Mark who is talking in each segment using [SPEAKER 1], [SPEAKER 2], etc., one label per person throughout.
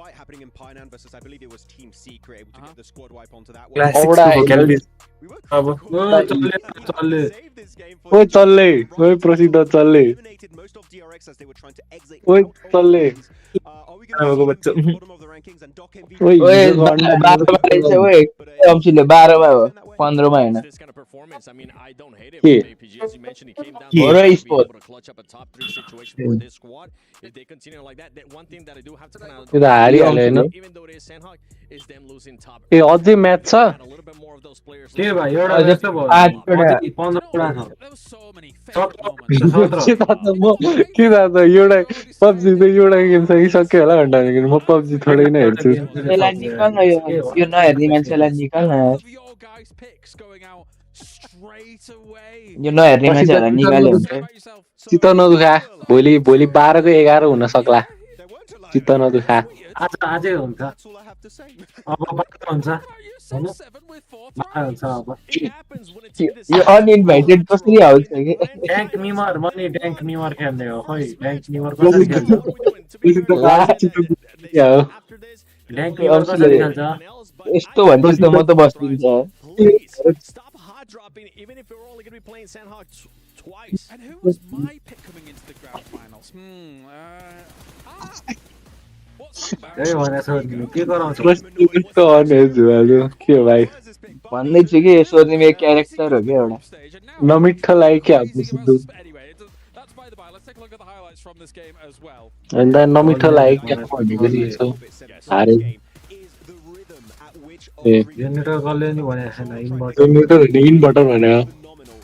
[SPEAKER 1] fight happening in Painan versus I believe it was Team Secret able to get the squad wipe onto that one.
[SPEAKER 2] Classic
[SPEAKER 3] Aura
[SPEAKER 2] Super Calvis.
[SPEAKER 1] We were
[SPEAKER 2] अब
[SPEAKER 1] save this game for
[SPEAKER 3] ओइ
[SPEAKER 1] you.
[SPEAKER 3] चल्ले ओइ प्रसिद्ध चल्ले
[SPEAKER 1] Eliminated most of DRX as they were trying to exit
[SPEAKER 3] ओइ
[SPEAKER 1] out of
[SPEAKER 3] चल्ले
[SPEAKER 1] things. Are we going to see them be at the bottom of the rankings and Doc MVP?
[SPEAKER 3] ओइ
[SPEAKER 4] ओए
[SPEAKER 3] हिजोको अन्डा
[SPEAKER 4] 12 मा रहेछ ओए कम्सीले 12 मा हो 15 मा हैन
[SPEAKER 5] This kind of performance, I mean, I don't hate it
[SPEAKER 3] के
[SPEAKER 5] from APG. As you mentioned, it came down
[SPEAKER 4] Ke?
[SPEAKER 5] to
[SPEAKER 4] Ora
[SPEAKER 5] being
[SPEAKER 4] sport.
[SPEAKER 5] able to clutch up a top 3 situation for this squad. If they continue like that, one thing that I do have to kind
[SPEAKER 3] त्यो त हारिहाल्यो हैन
[SPEAKER 5] of, even though it is Sandhawk, is them losing top.
[SPEAKER 3] ए अझै match छ
[SPEAKER 5] Had a little bit more of those players.
[SPEAKER 2] के भाइ एउटा
[SPEAKER 4] अझै
[SPEAKER 2] यस्तो भयो
[SPEAKER 4] 8 वटा
[SPEAKER 2] अझै 15 वटा छ
[SPEAKER 6] There were so many
[SPEAKER 2] Stop.
[SPEAKER 6] favorite moments.
[SPEAKER 3] के थाहा छ म के थाहा छ एउटा पब्जी त एउटा गेम सकिसक्यो होला भनेर म पब्जी थोरै नै हेर्छु
[SPEAKER 4] यसलाई निकाल न यो नहेर्ने मान्छेलाई निकाल न
[SPEAKER 6] All of your guys' picks going out straight away.
[SPEAKER 4] यो नहेर्ने मान्छेहरूलाई निकाल्यो हुन्छ
[SPEAKER 3] चित्त नदुखा भोलि 12 को 11 हुन सक्ला चित्त नदुखा
[SPEAKER 2] आजै हुन्छ अब बाह्र हुन्छ
[SPEAKER 6] You said 7 with 4
[SPEAKER 2] बाह्र हुन्छ अब
[SPEAKER 5] It happens when a team this
[SPEAKER 4] यो अनइन्भाइटेड कसरी आउँछ कि
[SPEAKER 2] ट्याङ्क मिमर पनि ट्याङ्क मिमर खेल्ने हो खै ट्याङ्क मिमर कसरी खेल्छ
[SPEAKER 5] what are we doing? To be fair,
[SPEAKER 3] last
[SPEAKER 5] after this,
[SPEAKER 2] tank मिमर कसरी खेल्छ
[SPEAKER 4] यस्तो भन्छ त म त बस्दिन्छ
[SPEAKER 5] please stop hard dropping, even if we're only going to be playing Sandhawk twice.
[SPEAKER 6] And who was my pick coming into the grand finals? What's so
[SPEAKER 2] त्यही
[SPEAKER 6] embarrassing?
[SPEAKER 2] भनेर के गराउँछ
[SPEAKER 3] प्रश्न हजुर के हो भाइ
[SPEAKER 4] भन्दै छु कि सोध्ने मेरो क्यारेक्टर हो क्या एउटा
[SPEAKER 3] नमिठो लाग्यो क्या आफ्नो Sidhu
[SPEAKER 6] Anyway, that's by the by. Let's take a look at the highlights from this game as well.
[SPEAKER 3] अन्त नमिठो लाग्यो क्या भनेपछि यसो हारे ए
[SPEAKER 2] जेनेरेटर कसले नि भनेको छैन इन्भर्टर
[SPEAKER 3] जेनेरेटर होइन इन्भर्टर भनेको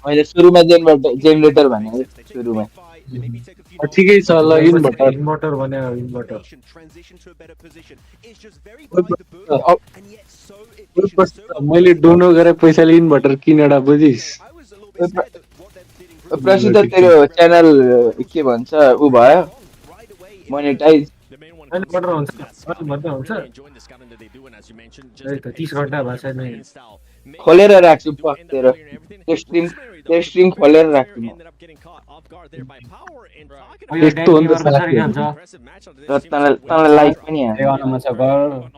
[SPEAKER 4] मैले सुरुमा जेनेरेटर भने सुरुमा
[SPEAKER 3] ठिकै छ ल इन्भर्टर
[SPEAKER 2] इन्भर्टर भनेको इन्भर्टर
[SPEAKER 3] मैले डोनो गरेर पैसाले इन्भर्टर किनेर बुझिस्
[SPEAKER 4] प्रसिद्ध तेरो च्यानल के भन्छ उ भयो मोनेटाइज
[SPEAKER 2] इन्भर्टर हुन्छ इन्भर्टर हुन्छ त्यही त 30 घण्टा भएको छैन
[SPEAKER 4] खोलेर राख्छु पक तेरो स्ट्रिम खोलेर राख्छु म
[SPEAKER 3] यस्तो हुन्छ
[SPEAKER 2] कसरी खेल्छ
[SPEAKER 4] र तँलाई लाइक पनि हाल्छु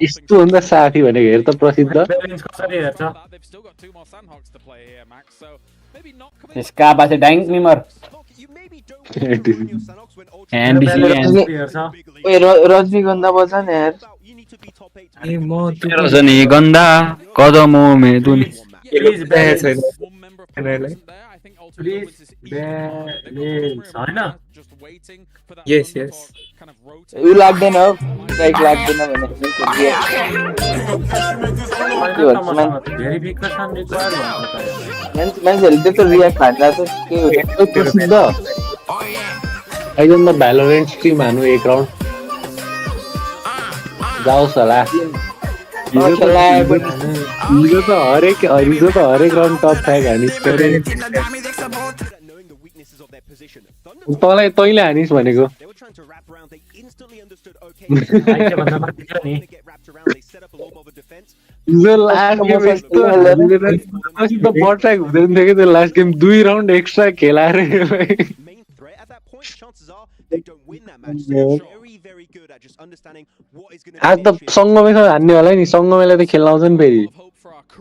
[SPEAKER 3] यस्तो हुन्छ साथी भनेको हेर त प्रसिद्ध
[SPEAKER 2] ब्यालेन्स कसरी हेर्छ
[SPEAKER 6] They've still got 2 more Sandhogs to play here, Max. So maybe not coming.
[SPEAKER 7] इसका पास डाइंग मिमर एंड
[SPEAKER 2] ब्यालेन्स हेर्छ
[SPEAKER 4] ओए रजनीगन्धा बजा न यार
[SPEAKER 7] रजनीगंधा कदमों में दुनी
[SPEAKER 2] please balance
[SPEAKER 6] One member of Parliament there. I think ultimately
[SPEAKER 2] please
[SPEAKER 6] wins this
[SPEAKER 2] balance हैन
[SPEAKER 6] just waiting for that
[SPEAKER 7] Yes,
[SPEAKER 6] moment
[SPEAKER 7] yes.
[SPEAKER 6] for kind of rotate.
[SPEAKER 4] उ लाग्दैन हौ स्ट्राइक लाग्दैन भने
[SPEAKER 2] भेरिफिकेसन रिक्वायर भन्छ
[SPEAKER 4] मान्छेहरूले त्यस्तो रियाक्ट हान्दा त के हो
[SPEAKER 3] प्रसिद्ध आइजन त भ्यालोरेन्ट स्ट्रिम हानु एक राउन्ड जाओस् होला हिजो त हरेक राउन्ड टप फ्याग हानिस् तँलाई तैँले हानिस् भनेको हिजो लास्ट गेम यस्तो बट्राक हुँदैन थियो कि त्यो लास्ट गेम 2 राउन्ड एक्स्ट्रा खेलाएर आज त सङ्गमैसँग हान्ने होला नि सङ्गमैलाई त खेल्न आउँछ नि फेरि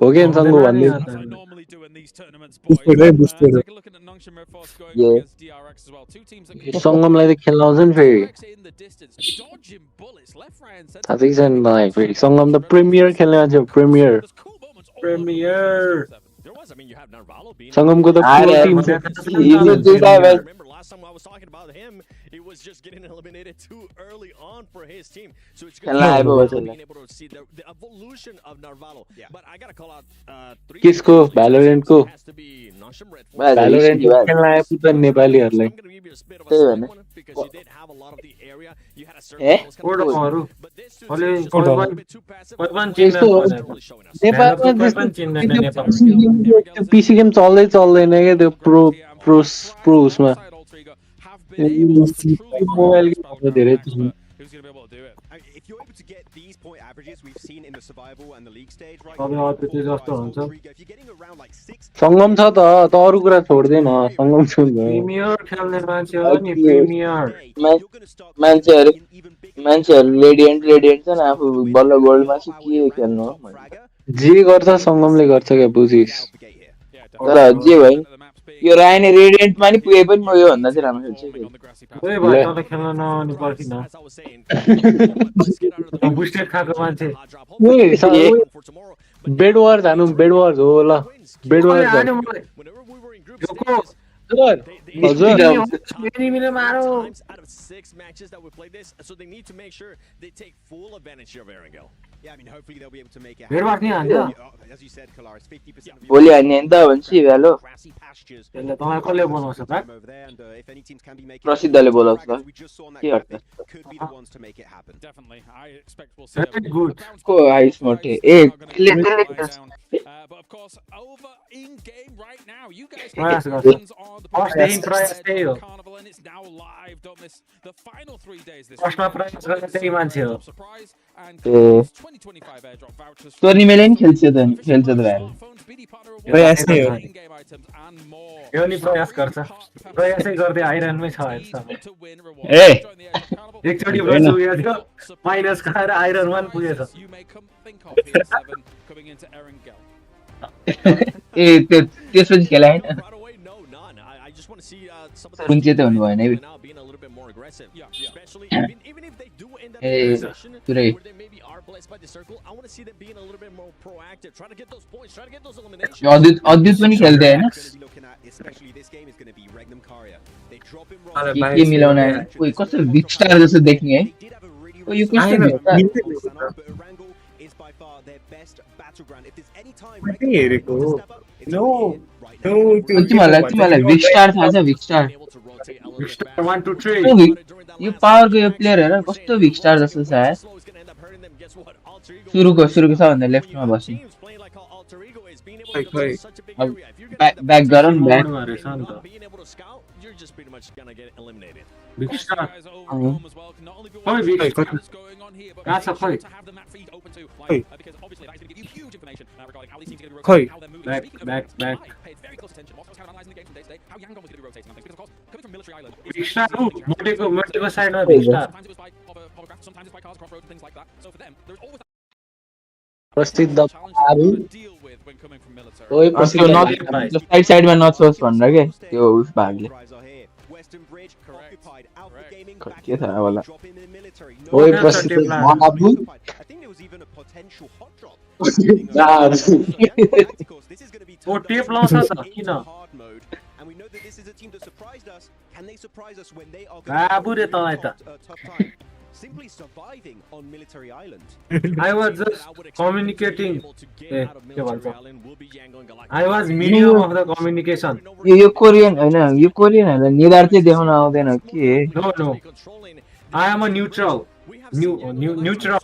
[SPEAKER 3] हो कि सङ्गो भन्ने
[SPEAKER 6] I normally do in these tournaments, boys. Take a look at Nongshim Red Force going
[SPEAKER 4] Yeah.
[SPEAKER 6] against DRX as well. Two teams that can
[SPEAKER 3] सङ्गमलाई त खेल्न आउँछ नि फेरि
[SPEAKER 6] DRX in the distance, dodging bullets left, right, and center.
[SPEAKER 3] थाहा छ कि छैन मलाई फेरि सङ्गम त प्रिमियर खेल्ने मान्छे हो premier
[SPEAKER 6] There's cool moments all
[SPEAKER 2] Premier.
[SPEAKER 5] There was, I mean, you have Narvalo being.
[SPEAKER 3] सङ्गमको त प्रो टिम छ
[SPEAKER 4] हिजो दुईटा match
[SPEAKER 5] Remember last time I was talking about him, he was just getting eliminated too early on for his team. So it's
[SPEAKER 4] खेल्न आएको
[SPEAKER 5] good
[SPEAKER 4] बच्चाले
[SPEAKER 5] being able to see the evolution of Narvalo. But I gotta call out three.
[SPEAKER 3] किसको भ्यालोरेन्टको
[SPEAKER 5] Has to be Nongshim Red Force.
[SPEAKER 3] Valorant खेल्न आएपछि त नेपालीहरूलाई
[SPEAKER 5] I'm gonna give you a bit of a
[SPEAKER 4] त्यही
[SPEAKER 5] slow
[SPEAKER 4] भने।
[SPEAKER 5] one because you did have a lot of the area. You had a certain
[SPEAKER 4] Eh?
[SPEAKER 5] that was kind of
[SPEAKER 2] कोडहरू
[SPEAKER 5] but this suits
[SPEAKER 2] Only
[SPEAKER 5] is just
[SPEAKER 2] Code
[SPEAKER 5] a
[SPEAKER 2] one.
[SPEAKER 5] little bit too passive.
[SPEAKER 2] कोही पनि
[SPEAKER 5] It's
[SPEAKER 2] चिन्दैन
[SPEAKER 3] त्यस्तो
[SPEAKER 5] not really showing us.
[SPEAKER 3] नेपालमा
[SPEAKER 2] कोही पनि चिन्दैन नेपाल
[SPEAKER 3] त्यस्तो पिसी गेम चल्दैन क्या त्यो प्रो उसमा मोबाइल गेमहरू धेरै
[SPEAKER 6] who's going to be able to do it?
[SPEAKER 1] If you're able to get these point averages we've seen in the survival and the league stage, right?
[SPEAKER 2] अब त्यो जस्तो हुन्छ
[SPEAKER 1] If you're getting around like 6
[SPEAKER 3] सङ्गम छ त अरू कुरा छोड्दैन सङ्गम छु
[SPEAKER 2] प्रिमियर खेल्ने मान्छे हो नि प्रिमियर
[SPEAKER 4] मान्छेहरू रेडियन्ट छ नि आफू बल्ल गोल्डमा चाहिँ के खेल्नु हो
[SPEAKER 3] जे गर्छ सङ्गमले गर्छ क्या बुझिस्
[SPEAKER 4] तर जे भयो यो रायने रेडियन्टमा नि पुगे पनि म यो भन्दा चाहिँ राम्रो खेल्छु
[SPEAKER 2] ओइ भाइ तँलाई खेल्न नआउने पर्खिन बुस्टेड खाएको मान्छे
[SPEAKER 3] बेडवार जानु बेडवार हो ल बेडवार जानु हजुर
[SPEAKER 2] एनिमीले मारो
[SPEAKER 5] out of 6 matches that we played this, so they need to make sure they take full advantage here of Erangel.
[SPEAKER 1] Yeah, I mean, hopefully they'll be able to make it
[SPEAKER 2] Beard
[SPEAKER 1] happen.
[SPEAKER 2] Watch नहीं
[SPEAKER 1] As you said, Kalaris, 50% of
[SPEAKER 4] भोलि हान्ने नि त भन्छ भेलो
[SPEAKER 1] grassy pastures.
[SPEAKER 2] त्यसले तपाईँ कसले बनाउँछ त
[SPEAKER 1] Over there, and if any teams can be making
[SPEAKER 4] प्रसिद्धले बोलाउँछ ल
[SPEAKER 1] we just saw on that
[SPEAKER 4] के
[SPEAKER 1] graphic,
[SPEAKER 4] गर्छ
[SPEAKER 1] could be the ones to make it happen.
[SPEAKER 6] Definitely. I expect we'll see
[SPEAKER 2] Very good.
[SPEAKER 4] को हाइस मोटे ए
[SPEAKER 6] but of course, over in game right now, you guys
[SPEAKER 2] Yes,
[SPEAKER 6] can
[SPEAKER 2] yes.
[SPEAKER 6] get on the
[SPEAKER 2] First day in prize tail.
[SPEAKER 6] Carnival, and it's now live. Don't miss the final 3 days this
[SPEAKER 2] फर्स्टमा price गर्ने त्यही मान्छे हो
[SPEAKER 6] surprise and
[SPEAKER 4] A
[SPEAKER 6] 2025 airdrop vouchers.
[SPEAKER 4] टुर्नामेन्टले नि खेल्छ त भाइ
[SPEAKER 2] प्रयास नै हो
[SPEAKER 6] in-game items and more.
[SPEAKER 2] यो नि प्रयास गर्छ प्रयासै गर्दै आइरनमै छ अहिलेसम्म
[SPEAKER 6] To win
[SPEAKER 7] ए
[SPEAKER 2] एकचोटि ब्रोन्ज पुगेको थियो माइनस खाएर iron 1 पुगेछ
[SPEAKER 6] you may come think of PS7 coming into Erangel.
[SPEAKER 4] ए त्यसपछि खेला हैन
[SPEAKER 5] Right away, no, none. I just want to see some of
[SPEAKER 4] कुन चाहिँ त हुनु भएन है
[SPEAKER 5] now being a little bit more aggressive.
[SPEAKER 6] Yeah.
[SPEAKER 5] Especially even if they do end up
[SPEAKER 4] Hey,
[SPEAKER 5] in a position
[SPEAKER 4] today.
[SPEAKER 5] where they maybe are blessed by the circle, I want to see them being a little bit more proactive, try to get those points, try to get those eliminations.
[SPEAKER 4] अद्भुत पनि खेल्दै हैन
[SPEAKER 1] Gonna be looking at, especially this game, is going to be Regnum Karya. They drop him wrong.
[SPEAKER 4] के मिलाउन ओइ कस्तो big star जस्तो देख्ने है
[SPEAKER 1] They did have a really
[SPEAKER 4] ओ यो कस्तो big star
[SPEAKER 1] but Erangel is by far their best battleground. If there's any time Regnum Karya wants to step up, it's
[SPEAKER 2] No.
[SPEAKER 1] right here, right now.
[SPEAKER 4] तिमीलाई big star थाहा छ big star
[SPEAKER 5] Able to rotate a little bit
[SPEAKER 2] star
[SPEAKER 5] back.
[SPEAKER 2] 1 2 3
[SPEAKER 4] यो पावरको यो player हेर कस्तो big star जस्तो छ यार
[SPEAKER 5] Slow is going to end up hurting them. Guess what? Alter Ego
[SPEAKER 4] सुरुको सबभन्दा लेफ्टमा बस्ने
[SPEAKER 5] teams playing like how Alter Ego is, being able to control such a big
[SPEAKER 4] अब
[SPEAKER 5] area. If you're going to
[SPEAKER 4] back गर न back
[SPEAKER 2] रहेछ नि
[SPEAKER 5] not
[SPEAKER 2] त
[SPEAKER 5] being able to scout, you're just pretty much going to get eliminated.
[SPEAKER 2] Big star
[SPEAKER 6] Guys over at home as well can not only be
[SPEAKER 2] Oi,
[SPEAKER 6] watching
[SPEAKER 2] big
[SPEAKER 6] what
[SPEAKER 2] star.
[SPEAKER 6] is going on here, but
[SPEAKER 2] Kaya
[SPEAKER 6] make
[SPEAKER 2] sa
[SPEAKER 6] sure
[SPEAKER 2] Khoi.
[SPEAKER 6] to have the map feed open too,
[SPEAKER 2] Khoi.
[SPEAKER 6] because obviously that is going to give you huge information regarding how these teams are going to be
[SPEAKER 2] Khoi.
[SPEAKER 6] rotating, how they're moving.
[SPEAKER 2] Back,
[SPEAKER 6] Speaking of
[SPEAKER 2] back,
[SPEAKER 6] movement,
[SPEAKER 2] back.
[SPEAKER 6] I paid very close attention whilst I was kind of analysing the game from day to day, how Yangon was going to be rotating on things, because of course, coming from Military Island, it's
[SPEAKER 2] big star मोटेको साइडमा big star
[SPEAKER 6] sometimes it was by hovercraft, sometimes it's by cars, crossroads, and things like that. So for them, there's always that
[SPEAKER 3] प्रसिद्ध
[SPEAKER 6] challenge that they've got to deal with when coming from military.
[SPEAKER 3] ओइ
[SPEAKER 4] त्यो
[SPEAKER 3] प्रसिद्ध
[SPEAKER 4] not साइडमा नछोस् भनेर के त्यो उस भागले
[SPEAKER 1] Western Bridge occupied. Alpha Gaming
[SPEAKER 4] Correct.
[SPEAKER 1] back
[SPEAKER 4] Yes, I will.
[SPEAKER 1] drop in the military.
[SPEAKER 3] ओइ
[SPEAKER 1] No,
[SPEAKER 3] प्रसिद्ध
[SPEAKER 4] महाबु
[SPEAKER 1] I think there was even a potential hot drop. happening over
[SPEAKER 3] Nah.
[SPEAKER 1] there. Galacticos, this is going to be
[SPEAKER 2] Oh,
[SPEAKER 1] turned
[SPEAKER 2] tape
[SPEAKER 1] up
[SPEAKER 2] loss
[SPEAKER 1] into
[SPEAKER 2] us, you know.
[SPEAKER 1] hard mode, and we know that this is a team that surprised us. Can they surprise us when they are
[SPEAKER 2] Babu de
[SPEAKER 1] going to
[SPEAKER 2] talaita.
[SPEAKER 1] tough time? Simply surviving on Military Island.
[SPEAKER 2] I was just communicating
[SPEAKER 6] Eh,
[SPEAKER 2] के भन्छ I was medium of the communication
[SPEAKER 4] यो Korean हैन यो Korean हैन निदार चाहिँ देखाउन आउँदैन के
[SPEAKER 2] no I am a neutral neutral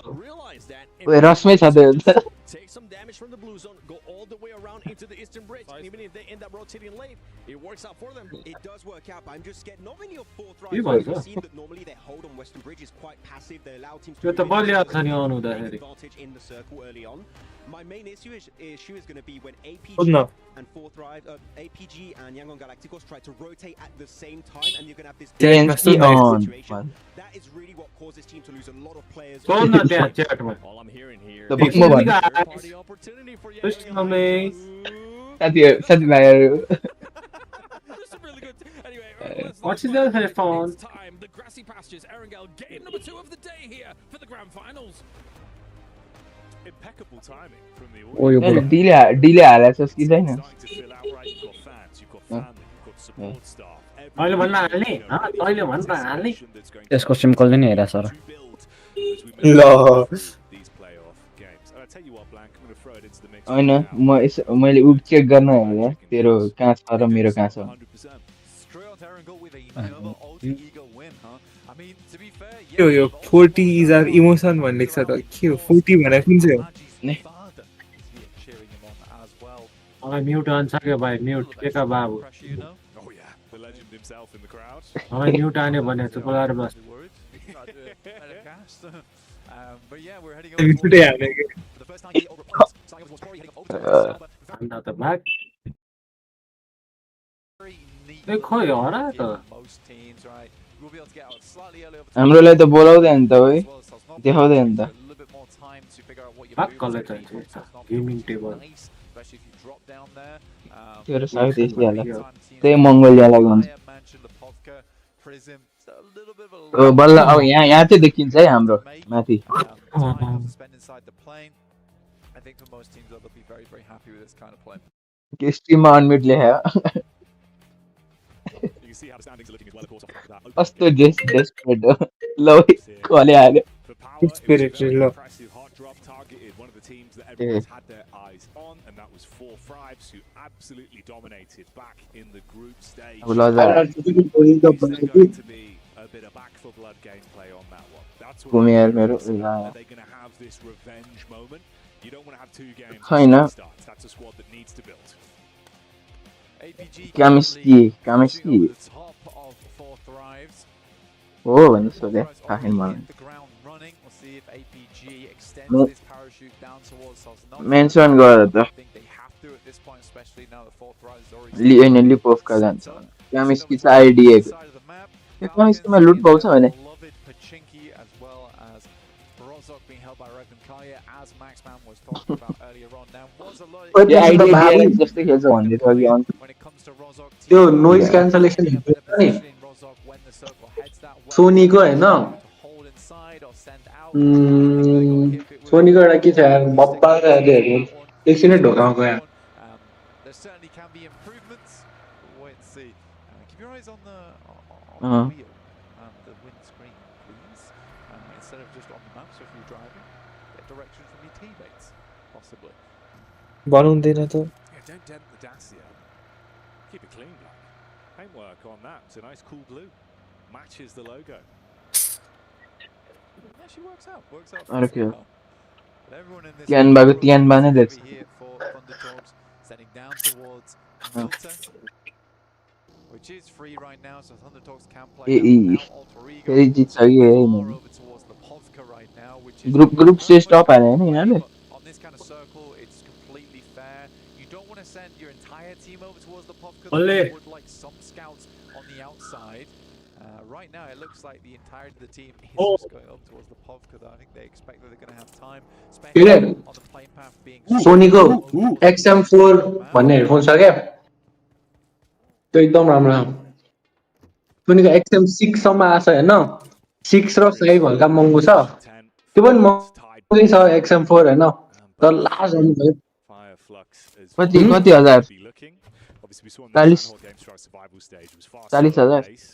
[SPEAKER 4] ओइ रसमै छ त्यो
[SPEAKER 5] Take some damage from the blue zone, go all the way around into the eastern bridge, and even if they end up rotating late, it works out for them.
[SPEAKER 1] It does work out, but I'm just scared. Not many of fourth
[SPEAKER 2] You
[SPEAKER 1] right.
[SPEAKER 2] might,
[SPEAKER 1] We've
[SPEAKER 2] yeah.
[SPEAKER 1] seen that normally their hold on Western Bridge is quite passive. They allow teams
[SPEAKER 2] त्यो
[SPEAKER 1] to
[SPEAKER 2] त बलिहाल्छ नि आउनु
[SPEAKER 1] take
[SPEAKER 2] हुँदाखेरि
[SPEAKER 1] advantage in the circle early on. My main issue is going to be when APG
[SPEAKER 2] Good
[SPEAKER 1] and fourth right, APG and Yangon Galacticos try to rotate at the same time, and you're going to have this
[SPEAKER 4] TNC on
[SPEAKER 1] situation. That is really what causes team to lose a lot of players.
[SPEAKER 2] सोध न त्यहाँ च्याटमा
[SPEAKER 5] All I'm hearing here
[SPEAKER 4] The
[SPEAKER 5] is
[SPEAKER 4] book mobile.
[SPEAKER 5] a third-party opportunity for
[SPEAKER 2] Just
[SPEAKER 5] Yangon
[SPEAKER 2] tell me.
[SPEAKER 5] Galacticos.
[SPEAKER 4] साथीभाइहरु
[SPEAKER 6] This is really good. Anyway, let's
[SPEAKER 2] What is
[SPEAKER 6] not
[SPEAKER 2] that headphone?
[SPEAKER 6] It's time. The grassy pastures, Erangel, game number 2 of the day here for the grand finals.
[SPEAKER 8] Impeccable timing from the
[SPEAKER 3] ओ यो
[SPEAKER 4] हैन delay हालेछ कि छैन
[SPEAKER 8] starting to feel outright. You've got fans, you've got family, you've got support staff.
[SPEAKER 2] अहिले भन्न हाल्ने अहिले भन्न हाल्ने
[SPEAKER 7] त्यसको सिम्कलले नि हेरा सर
[SPEAKER 8] ल these playoff games. And I tell you what, Blank, I'm going to throw it into the mix.
[SPEAKER 4] हैन मैले उ चेक गर्न हेरे तेरो कहाँ छ र मेरो कहाँ छ
[SPEAKER 8] 100%.
[SPEAKER 9] Straight on Erangel with another alter ego win, huh? I mean, to be fair,
[SPEAKER 10] यो 40 is our emotion भन्ने छ त के हो 40 भने कुन चाहिँ हो
[SPEAKER 9] cheering him on as well.
[SPEAKER 2] मलाई म्युट हान्छ के भाइ म्युट के का बाबु
[SPEAKER 9] Pressure, you know.
[SPEAKER 8] Oh yeah, the legend himself in the crowd.
[SPEAKER 2] मलाई म्युट हान्यो भने चुप लाएर बस
[SPEAKER 9] No worries. Try to do it better than can. But yeah, we're heading
[SPEAKER 10] We
[SPEAKER 9] over
[SPEAKER 10] should have
[SPEAKER 9] towards
[SPEAKER 10] like
[SPEAKER 9] for the first time over starting with Watchparty heading over towards
[SPEAKER 2] Another back.
[SPEAKER 9] very neat
[SPEAKER 2] They call you on it.
[SPEAKER 9] most teams, right? We'll be able to get out slightly early over
[SPEAKER 4] हामीलाई त बोलाउँदै नि त है
[SPEAKER 9] as well as Sosnov.
[SPEAKER 4] देखाउँदै नि
[SPEAKER 9] A
[SPEAKER 4] त
[SPEAKER 9] little bit more time to figure out what your
[SPEAKER 2] Back
[SPEAKER 9] moves
[SPEAKER 2] call
[SPEAKER 9] are
[SPEAKER 2] it
[SPEAKER 9] gonna be from
[SPEAKER 2] it's a
[SPEAKER 9] Sosnov,
[SPEAKER 2] gaming
[SPEAKER 9] which is
[SPEAKER 2] table.
[SPEAKER 9] nice, especially if you drop down there.
[SPEAKER 4] त्यो र south एसियालाई
[SPEAKER 9] Time teams
[SPEAKER 4] त्यही
[SPEAKER 9] like
[SPEAKER 4] मङ्गोलियालाई हुन्छ
[SPEAKER 9] Maya, Mansion, Lipovka, Prism, so a little bit of a
[SPEAKER 4] ओ बल्ल अब यहाँ चाहिँ देखिन्छ है हाम्रो माथि
[SPEAKER 9] time to spend inside the plane. I think for most teams they'll be very, very happy with this kind of play.
[SPEAKER 4] के स्ट्रिममा unmute लेख्यो
[SPEAKER 8] You can see how the standings are looking as well, of course, off the back of that.
[SPEAKER 4] कस्तो desperate हो ल खोले हाल्यो
[SPEAKER 8] For power, it was a
[SPEAKER 10] Spirit,
[SPEAKER 8] very
[SPEAKER 10] look.
[SPEAKER 8] impressive hot drop targeted one of the teams that everyone's had their eyes on, and that was 4-5s, who absolutely dominated back in the group stage.
[SPEAKER 4] अब ल जा
[SPEAKER 8] Is there going to be a bit of back for blood gameplay on that one? That's what
[SPEAKER 4] घुम्यो यार
[SPEAKER 8] I'm
[SPEAKER 4] मेरो
[SPEAKER 8] curious about.
[SPEAKER 4] ल
[SPEAKER 8] Are they going to have this revenge moment? You don't want to have two games
[SPEAKER 4] छैन
[SPEAKER 8] at start. That's a squad that needs to build.
[SPEAKER 9] APG
[SPEAKER 4] chemistry chemistry
[SPEAKER 9] over the top of four thrives.
[SPEAKER 4] हो भन्ने सोधे
[SPEAKER 9] Thrives
[SPEAKER 4] थाहा छैन
[SPEAKER 9] already
[SPEAKER 4] मलाई
[SPEAKER 9] hit the ground running. We'll see if APG extends
[SPEAKER 4] No.
[SPEAKER 9] this parachute down towards Sosnov.
[SPEAKER 4] Mention गर त
[SPEAKER 9] I think they have to at this point, especially now that four thrives is already
[SPEAKER 4] होइन लिपोफका जान्छ chemistry चाहिँ आइडिएको
[SPEAKER 9] side of the map.
[SPEAKER 4] यो केमिस्ट्रीमा लुट पाउँछ भने
[SPEAKER 9] Beloved Pachinki as well as Rozok being held by Regnum Kaya, as Maxman was talking about earlier on. Now was a lot
[SPEAKER 4] यो idea जस्तै खेल्छ भन्दै थियो अघि अन्त
[SPEAKER 9] when it comes to Rozok.
[SPEAKER 2] त्यो नोइज क्यान्सलेसन हुन्छ नि सोनीको हैन सोनीको एउटा के छ यार बप्पा हेर्नु एकछिनै ढोकामा गयो
[SPEAKER 9] There certainly can be improvements. Wait and see. Keep your eyes on the wheel, the windscreen, please. Instead of just on the map, so if you're driving, get direction from your teammates, possibly.
[SPEAKER 10] बनाउँदैन त
[SPEAKER 8] Yeah, don't dent the Dacia. Keep it clean, Black. Paintwork on that. It's a nice cool blue. Matches the logo.
[SPEAKER 9] Actually works out. Works out.
[SPEAKER 4] Okay.
[SPEAKER 9] pretty well. But everyone in this
[SPEAKER 4] Tian Bagu Tian Bana
[SPEAKER 9] over
[SPEAKER 4] that's
[SPEAKER 9] here for Thunderdogs, sending down towards Milta, which is free right now, so Thunderdogs can play out Alter Ego.
[SPEAKER 4] फेरि जित्छ कि
[SPEAKER 9] Far
[SPEAKER 4] होइन
[SPEAKER 9] over towards Lipovka right now, which is
[SPEAKER 4] group stage top हाल्यो होइन यिनीहरूले
[SPEAKER 9] on this kind of circle, it's completely fair. You don't want to send your entire team over towards Lipovka.
[SPEAKER 2] Ole.
[SPEAKER 9] You would like some scouts on the outside. Right now, it looks like the entirety of the team is just going up towards Lipovka, though. I think they expect that they're going to have time spent on the plane path being.
[SPEAKER 2] सोनीको XM4 भन्ने headphone छ क्या त्यो एकदम राम्रो छ सोनीको XM6 सम्म आछ हैन 6 र 5 हल्का महँगो छ त्यो पनि महँगै छ XM4 हैन तर लास्ट गर्नु भयो
[SPEAKER 4] कति कति हजार
[SPEAKER 8] Obviously, we saw in the
[SPEAKER 4] 40
[SPEAKER 8] Sanhor game strike survival stage, it was fast
[SPEAKER 4] 40,000
[SPEAKER 8] pace.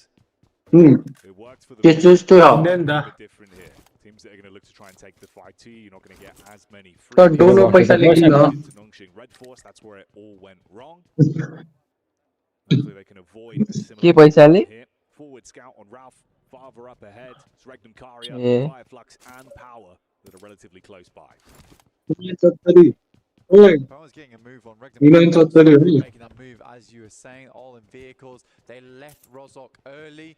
[SPEAKER 8] It worked for the
[SPEAKER 2] त्यस्तो हो
[SPEAKER 8] bit different here. Teams that are going to look to try and take the fight to you, you're not going to get as many free
[SPEAKER 2] तर दोनो पैसा लेकिन
[SPEAKER 8] into Nongshing Red Force. That's where it all went wrong. Hopefully they can avoid a
[SPEAKER 4] के
[SPEAKER 8] similar
[SPEAKER 4] पैसाले
[SPEAKER 8] here. Forward scout on Ralph, farther up ahead. It's Regnum Karia,
[SPEAKER 4] Yeah.
[SPEAKER 8] Fireflux, and Power that are relatively close by.
[SPEAKER 2] ओइ
[SPEAKER 9] Power's getting a move on Regnum.
[SPEAKER 2] 69 हो नि
[SPEAKER 9] Making that move, as you were saying, all in vehicles. They left Rozok early.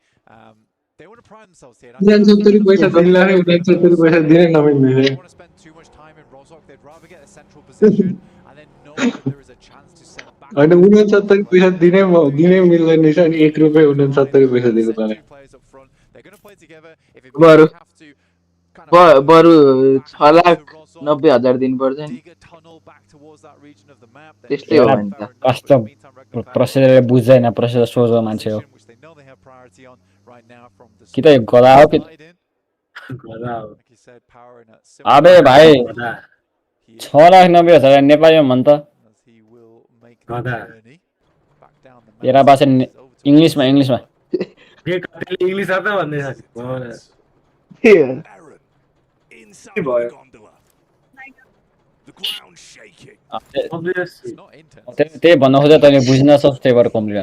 [SPEAKER 9] They want to pride themselves here.
[SPEAKER 2] 69 पैसा धनीलाई 69 पैसा दिनै
[SPEAKER 9] They
[SPEAKER 2] नमिल्ने
[SPEAKER 9] don't want to spend too much time in Rozok. They'd rather get a central position and then know that there is a chance to send back.
[SPEAKER 2] हैन 69 पैसा दिनै मिल्दैन रहेछ अनि 1 रुपैयाँ 69 पैसा दिएको
[SPEAKER 9] Send
[SPEAKER 2] तँलाई
[SPEAKER 9] two players up front. They're going to play together. If it
[SPEAKER 4] बरु
[SPEAKER 9] means they have to kind of
[SPEAKER 4] बरु
[SPEAKER 9] back
[SPEAKER 4] 6,90,000 दिनुपर्छ नि
[SPEAKER 9] dig a tunnel back towards that region of the map, then
[SPEAKER 4] त्यस्तै हो
[SPEAKER 7] एउटा
[SPEAKER 4] भने त
[SPEAKER 7] कस्तो प्रोसेसरले बुझ्दैन प्रोसेसर सोझो मान्छे हो
[SPEAKER 9] which they know they have priority on right now from the
[SPEAKER 7] कि त यो गधा हो कि
[SPEAKER 9] side in.
[SPEAKER 2] गदा हो
[SPEAKER 9] Like you said, power in a similar
[SPEAKER 7] अबे भाइ
[SPEAKER 2] गदा
[SPEAKER 7] 6,90,000 नेपालीमा भन् त
[SPEAKER 9] as he will make the
[SPEAKER 2] गदा
[SPEAKER 9] journey back down the
[SPEAKER 7] तेरा भाषा इङ्ग्लिसमा इङ्ग्लिसमा
[SPEAKER 2] के कतिले इंग्लिश आउँछ भन्दै छ
[SPEAKER 8] Aaron inside the
[SPEAKER 10] भयो
[SPEAKER 8] gondola. The ground shaking.
[SPEAKER 2] Obviously.
[SPEAKER 9] It's not intense.
[SPEAKER 7] त्यही भन्न खोज्दा तैँले बुझ्न सक्छ त्यही भएर कम्प्लिट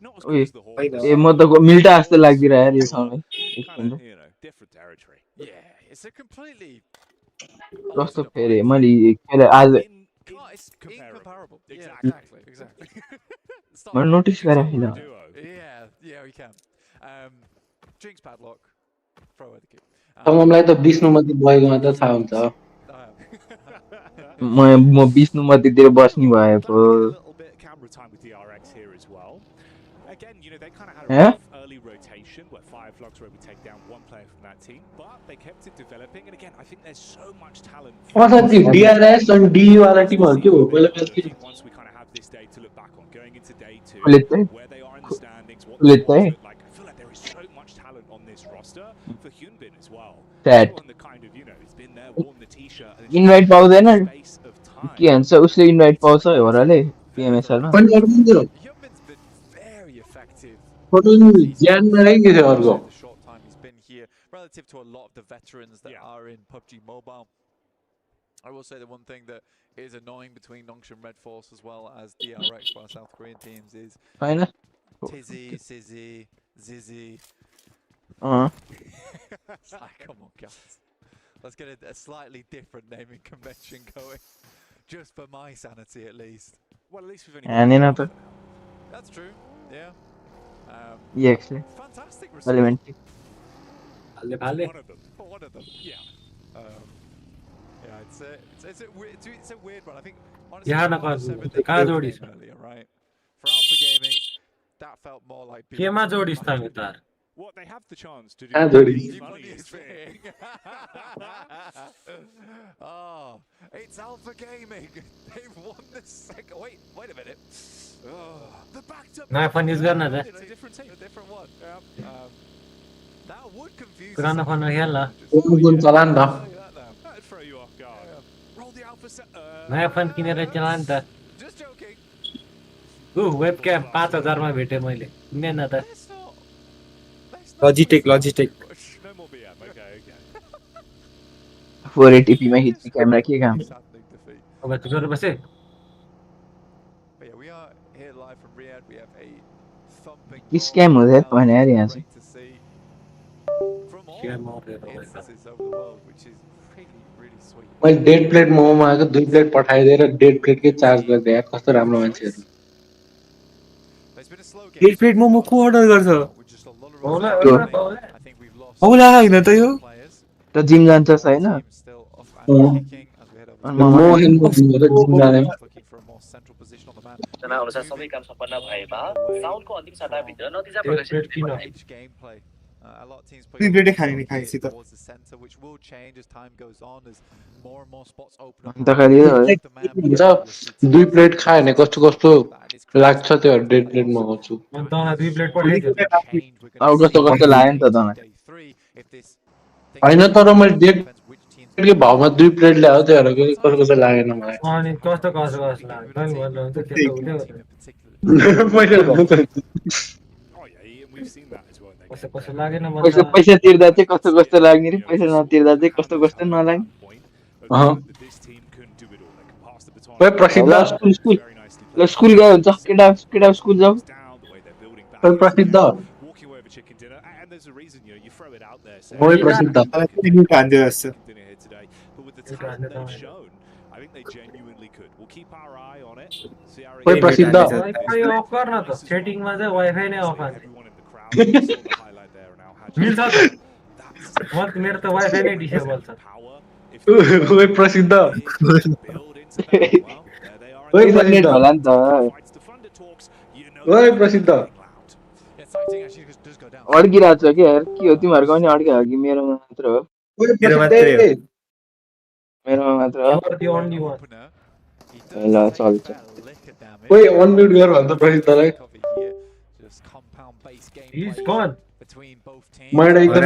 [SPEAKER 8] Not as
[SPEAKER 4] ओइ
[SPEAKER 8] good as the Hawks.
[SPEAKER 4] ए म त मिल्टा जस्तो लाग्दिरह्यो यार यो ठाउँलाई
[SPEAKER 8] Kind of, different territory.
[SPEAKER 9] Yeah, it's a completely
[SPEAKER 4] कस्तो फेरि मैले के आज
[SPEAKER 9] it's
[SPEAKER 8] Comparable.
[SPEAKER 9] incomparable. Yeah,
[SPEAKER 8] Exactly.
[SPEAKER 9] exactly. Start
[SPEAKER 4] मैले नोटिस गरेँ होइन
[SPEAKER 9] Yeah, we can. Jinx padlock, throw away the key.
[SPEAKER 2] मलाई त विष्णुमती गएको मात्र थाहा हुन्छ
[SPEAKER 4] म विष्णुमतीतिर बस्ने भएको
[SPEAKER 8] Camera time with DRX here as well. Again, you know, they kind of had a
[SPEAKER 4] Yeah?
[SPEAKER 8] rough early rotation where Fireflux were able to take down one player from that team, but they kept it developing. And again, I think there's so much talent.
[SPEAKER 2] DRS and DE वाला टिमहरु के हो पहिला
[SPEAKER 8] I think once we kind of have this day to look back on, going into day 2, where they are in the standings, what the squads look like, I feel like there is so much talent on this roster for Hyunbin as well.
[SPEAKER 4] That
[SPEAKER 8] The kind of, you know, he's been there, worn the t-shirt, and
[SPEAKER 4] invite पाउँदैन के भन्छ उसले invite पाउँछ होराले PMSL मा
[SPEAKER 9] Hyunbin's been very effective. The short time he's been here, relative to a lot of the veterans that are in PUBG Mobile. I will say the one thing that is annoying between Nongshim Red Force as well as DRX for our South Korean teams is Tizzy, Sizzy, Zizzy. It's like, come on, guys. Let's get a slightly different naming convention going. Just for my sanity, at least.
[SPEAKER 8] Well, at least we've only
[SPEAKER 4] got
[SPEAKER 9] That's true, yeah.
[SPEAKER 4] EXA
[SPEAKER 9] Fantastic
[SPEAKER 4] Elementary.
[SPEAKER 8] One of them, yeah.
[SPEAKER 9] Yeah, it's a weird one. I think
[SPEAKER 10] honestly,
[SPEAKER 9] earlier, right? For Alpha Gaming, that felt more like
[SPEAKER 8] What they have the chance to do.
[SPEAKER 9] The funniest thing. Oh, it's Alpha Gaming. They've won the second. Wait a minute. The backed up. It's a different team, a different one. That would confuse.
[SPEAKER 8] That'd throw you off guard. Roll the Alpha set. Just joking.
[SPEAKER 10] वेबक्याम 5000 मा भेटे मैले किनेन त लजिटेक
[SPEAKER 8] No more BM. Okay.
[SPEAKER 4] 480p मा खिच्ने camera के काम
[SPEAKER 10] अब त जोर बसे
[SPEAKER 9] But yeah, we are here live from Riyadh. We have a thumping.
[SPEAKER 4] किस क्याम हुँदै भने यार यहाँ से
[SPEAKER 9] From all instances over the world, which is really sweet.
[SPEAKER 2] मैले डेड प्लेट मोमोमा आएको 2 प्लेट पठाइदिएर डेड प्लेट के चार्ज गर्दै यार कस्तो राम्रो मान्छेहरु
[SPEAKER 10] डेड प्लेट मोमो को अर्डर गर्छ औला हैन त यो
[SPEAKER 4] त जिम जान्छस् हैन
[SPEAKER 11] जना अनुसार सबै काम सम्पन्न भएमा साउन्डको अन्तिम सतहभित्र नतिजा प्रकाशित
[SPEAKER 9] A lot of teams
[SPEAKER 10] putting
[SPEAKER 9] towards the center, which will change as time goes on, as more and more spots open up.
[SPEAKER 2] 2 plate खाए भने कस्तो कस्तो लाग्छ त्यो डेड प्लेट मगाउँछु
[SPEAKER 10] तँलाई 2 प्लेट पठाइदियो
[SPEAKER 4] अब कस्तो लाग्यो नि त तँलाई
[SPEAKER 2] हैन तर मैले डेड प्लेटको भाउमा 2 प्लेट ल्यायो त्यो हेरेको कस्तो लागेन मलाई
[SPEAKER 10] अनि कस्तो लाग्यो तँ भन्नु त त्यस्तो हुँदै
[SPEAKER 8] We've seen that as well.
[SPEAKER 10] कस्तो लागेन
[SPEAKER 4] पैसा तिर्दा चाहिँ कस्तो लाग्ने रे पैसा नतिर्दा चाहिँ कस्तो नलाग्ने
[SPEAKER 2] ओए प्रसिद्ध
[SPEAKER 4] स्कुल गयो हुन्छ केटा स्कुल जाऊ
[SPEAKER 2] ओए प्रसिद्ध ओए प्रसिद्ध
[SPEAKER 10] कान्दै जस्तो
[SPEAKER 8] I think they genuinely could. We'll keep our eye on it.
[SPEAKER 2] ओए प्रसिद्ध
[SPEAKER 10] वाइफाई अफ गर्न त सेटिङमा चाहिँ वाइफाई नै अफ हाल्नु मिल्छ त मेरो त वाइफाई नै डिसेबल छ
[SPEAKER 2] ओए प्रसिद्ध ओए
[SPEAKER 4] नेट होला नि त
[SPEAKER 2] ओए प्रसिद्ध
[SPEAKER 4] अड्किरहेको छ क्या यार के हो तिमीहरूको पनि अड्क्यो हो कि मेरोमा मात्र हो मेरोमा मात्र हो ल चल्छ
[SPEAKER 2] ओए अनम्युट गर भन्छ प्रसिद्धलाई
[SPEAKER 10] He's gone.
[SPEAKER 2] मैले एकदम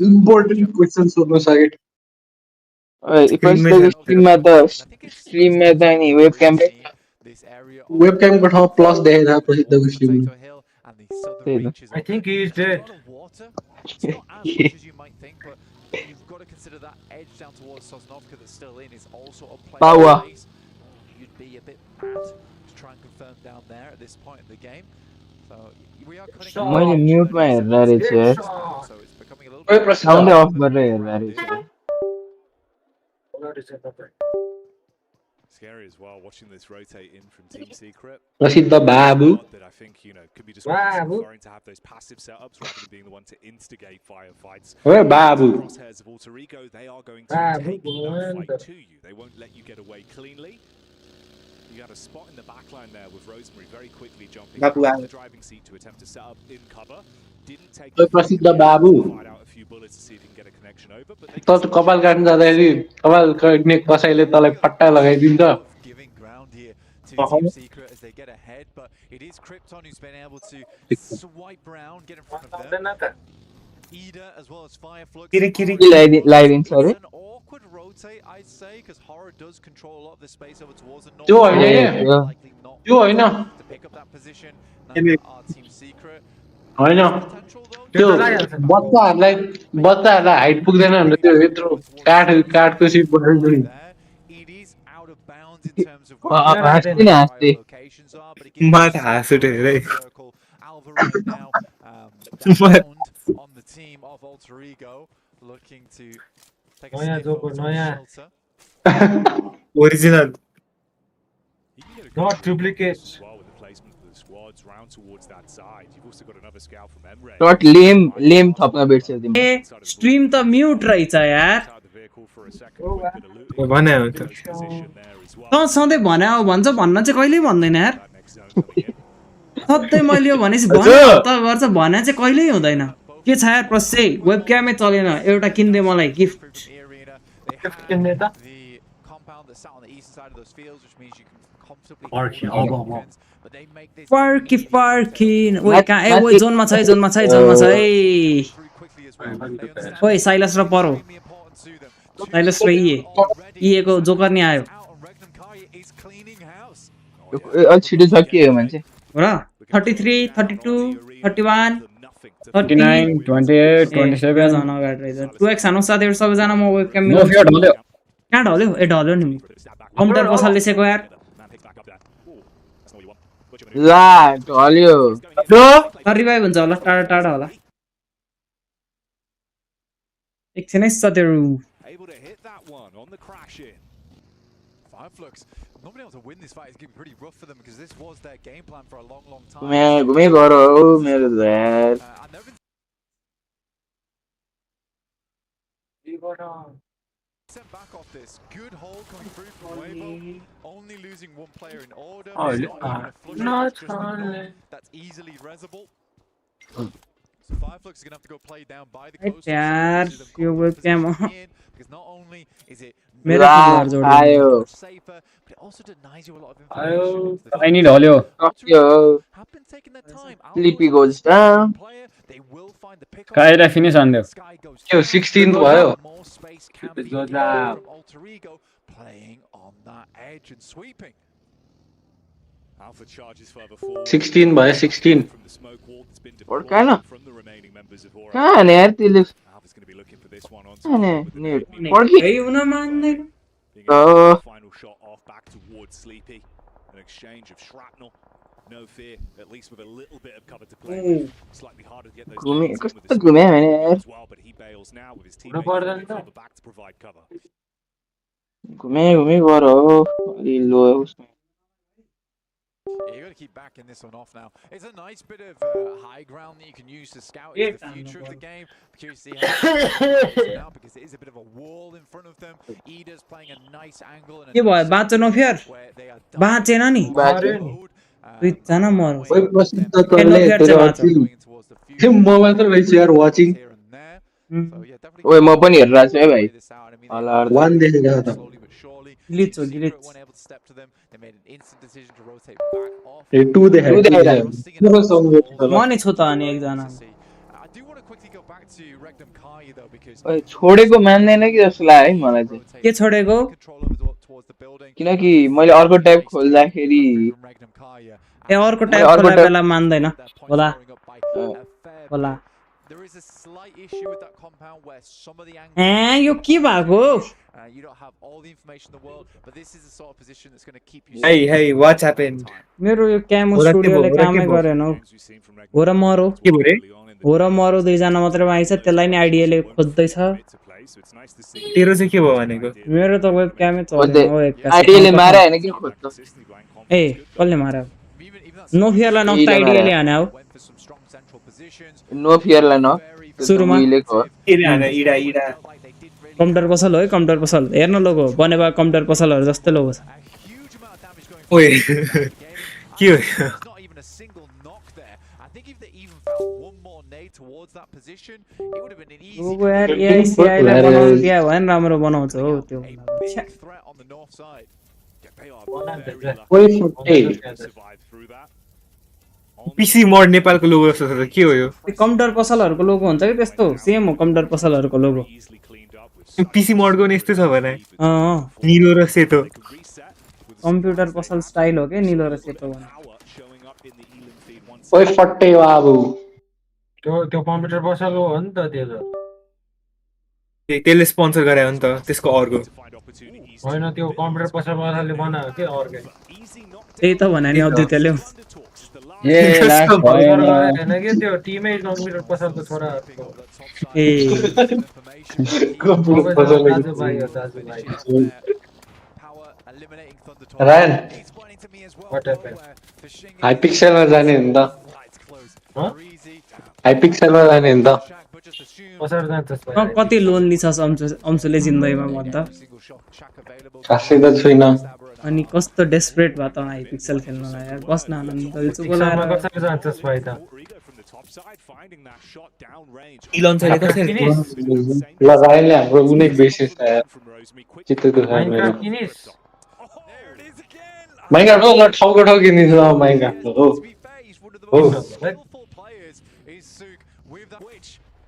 [SPEAKER 2] इम्पोर्टेन्ट क्वेशन सोध्न सके
[SPEAKER 4] ओए स्ट्रिममा त नि
[SPEAKER 2] वेबक्यामको ठाउँमा प्लस देखाइरहेको प्रसिद्धको stream
[SPEAKER 10] I think he is dead.
[SPEAKER 9] You've got to consider that edge down towards Sosnovka that's still in is also a place.
[SPEAKER 4] Power.
[SPEAKER 9] You'd be a bit mad to try and confirm down there at this point in the game. So we are cutting.
[SPEAKER 4] मैले म्युटमा हेर्दा रहेछ यार
[SPEAKER 9] So it's becoming a little bit.
[SPEAKER 4] Sound of गरेर हेर्दा रहेछ
[SPEAKER 8] Scary as well, watching this rotate in from Team Secret.
[SPEAKER 2] प्रसिद्ध बाबु
[SPEAKER 8] That I think, could be described as preferring to have those passive setups rather than being the one to instigate firefights.
[SPEAKER 2] ओए बाबु
[SPEAKER 8] Crosshairs of Alter Ego, they are going to take that fight to you. They won't let you get away cleanly. You had a spot in the backline there with Rosemary very quickly jumping out of the driving seat to attempt to set up in cover. Didn't take
[SPEAKER 2] ओए प्रसिद्ध बाबु
[SPEAKER 8] fight out a few bullets to see if he can get a connection over, but they
[SPEAKER 2] त कपाल काट्न जाँदाखेरि कपाल काट्ने कसैले तँलाई फट्टा लगाइदिन्छ
[SPEAKER 9] giving ground here to Team Secret as they get ahead, but it is Krypton who's been able to swipe round, get in front of them. Ida as well as Fireflux.
[SPEAKER 4] Lighting, sorry.
[SPEAKER 9] An awkward rotate, I'd say, because Horror does control a lot of the space over towards the north.
[SPEAKER 2] त्यो हैन
[SPEAKER 9] Likely not
[SPEAKER 2] त्यो हैन
[SPEAKER 9] to pick up that position. Now our Team Secret.
[SPEAKER 2] हैन त्यो बच्चाहरूलाई height पुग्दैन भने त्यो यत्रो काठको सिट बनाउनु
[SPEAKER 9] It is out of bounds in terms of where locations are, but it gives
[SPEAKER 10] Mad has it, eh?
[SPEAKER 9] circle. Alvarez now bound on the team of Alter Ego, looking to take a safe shelter.
[SPEAKER 10] Original.
[SPEAKER 8] You can get a
[SPEAKER 10] Not
[SPEAKER 8] good
[SPEAKER 10] duplicate.
[SPEAKER 8] as well with the placement of the squads round towards that side. You've also got another scout from Emre.
[SPEAKER 4] Not lame थप्न भेट्छ तिमी
[SPEAKER 12] a stream त mute रहेछ यार
[SPEAKER 8] Inside the vehicle for a second, a quick bit of looting.
[SPEAKER 10] भने हो त
[SPEAKER 8] Close position there as well.
[SPEAKER 12] त सधैँ भने हो भन्छ भन्न चाहिँ कहिल्यै भन्दैन यार
[SPEAKER 8] That next zone coming in.
[SPEAKER 12] सधैँ मैले यो भनेपछि भने त गर्छ भने चाहिँ कहिल्यै हुँदैन के छ यार प्रसे वेबक्यामै चलेन एउटा किन्दे मलाई gift
[SPEAKER 9] The compound that's sat on the eastern side of those fields, which means you can comfortably but they make this
[SPEAKER 12] फर्की ओइ कहाँ ए ओइ जोनमा छ है जोनमा छ है जोनमा छ है
[SPEAKER 9] through quickly as well. They understand
[SPEAKER 12] ओइ साइलस र परो
[SPEAKER 9] extremely important to them.
[SPEAKER 12] Silas र इए को जोकर नि आयो
[SPEAKER 9] Out on Regnum Kaya is cleaning house.
[SPEAKER 4] अलि छिटो सकियो मान्छे
[SPEAKER 12] हो र 33 32 31
[SPEAKER 7] 39 28 27
[SPEAKER 12] जान अगाडि रहेछ 2x हानु साथीहरु सबैजना म वेबक्याम
[SPEAKER 7] नो फियर ढल्यो
[SPEAKER 12] कहाँ ढल्यो ए ढल्यो नि कम्प्युटर पसलले सेको यार
[SPEAKER 8] Man picked back up there. Ooh, that's not what you want. Butcher
[SPEAKER 4] ला ढल्यो
[SPEAKER 12] ब्रो रिभाइभ हुन्छ होला टाढा टाढा होला एकछिन है साथीहरु
[SPEAKER 8] Able to hit that one on the crash in.
[SPEAKER 9] Fireflux, not being able to win this fight is going to be pretty rough for them because this was their game plan for a long, long time.
[SPEAKER 4] घुमे गरो मेरो यार
[SPEAKER 9] And they've been sent back off this. Good hold coming through from Weibo. Only losing one player in order.
[SPEAKER 10] Oh,
[SPEAKER 9] It's not even a flush, it's just a knock that's easily resable. So Fireflux is going to have to go play down by the coast.
[SPEAKER 12] यार यो वेबक्याम
[SPEAKER 9] Because not only is it
[SPEAKER 12] मेरो किनहरु जोड्नु
[SPEAKER 4] आयो
[SPEAKER 9] much safer, but it also denies you a lot of information.
[SPEAKER 7] I need ढल्यो
[SPEAKER 4] सक्यो
[SPEAKER 9] Have been taking their time.
[SPEAKER 4] Sleepy goes down.
[SPEAKER 9] Player, they will find the pickup.
[SPEAKER 7] काइरा finish हान्दियो
[SPEAKER 9] Sky goes
[SPEAKER 2] त्यो 16th भयो
[SPEAKER 9] more space can be
[SPEAKER 2] Good
[SPEAKER 9] gained
[SPEAKER 2] job.
[SPEAKER 9] from Alter Ego playing on that edge and sweeping.
[SPEAKER 8] Alpha charges further forward.
[SPEAKER 2] 16 भयो 16
[SPEAKER 8] From the smoke wall that's been
[SPEAKER 4] और
[SPEAKER 8] deployed
[SPEAKER 4] क्या ना
[SPEAKER 8] from the remaining members of Aura.
[SPEAKER 4] कहाँ है यार तिले
[SPEAKER 8] Alpha's going to be looking for this one on
[SPEAKER 4] कहाँ है
[SPEAKER 8] with the
[SPEAKER 4] ने
[SPEAKER 8] nade.
[SPEAKER 4] पड्की
[SPEAKER 12] केही हुन मान्दैन
[SPEAKER 8] Being able to get the final shot off back towards Sleepy. An exchange of shrapnel. No fear, at least with a little bit of cover to play with. Slightly harder to get those
[SPEAKER 4] घुमे
[SPEAKER 8] targets in with
[SPEAKER 4] कस्तो
[SPEAKER 8] the
[SPEAKER 4] घुमे
[SPEAKER 8] smoke
[SPEAKER 4] भने यार
[SPEAKER 8] as well, but he bails now with his teammates falling further back to provide cover.
[SPEAKER 4] घुमे गरो अलि लो उसमा
[SPEAKER 9] Yeah, you got to keep backing this one off now. It's a nice bit of high ground that you can use to scout into the future of the game. Curious to see how it goes now because it is a bit of a wall in front of them. Ida's playing a nice angle and
[SPEAKER 12] के भयो बाँच्नु फेर
[SPEAKER 9] where they are
[SPEAKER 12] बाँचेन नि दुई जना मर्यो
[SPEAKER 2] ओइ प्रसिद्ध तले तेरो अति के म मात्र रहेछु यार वाचिङ
[SPEAKER 4] ओए म पनि हेरिरहेको छु है भाइ होला
[SPEAKER 2] वान देखेको त
[SPEAKER 12] ग्लिच हो ग्लिच
[SPEAKER 2] ए 2 देखेको पुरो सँग
[SPEAKER 12] म नि छु त अनि एकजना
[SPEAKER 4] ओए छोडेको मान्दैन कि जस्तो लाग्यो है मलाई चाहिँ
[SPEAKER 12] के छोडेको
[SPEAKER 4] किनकि मैले अर्को ट्याब खोल्दाखेरि
[SPEAKER 12] ए अर्को टाइप खोला बेला मान्दैन होला होला
[SPEAKER 9] There is a slight issue with that compound where some of the angles
[SPEAKER 12] ए यो के भएको
[SPEAKER 9] you don't have all the information in the world, but this is the sort of position that's going to keep you
[SPEAKER 10] Hey, what's happened?
[SPEAKER 12] मेरो यो chemo स्टुडियोले कामै गरेन हो हो र मरो
[SPEAKER 10] के भयो रे
[SPEAKER 12] हो र मरो दुईजना मात्रै आइछ त्यसलाई नि आइडियाले खोज्दैछ
[SPEAKER 10] तेरो चाहिँ के भयो भनेको
[SPEAKER 12] मेरो त वेब क्यामै चल्दैन हो
[SPEAKER 4] आइडियाले मारे हैन के खोज्छ
[SPEAKER 12] ए कसले मार्यो नो फियरलाई नक्ता आइडियाले हाने हो
[SPEAKER 4] नो फियरलाई न
[SPEAKER 12] सुरुमा
[SPEAKER 10] केले हाने इडा इडा
[SPEAKER 12] कम्प्युटर पसल हो है कम्प्युटर पसल हेर्न लोगो बनेबा कम्प्युटर पसलहरु जस्तै लोगो छ
[SPEAKER 10] ओए के हो
[SPEAKER 12] लोगो यार एआईसीआई लाई बनाउन दिया भएन राम्रो बनाउँछ हो त्यो
[SPEAKER 10] पीसी मोड नेपालको लोगो जस्तो छ के हो यो
[SPEAKER 12] कम्प्युटर पसलहरुको लोगो हुन्छ कि त्यस्तो सेम हो कम्प्युटर पसलहरुको लोगो
[SPEAKER 10] पीसी मोडको नि यस्तै छ भने नीलो र सेतो
[SPEAKER 12] कम्प्युटर पसल स्टाइल हो के नीलो र सेतो भने
[SPEAKER 2] ओइ फट्टे बाबु
[SPEAKER 3] त्यो कम्प्युटर पसल हो नि त त्यो
[SPEAKER 10] त्यसले स्पोन्सर गरे हो नि त त्यसको अर्को
[SPEAKER 3] होइन त्यो कम्प्युटर पसल वालाले बनायो के अर्कै
[SPEAKER 12] त्यही त भने नि अद्वितीयले
[SPEAKER 3] हैन के त्यो टिमै कम्प्युटर पसलको छोरा
[SPEAKER 12] ए
[SPEAKER 2] कम्प्युटर पसल रायन हाइपिक्सलमा जाने नि त हाइपिक्सलमा जाने नि त
[SPEAKER 12] कति लोन लिछस् अंशुले जिन्दगीमा भन्दा
[SPEAKER 2] खासै त छैन
[SPEAKER 12] अनि कस्तो डेस्परेट भयो त हाइपिक्सल खेल्नलाई यार बस्न आनन्द चुप लाएर
[SPEAKER 3] कसरी जान्छस् भाइ त
[SPEAKER 10] इलन चाहिँ कसरी
[SPEAKER 2] ल रायनले हाम्रो कुनै बेसिस चित्त दुखायो मेरो माइनक्राफ्ट हो ल ठाउँको ठाउँ किनिदिनु ल माइनक्राफ्ट हो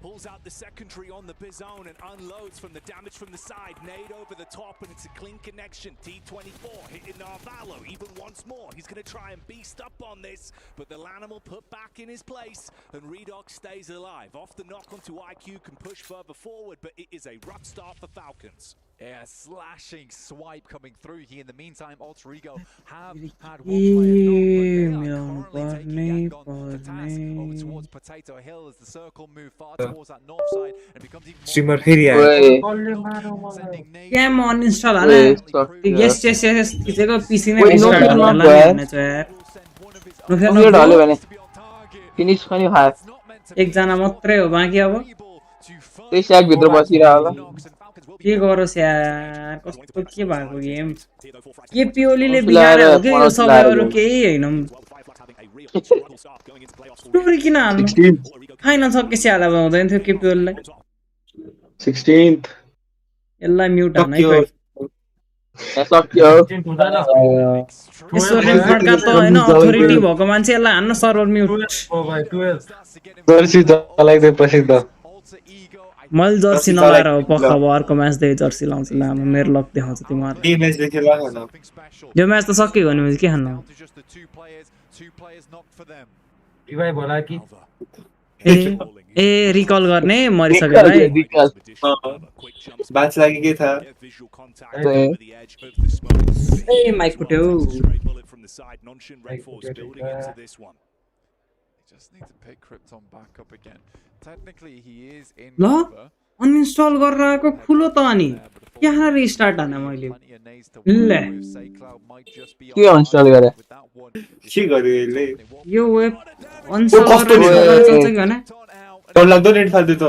[SPEAKER 8] pulls out the secondary on the Bizone and unloads from the damage from the side. Nade over the top and it's a clean connection. T24 hitting Narvalo even once more. He's going to try and beast up on this, but the Lanimal put back in his place and Redox stays alive. Off the knock onto IQ can push further forward, but it is a rough start for Falcons.
[SPEAKER 9] Yeah, slashing swipe coming through here. In the meantime, Alter Ego have had one player known, but they are currently taking Yangon to task over towards Potato Hill as the circle move far towards that north side and it becomes even
[SPEAKER 10] Streamer फेरि आयो
[SPEAKER 12] game uninstall हाल यस खिचेको PC नै restart गर्न लाग्ने छ यार
[SPEAKER 4] नोफियर ढल्यो भने फिनिश पनि हाफ
[SPEAKER 12] एकजना मात्रै हो बाँकी अब
[SPEAKER 4] त्यही स्याक भित्र बसिरा होला
[SPEAKER 12] के गरोस् यार कस्तो के भएको गेम के पिओलीले बिगारे हो के यो सबै अरु केही हैन स्टोरी किन हाल्नु फाइनल सकेपछि हाला हुँदैन थियो के पिओलीलाई
[SPEAKER 2] 16th
[SPEAKER 12] यसलाई म्युट हान है
[SPEAKER 4] सक्यो
[SPEAKER 12] यसो रेकर्डका त हैन अथोरिटी भएको मान्छे यसलाई हान्न सर्भर म्युट
[SPEAKER 2] जर्सी चलाइदिएपछि त
[SPEAKER 12] मैले जर्सी नलाएर हो पख अब अर्को म्याच दे जर्सी लाउँछु ल मेरो लक देखाउँछ तिमीहरुले
[SPEAKER 10] यो म्याच देखेला हैन
[SPEAKER 12] यो म्याच त सकियो भने के खानु
[SPEAKER 3] रिभाइभ होला कि
[SPEAKER 12] ए रिकल गर्ने मरिसक्यो है
[SPEAKER 10] बाच लागि के था
[SPEAKER 12] ए माइक फुट्यो ल अनइन्स्टल गरेर आएको खुलो त अनि यहाँ रिस्टार्ट हाने मैले ल
[SPEAKER 4] के अनइन्स्टल गरे
[SPEAKER 10] के गर्यो यसले
[SPEAKER 12] यो वेब अनइन्स्टल गरेर चाहिँ हैन
[SPEAKER 10] डर लाग्दो नेट फाल्दो त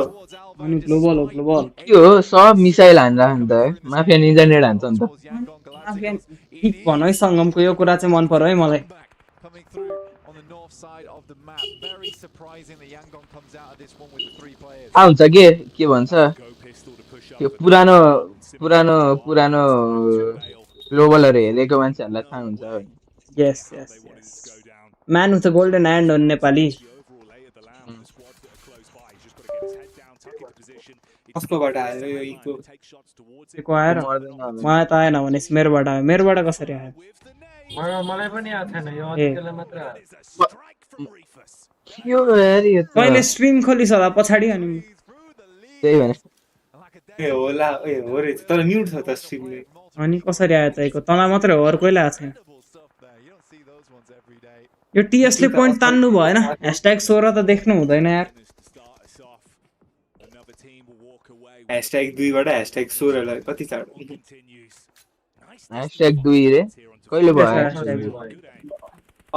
[SPEAKER 12] अनि ग्लोबल हो ग्लोबल
[SPEAKER 4] के हो सब मिसाइल हान्छ नि त माफिया निन्जा नेट हान्छ नि त
[SPEAKER 12] माफिया ठीक भन है संगमको यो कुरा चाहिँ मन पर्यो है मलाई
[SPEAKER 4] आउँछ के भन्छ त्यो पुरानो पुरानो पुरानो ग्लोबलहरु हेरेको मान्छेहरुलाई थाहा हुन्छ
[SPEAKER 12] यस यस यस man with a golden hand हो नेपाली
[SPEAKER 10] कसकोबाट आयो यो इको
[SPEAKER 12] को आएर मलाई त आएन भने मेरोबाट आयो मेरोबाट कसरी आयो
[SPEAKER 3] मलाई पनि आएको छैन यो अदितिलाई मात्र
[SPEAKER 4] यो यार यो
[SPEAKER 12] कहिले स्ट्रिम खोलिस होला पछाडी अनि
[SPEAKER 4] त्यही भने
[SPEAKER 10] ए होला ए हो रे तर म्युट छ त स्ट्रिमले
[SPEAKER 12] अनि कसरी आयो त एको तँलाई मात्रै हो अरु कोइले आएको छैन यो टीएस ले पोइन्ट तान्नु भएन #16 त देख्नु हुँदैन यार
[SPEAKER 10] #2 बाट #16 लाई कति चाँडो
[SPEAKER 4] #2 रे कहिले भयो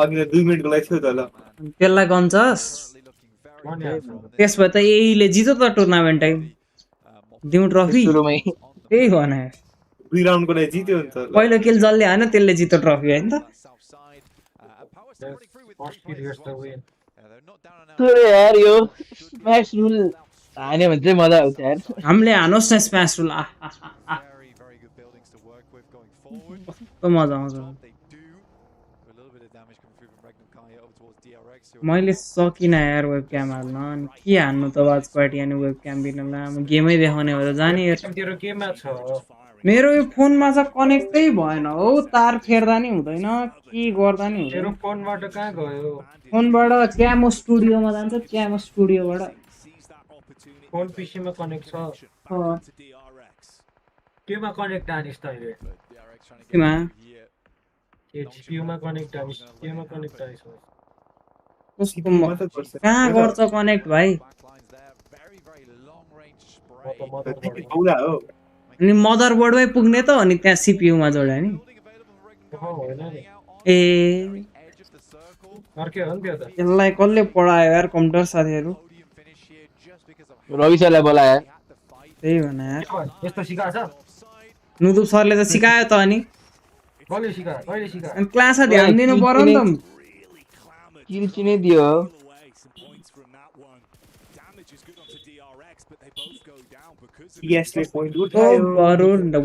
[SPEAKER 10] अघि 2 मिनेटको लागि थियो त ल
[SPEAKER 12] त्यसलाई गन्छस् त्यसभए त यहीले जित्यो त टुर्नामेन्ट टाइम दिउँ ट्रफी
[SPEAKER 4] सुरुमै
[SPEAKER 12] त्यही भने
[SPEAKER 10] 2 राउन्डको लागि जित्यो नि त
[SPEAKER 12] पहिलो किल जसले हान्यो त्यसले जित्यो ट्रफी हैन त
[SPEAKER 4] तर यार यो स्म्याश रुल हान्यो भने चाहिँ मजा आउँछ यार
[SPEAKER 12] हामीले हानोस् न स्म्याश रुल कस्तो मजा आउँछ मैले सकिनँ यार वेबक्याम हाल्न अनि के हान्नु त वाचपार्टी अनि वेबक्याम बिना लामो गेमै देखाउने हो त जाने मेरो यो फोनमा चाहिँ कनेक्टै भएन हौ तार फेर्दा नि हुँदैन के गर्दा नि हुँदैन
[SPEAKER 2] फोनबाट कहाँ गयो
[SPEAKER 12] फोनबाट क्यामो स्टुडियोमा जान्छ क्यामो स्टुडियोबाट
[SPEAKER 2] फोन पीसीमा कनेक्ट छ केमा कनेक्ट हानिस् त अहिले
[SPEAKER 12] केमा
[SPEAKER 2] एचपीयूमा कनेक्ट हानिस् केमा कनेक्ट हानिस्
[SPEAKER 12] कहाँ गर्छ कनेक्ट भाइ अनि मदरबोर्डमै पुग्ने त अनि त्यहाँ सीपीयूमा जोड्यो नि ए यसलाई कसले पढायो यार कम्प्युटर साथीहरू
[SPEAKER 4] रवि सरलाई बोलायो
[SPEAKER 12] त्यही भने यार
[SPEAKER 2] यस्तो सिकाछ
[SPEAKER 12] नुदुप सरले त सिकायो त अनि
[SPEAKER 2] कहिले सिकायो कहिले सिकायो
[SPEAKER 12] अनि क्लासमा ध्यान दिनु पर्यो नि त
[SPEAKER 4] किल चिने दियो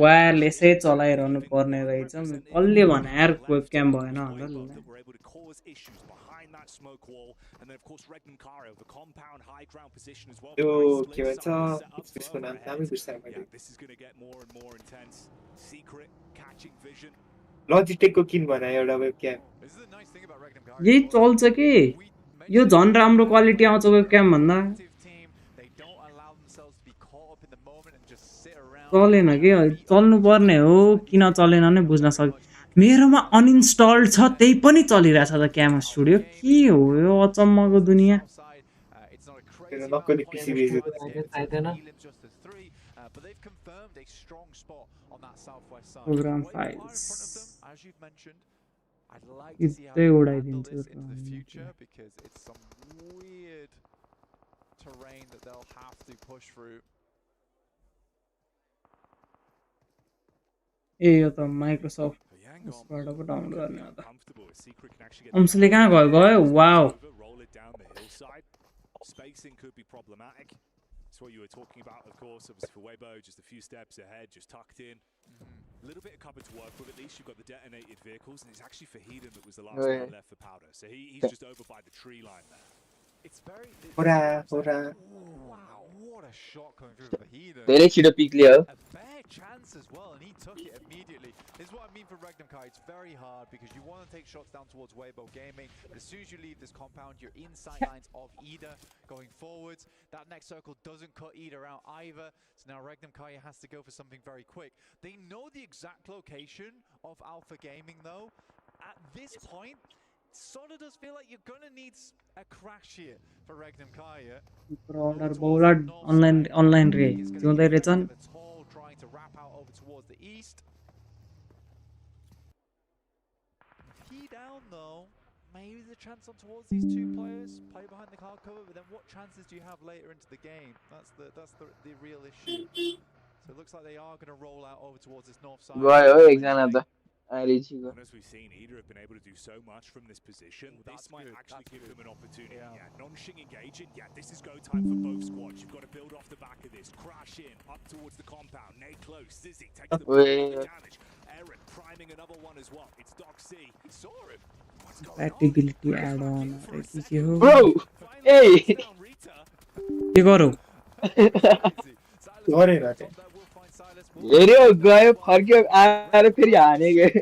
[SPEAKER 12] वायरलेसै चलाइरहनु पर्ने रहेछ कसले भने यार वेबक्याम भएन
[SPEAKER 10] यो के भन्छ त्यसको नाम नामै बिर्सेँ मैले लजिटेकको किन भने एउटा वेबक्याम
[SPEAKER 12] यही चल्छ कि यो झन् राम्रो क्वालिटी आउँछ वेबक्याम भन्दा चलेन कि चल्नु पर्ने हो किन चलेन नै बुझ्न सक्यो मेरोमा अनइन्स्टल्ड छ त्यही पनि चलिरहेछ त क्याम स्टुडियो के हो यो अचम्मको दुनियाँ
[SPEAKER 10] नक्कली पिसी बेच्यो
[SPEAKER 12] प्रोग्राम फाइल्स इतै उडाइदिन्छु ए यो त माइक्रोसफ्टबाट पो डाउनलोड गर्ने हो त अंशले कहाँ गयो गयो wow
[SPEAKER 8] Spacing could be problematic. That's what you were talking about, of course. Obviously for Weibo, just a few steps ahead, just tucked in. A little bit of cover to work with. At least you've got the detonated vehicles, and it's actually Fahiden that was the last one left for powder. So he's just over by the tree line there. It's very.
[SPEAKER 9] Wow, what a shot coming through Fahiden.
[SPEAKER 4] धेरै छिटो pick लियो
[SPEAKER 9] A fair chance as well, and he took it immediately. This is what I mean for Regnum Kai. It's very hard because you want to take shots down towards Weibo Gaming, but as soon as you leave this compound, you're in sight lines of Ida going forwards. That next circle doesn't cut Ida out either, so now Regnum Kai has to go for something very quick. They know the exact location of Alpha Gaming though. At this point, sort of does feel like you're gonna need a crash here for Regnum Kai.
[SPEAKER 12] Order bowler online रे जिउँदै रहेछन्
[SPEAKER 9] Trying to wrap out over towards the east. He down though. Maybe there's a chance on towards these two players. Play behind the car cover, but then what chances do you have later into the game? That's the real issue. So it looks like they are going to roll out over towards this north side.
[SPEAKER 4] गयो एकजना त
[SPEAKER 8] And as we've seen, Ida have been able to do so much from this position. This might actually give them an opportunity. Yeah, non-shing engaging. Yeah, this is go time for both squads. You've got to build off the back of this. Crash in, up towards the compound. Nade close. Zizzy takes the damage. Aaron priming another one as well. It's Doc C. He saw him.
[SPEAKER 12] Compatibility add-on
[SPEAKER 4] Bro! Hey!
[SPEAKER 12] के गरौ
[SPEAKER 10] गरेन त
[SPEAKER 4] हेर्यो गयो फर्क्यो आएर फेरि हाने गयो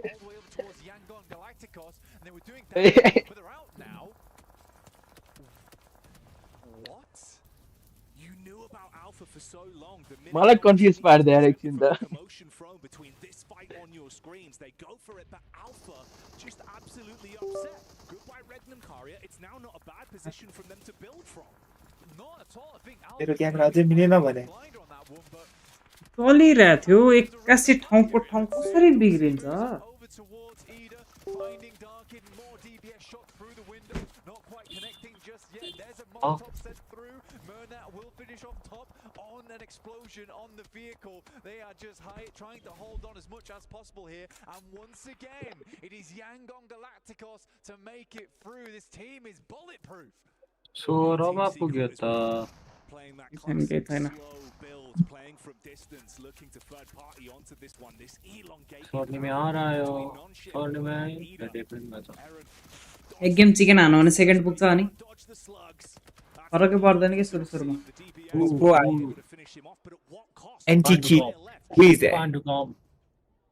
[SPEAKER 4] मलाई कन्फ्युज पार्दै यार एकछिन त
[SPEAKER 8] They go for it, but Alpha just absolutely upset. Goodbye Regnum Karia. It's now not a bad position from them to build from.
[SPEAKER 10] मेरो क्यामेरा अझै मिलेन भने
[SPEAKER 12] चलिरहेको थियो एक्कासी ठाउँको ठाउँ कसरी बिग्रिन्छ
[SPEAKER 9] Finding Darkin, more DPS shot through the window, not quite connecting just yet. There's a Molotov sent through. Murnat will finish off top on an explosion on the vehicle. They are just trying to hold on as much as possible here. And once again, it is Yangon Galacticos to make it through. This team is bulletproof.
[SPEAKER 3] So, Roma पुग्यो त
[SPEAKER 8] Playing that
[SPEAKER 12] classic
[SPEAKER 8] slow build, playing from distance, looking to third party onto this one. This elongated
[SPEAKER 3] सर्ने में आ रहा है सर्ने में
[SPEAKER 12] एक गेम चिकन हानु भने सेकेन्ड पुग्छ अनि फरकै पर्दैन कि सुरु सुरुमा
[SPEAKER 10] एन्टी की please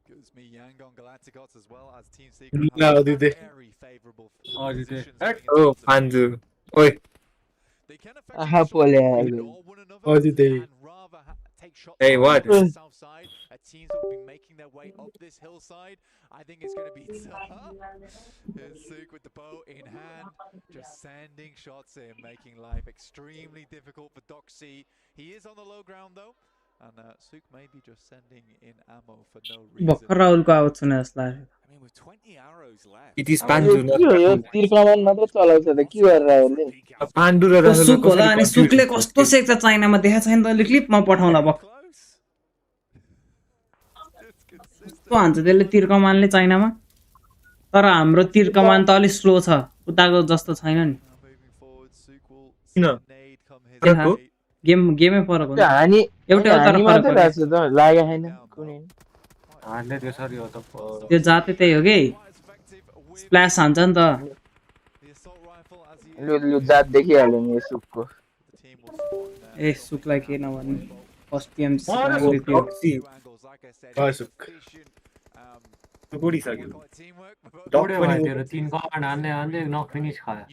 [SPEAKER 9] Gives me Yangon Galacticos as well as Team Secret
[SPEAKER 10] No,
[SPEAKER 9] have
[SPEAKER 10] did they?
[SPEAKER 9] very favorable
[SPEAKER 10] Oh, did they?
[SPEAKER 9] positions.
[SPEAKER 10] Oh, Pandu. Oi.
[SPEAKER 9] They can
[SPEAKER 4] Aha, pole.
[SPEAKER 9] ignore one another
[SPEAKER 10] Oh, did they?
[SPEAKER 9] and rather take shots
[SPEAKER 10] Hey,
[SPEAKER 9] on
[SPEAKER 10] what?
[SPEAKER 9] the south side. Teams that will be making their way up this hillside. I think it's going to be tough. Here's Sook with the bow in hand, just sending shots in, making life extremely difficult for Doxy. He is on the low ground though, and Sook may be just sending in ammo for no reason.
[SPEAKER 12] भर्खर राहुलको आवाज सुने जस्तो लाग्यो
[SPEAKER 8] I mean, with 20 arrows left.
[SPEAKER 10] It is Pandu, not
[SPEAKER 4] यो तीरकमान मात्र चलाउँछ त के गरेर अहिले
[SPEAKER 10] Pandu र
[SPEAKER 12] त्यो सुक होला अनि सुकले कस्तो सेक्छ चाइनामा देखा छैन त अहिले क्लिपमा पठाउँला भक्क कस्तो हान्छ त्यसले तीर कमानले चाइनामा तर हाम्रो तीर कमान त अलि स्लो छ उताको जस्तो छैन नि
[SPEAKER 10] किन
[SPEAKER 12] गेमै फरक हुन्छ
[SPEAKER 4] हानी
[SPEAKER 12] एउटै हो तर
[SPEAKER 4] हानी
[SPEAKER 12] फरक
[SPEAKER 4] मात्र
[SPEAKER 12] हो
[SPEAKER 4] लाग्छ त लागेको छैन कुनै
[SPEAKER 3] हान्ने त्यसरी हो त
[SPEAKER 12] त्यो जातै त्यही हो कि स्प्ल्यास हान्छ नि त
[SPEAKER 4] लु जात देखिहाल्यो नि यो सुकको
[SPEAKER 12] ए सुकलाई के नभन्नु फर्स्ट गेम
[SPEAKER 3] तीन कमान्ड हान्ने हान्ने न फिनिश खायो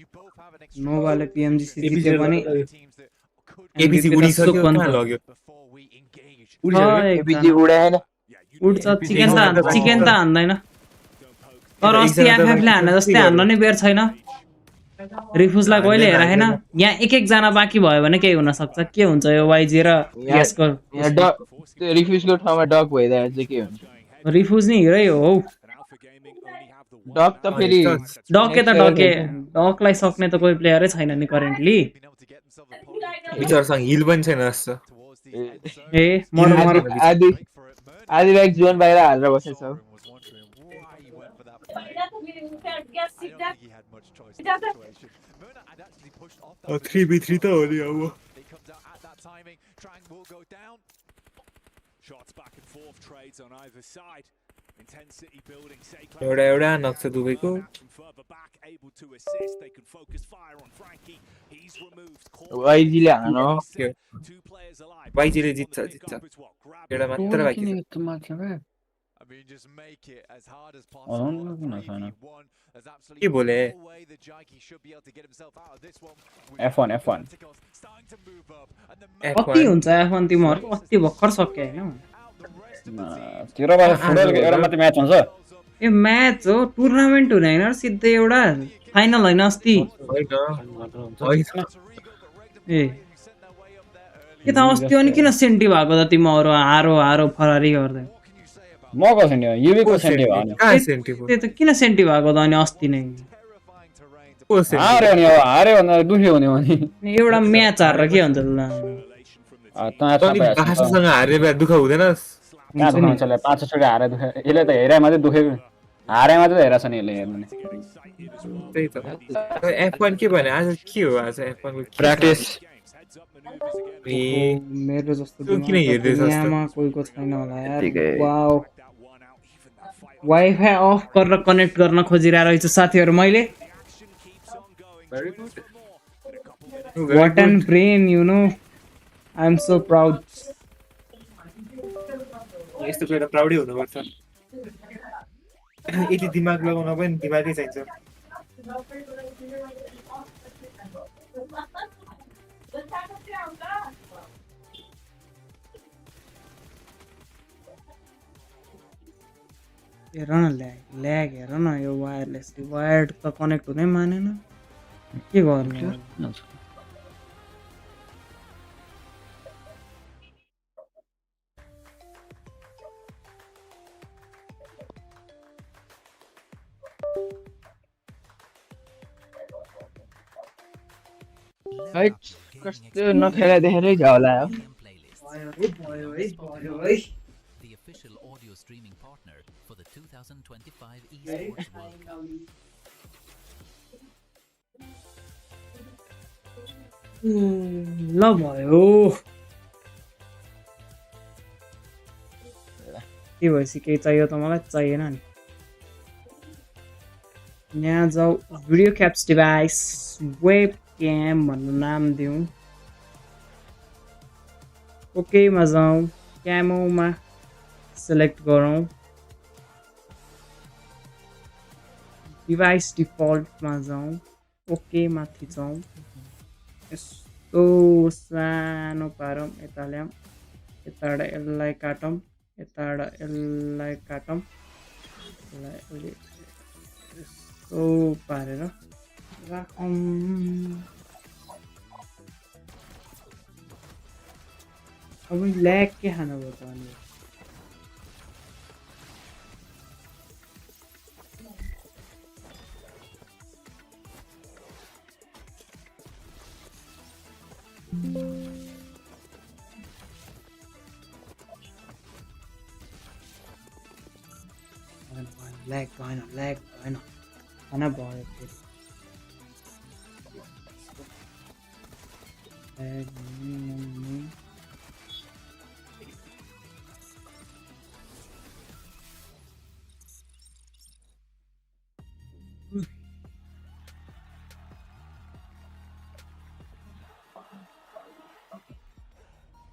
[SPEAKER 12] नोभाले पिएमजीसी जिते पनि
[SPEAKER 10] एबीसी उडिसक्यो कहाँ लग्यो
[SPEAKER 4] एबीजी उडाएन
[SPEAKER 12] उड्छ चिकन त हान्दैन तर अस्ति एफएफले हान्न जस्तै हान्न नै बेर छैन रिफ्युजलाई कहिले हेराएन यहाँ एक जना बाँकी भयो भने केही हुन सक्छ के हुन्छ यो वाइजी र यसको
[SPEAKER 4] त्यो रिफ्युजको ठाउँमा डक भइरहेको चाहिँ के हुन्छ
[SPEAKER 12] रिफ्युज नै हिरै हो
[SPEAKER 4] डक त फेरि
[SPEAKER 12] डकलाई सक्ने त कोही प्लेयरै छैन नि करेन्टली
[SPEAKER 10] विचारसँग हिल पनि छैन जस्तो
[SPEAKER 12] ए मर
[SPEAKER 4] आदि ब्याग जोन बाहिर हालेर बसेछ
[SPEAKER 10] 3v3 त हो नि अब एउटा नक्छ दुबईको
[SPEAKER 4] वाइजीले हान
[SPEAKER 10] वाइजीले जित्छ एउटा मात्र बाँकी के बोले
[SPEAKER 7] F1
[SPEAKER 12] कति हुन्छ F1 तिमीहरुको अस्ति भर्खर सक्यो हैन
[SPEAKER 7] तेरो बारे फुटबलको एउटा मात्र म्याच हुन्छ
[SPEAKER 12] ए म्याच हो टुर्नामेन्ट हुने हैन सिधै एउटा फाइनल हैन अस्ति ए के त अस्ति अनि किन सेन्टी भएको त तिमीहरु हारो फरारी गर्दै
[SPEAKER 7] म कसो नि युबी को सेन्टी भयो नि
[SPEAKER 10] कहाँ सेन्टी भयो
[SPEAKER 12] त्यो त किन सेन्टी भएको त अनि अस्ति नै
[SPEAKER 7] हार्यो नि अब हार्यो भने दुख्यो हुने हो नि
[SPEAKER 12] एउटा म्याच हारेर के हुन्छ
[SPEAKER 10] आशासँग हारे भए दुःख हुँदैन
[SPEAKER 7] कहाँ दुखाउँछ ल 5 चोटि हारे दुखे यसले त हेरे मात्रै दुखेको हारे मात्रै हेरेछ नि यसले हेर्नु नि
[SPEAKER 10] त्यही त F1 के भने आज के हो आज F1 को
[SPEAKER 7] प्र्याक्टिस
[SPEAKER 12] मेरो जस्तो
[SPEAKER 10] किन हेर्दै छ
[SPEAKER 12] यहाँमा कोहीको छैन होला यार वाउ वाइफाई अफ गरेर कनेक्ट गर्न खोजिरहेको रहेछु साथीहरु मैले What an brain, you know. I'm so proud.
[SPEAKER 10] यस्तो कुरा प्राउडै हुनुपर्छ यति दिमाग लगाउन पनि दिमागै चाहिन्छ
[SPEAKER 12] हेर न ल्याग हेर न यो वायरलेसली वायर्ड त कनेक्ट हुनै मानेन के गर्ने
[SPEAKER 4] है कस्तो नखेला देखेरै झ्याउला हो
[SPEAKER 13] The official audio streaming partner for the 2025 Esports World Cup.
[SPEAKER 12] ल भयो के भएपछि केही चाहियो त मलाई चाहिएन नि यहाँ जाऊ भिडियो क्याप्स डिभाइस वेब क्याम भन्नु नाम दिउँ ओकेमा जाउँ क्यामोमा सेलेक्ट गरौँ डिभाइस डिफल्टमा जाउँ ओकेमा थिचौँ यस्तो सानो पारौँ यता ल्याउँ यताबाट यसलाई काटौँ यताबाट यसलाई काटौँ यसलाई यस्तो पारेर राखौँ अब ल्याग के खानु पर्छ अनि ल्याग भएन खाना भयो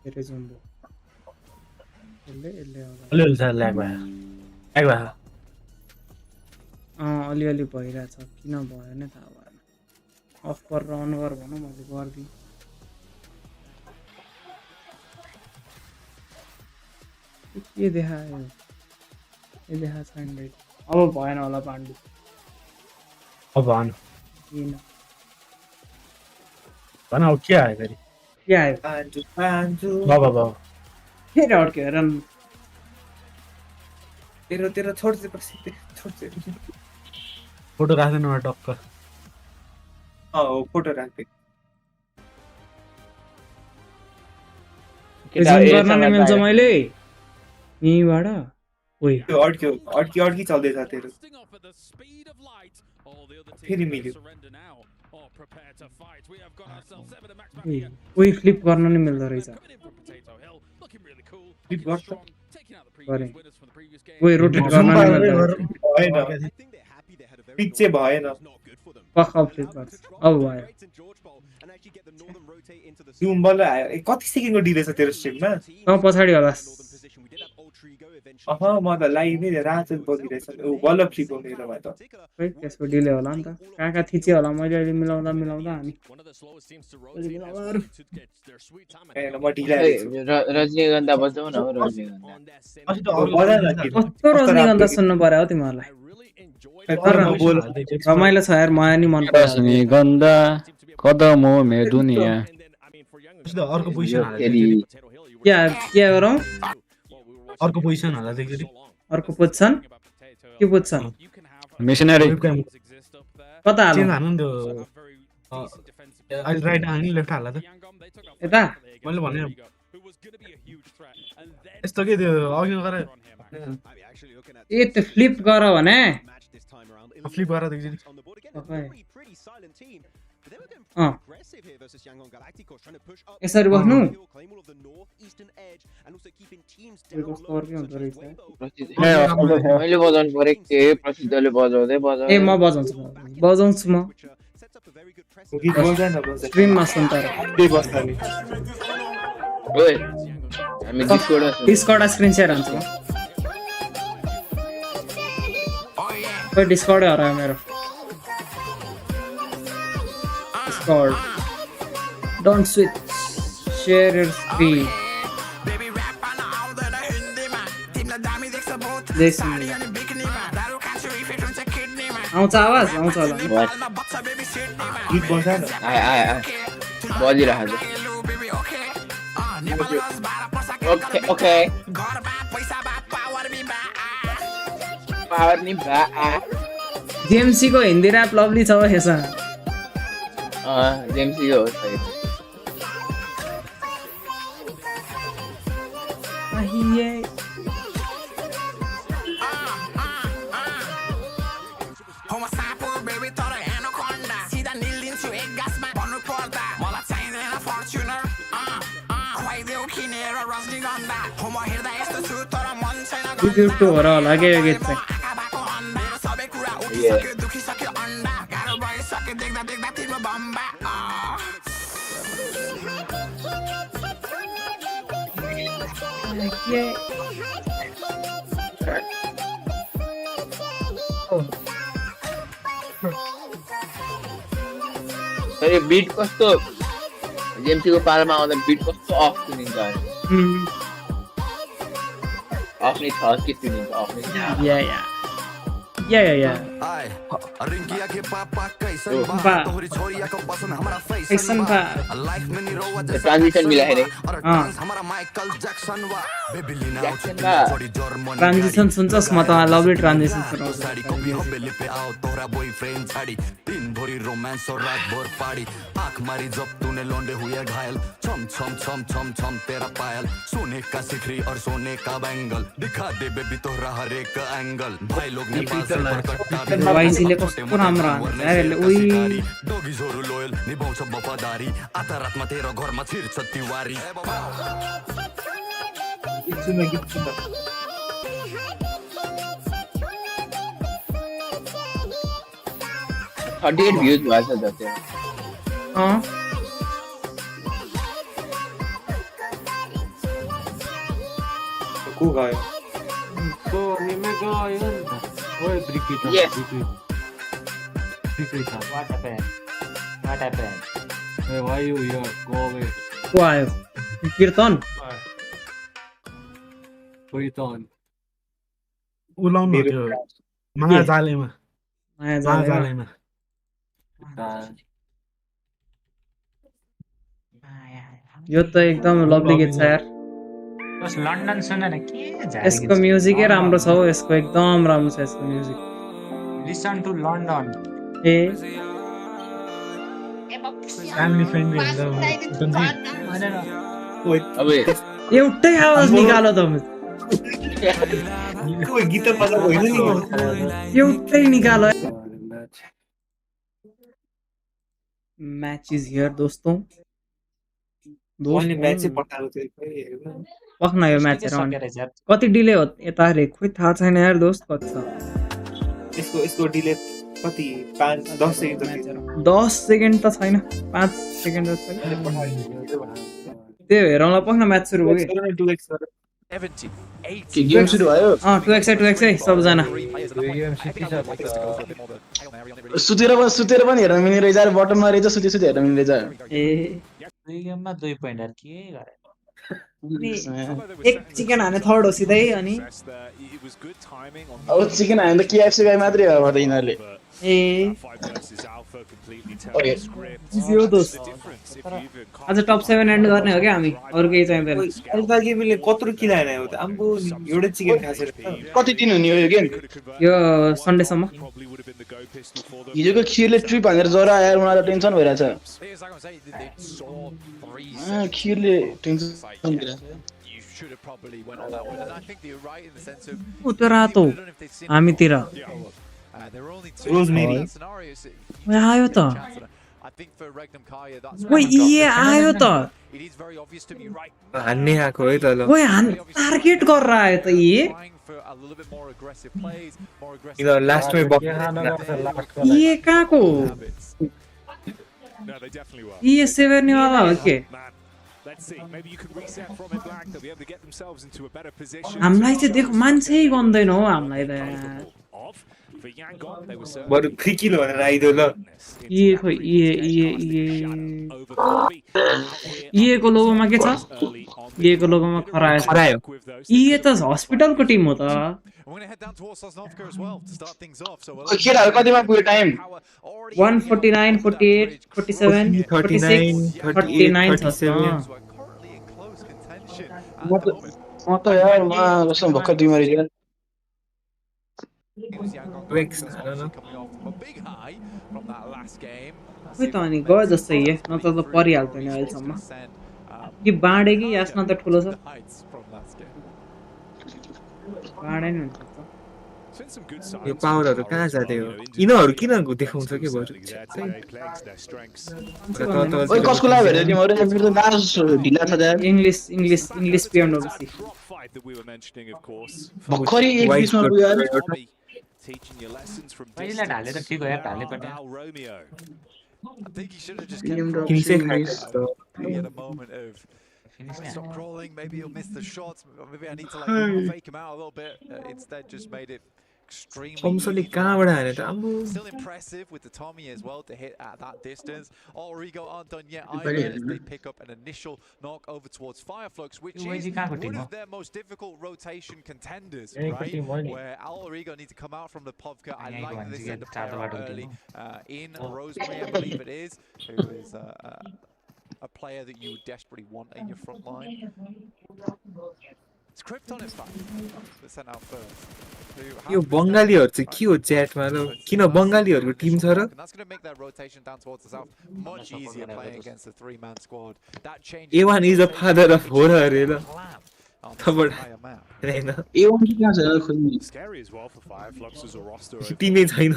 [SPEAKER 12] फेरि जुम्बो अलिअलि भइरहेछ किन भयो नि थाहा भएन अफ गरेर अन गर भनौँ मैले गरिदिएँ के देखायो के देखा छैन अब भएन होला पाण्डु
[SPEAKER 10] अब भन
[SPEAKER 12] किन
[SPEAKER 10] भन अब के आयो फेरि
[SPEAKER 12] के आयो
[SPEAKER 10] बाबा
[SPEAKER 12] फेरि अड्क्यो हेर न
[SPEAKER 10] तेरो छोड फोटो राख्दैन टक्क
[SPEAKER 12] फोटो राख्दै गर्न नि मिल्छ मैले यहीँबाट ओइ
[SPEAKER 10] अड्की चल्दैछ तेरो फेरि मिल्यो
[SPEAKER 12] ओइ फ्लिप गर्न नि मिल्दो रहेछ
[SPEAKER 10] फ्लिप गर्छ
[SPEAKER 12] गरे ओइ रोटेट गर्न नि मिल्दो रहेछ
[SPEAKER 10] पिच चाहिँ भएन
[SPEAKER 12] पक्का फ्लिप गर्छ अब भयो
[SPEAKER 10] जुम बल्ल आयो कति सेकेन्डको डिले छ तेरो स्ट्रिममा
[SPEAKER 12] पछाडि होला
[SPEAKER 10] म त लाइभै रातो बगिरहेछ बल्ल फ्लिप हो मेरोमा त
[SPEAKER 12] त्यसको डिले होला नि त कहाँ थिच्यो होला मैले अहिले मिलाउँदा हामी
[SPEAKER 10] म ढिला
[SPEAKER 4] रजनीगन्धा बजाऊ न
[SPEAKER 12] कस्तो रजनीगन्धा सुन्नु पर्यो हो तिमीहरूलाई रमाइलो छ यार मलाई नि मन पर्छ
[SPEAKER 7] रजनीगन्धा कदम हो मे दुनिया
[SPEAKER 10] अर्को पोजिसन
[SPEAKER 12] के गरौँ
[SPEAKER 10] अर्को पोजिसन होला त्यसरी
[SPEAKER 12] अर्को पोजिसन के पोजिसन
[SPEAKER 7] मिशनरी
[SPEAKER 12] कता हाल्नु
[SPEAKER 10] हाल्नु नि त्यो अहिले राइट हाल्नु लेफ्ट हाल्ला त
[SPEAKER 12] यता
[SPEAKER 10] मैले भने यस्तो के त्यो अघि गरे
[SPEAKER 12] ए त्यो फ्लिप गर भने
[SPEAKER 10] फ्लिप गरेर त्यसरी
[SPEAKER 12] यसरी बस्नु
[SPEAKER 4] मैले बजाउनु पर्यो के प्रसिद्धले बजाउँदै
[SPEAKER 12] ए म बजाउँछु म स्ट्रिममा सुन तर
[SPEAKER 4] हामी
[SPEAKER 12] डिस्कर्ड स्क्रिन शेयर हान्छु म डिस्कर्ड हरायो मेरो Discord. Don't switch. Share your screen. आउँछ आवाज आउँछ होला
[SPEAKER 10] गीत बजाउन
[SPEAKER 4] आए बजिरहेको छ ओके पावर नि बा
[SPEAKER 12] जेएमसी को हिन्दी ऱ्याप लभली छ यसमा
[SPEAKER 4] जेएमसी हो सही
[SPEAKER 12] युट्युब हो र होला के यो गीत चाहिँ
[SPEAKER 4] अरे बीट कस्तो जेएमसी को पारमा आउँदा बीट कस्तो अफ सुनिन्छ अफ नै छ के सुनिन्छ अफ नै
[SPEAKER 12] या
[SPEAKER 4] ट्रान्जिसन मिलाएर
[SPEAKER 12] ट्रान्जिसन सुन्छस् म त लभली ट्रान्जिसन वाइसीले कस्तो राम्रो हान्छ यसले उही
[SPEAKER 4] भ्युज भएछ जति
[SPEAKER 10] को गयो तो निमे गयो ओए ब्रिकिटा ब्रिकिटा
[SPEAKER 7] What happened?
[SPEAKER 10] Hey, why you here? Go away.
[SPEAKER 12] को आयो कीर्तन
[SPEAKER 14] उलाउनु थियो महाजालेमा
[SPEAKER 12] यो त एकदम लभली गीत छ यार
[SPEAKER 7] बस लन्डन सुन न के
[SPEAKER 12] यसको म्युजिकै राम्रो छ हो यसको एकदम राम्रो छ यसको music
[SPEAKER 7] listen to London
[SPEAKER 12] a
[SPEAKER 14] family friendly
[SPEAKER 12] अबे एउटै आवाज निकालो त
[SPEAKER 10] कोही गीत बजाएको होइन नि
[SPEAKER 12] एउटै निकालो मैच इज हियर दोस्तों
[SPEAKER 10] म्याच पठाएको थियो
[SPEAKER 12] पख्न यो म्याच कति डिले हो यता रे खोइ थाहा छैन यार दोस्त कति छ
[SPEAKER 10] यसको डिले कति 10 सेकेन्ड
[SPEAKER 12] 10 सेकेन्ड त छैन 5 सेकेन्ड त छैन त्यो हेरौँला पख्न म्याच सुरु भयो
[SPEAKER 4] के गेम सुरु भयो
[SPEAKER 12] 2x 2x सबजना
[SPEAKER 15] सुतेर पनि हेर्न मिल्ने रहेछ बटममा रहेछ सुते हेर्न मिल्ने रहेछ
[SPEAKER 12] ए
[SPEAKER 7] गेममा 2 पोइन्टहरु के गरे
[SPEAKER 12] एक चिकन हाने थर्ड हो सिधै अनि
[SPEAKER 15] अब चिकन हाने त केएफसी गाई मात्रै हो अब यिनीहरुले
[SPEAKER 12] ए यो दोस्त आज टप 7 एन्ड गर्ने हो के हामी अरु केही चाहिँदैन
[SPEAKER 10] अल्फा गेमले कत्रो किल हाने हो त आम्बो एउटै चिकन खासेर
[SPEAKER 15] कति दिन हुने हो यो गेम
[SPEAKER 12] यो सन्डे सम्म
[SPEAKER 15] हिजोको खिरले ट्रिप हानेर जरा आएर उनीहरुलाई टेन्सन भइराछ खिरले टेन्सन
[SPEAKER 12] उता रातो हामीतिर
[SPEAKER 14] रोजमेरी
[SPEAKER 12] आयो त ओइ ये आयो त
[SPEAKER 10] हान्ने आको है त ल
[SPEAKER 12] ओइ टार्गेट गरेर आयो त ये
[SPEAKER 10] इधर लास्ट में
[SPEAKER 12] ये कहाँको ये सेभेनी वाला हो के हामीलाई चाहिँ देख मान्छे गन्दैन हो हामीलाई त
[SPEAKER 10] बरु 3 किलो भनेर आइदियो ल
[SPEAKER 12] ये खोइ ये को लोगोमा के छ ये को लोगोमा खरायो ये त हस्पिटलको टिम हो त
[SPEAKER 15] केटाहरु कतिमा पुग्यो टाइम
[SPEAKER 12] 149 48 47 46 39 छ
[SPEAKER 15] म त यार म कसम भक्का दिमारी
[SPEAKER 10] Weeks, I don't know.
[SPEAKER 9] Coming off from a big high from that last game.
[SPEAKER 12] खै त अनि गयो जस्तै यो नत्र त परिहाल्थ्यो नि अहिलेसम्म कि बाँडे कि यास्न त ठुलो छ बाँडे नि हुन्छ
[SPEAKER 10] यो पावरहरू कहाँ जाँदै हो यिनीहरू किन देखाउँछ के बरु
[SPEAKER 15] ओइ कसको लागि हेर्दै तिमीहरु मेरो त गाह्रो ढिला छ यार
[SPEAKER 12] इंग्लिश Pmwc
[SPEAKER 15] भर्खरै एक बीचमा पुग्यो यार
[SPEAKER 11] पहिला ढाले त ठीक हो यार ढाले पनि
[SPEAKER 9] I think he should have just kept at a moment of stop crawling, maybe he'll miss the shots, maybe I need to like fake him out a little bit, instead just made it extremely still impressive with the Tommy as well to hit at that distance. Origo aren't done yet either as they pick up an initial knock over towards Fireflux, which is one of their most difficult rotation contenders, right? Where Origo need to come out from the Povka. I like that they send a player early in Rosemary, I believe it is, who is a player that you desperately want in your front line. It's Krypton in fact that's sent out first.
[SPEAKER 10] यो बंगालीहरु चाहिँ के हो च्याटमा ल किन बंगालीहरुको team छ र
[SPEAKER 9] That's going to make that rotation down towards the south much easier playing against the three-man squad. That changes.
[SPEAKER 10] A1 is a father of horror अरे ल थपड हैन
[SPEAKER 15] A1 के कहाँ छ खोज्नु
[SPEAKER 8] Scary as well for Fireflux as a roster.
[SPEAKER 10] टिमै छैन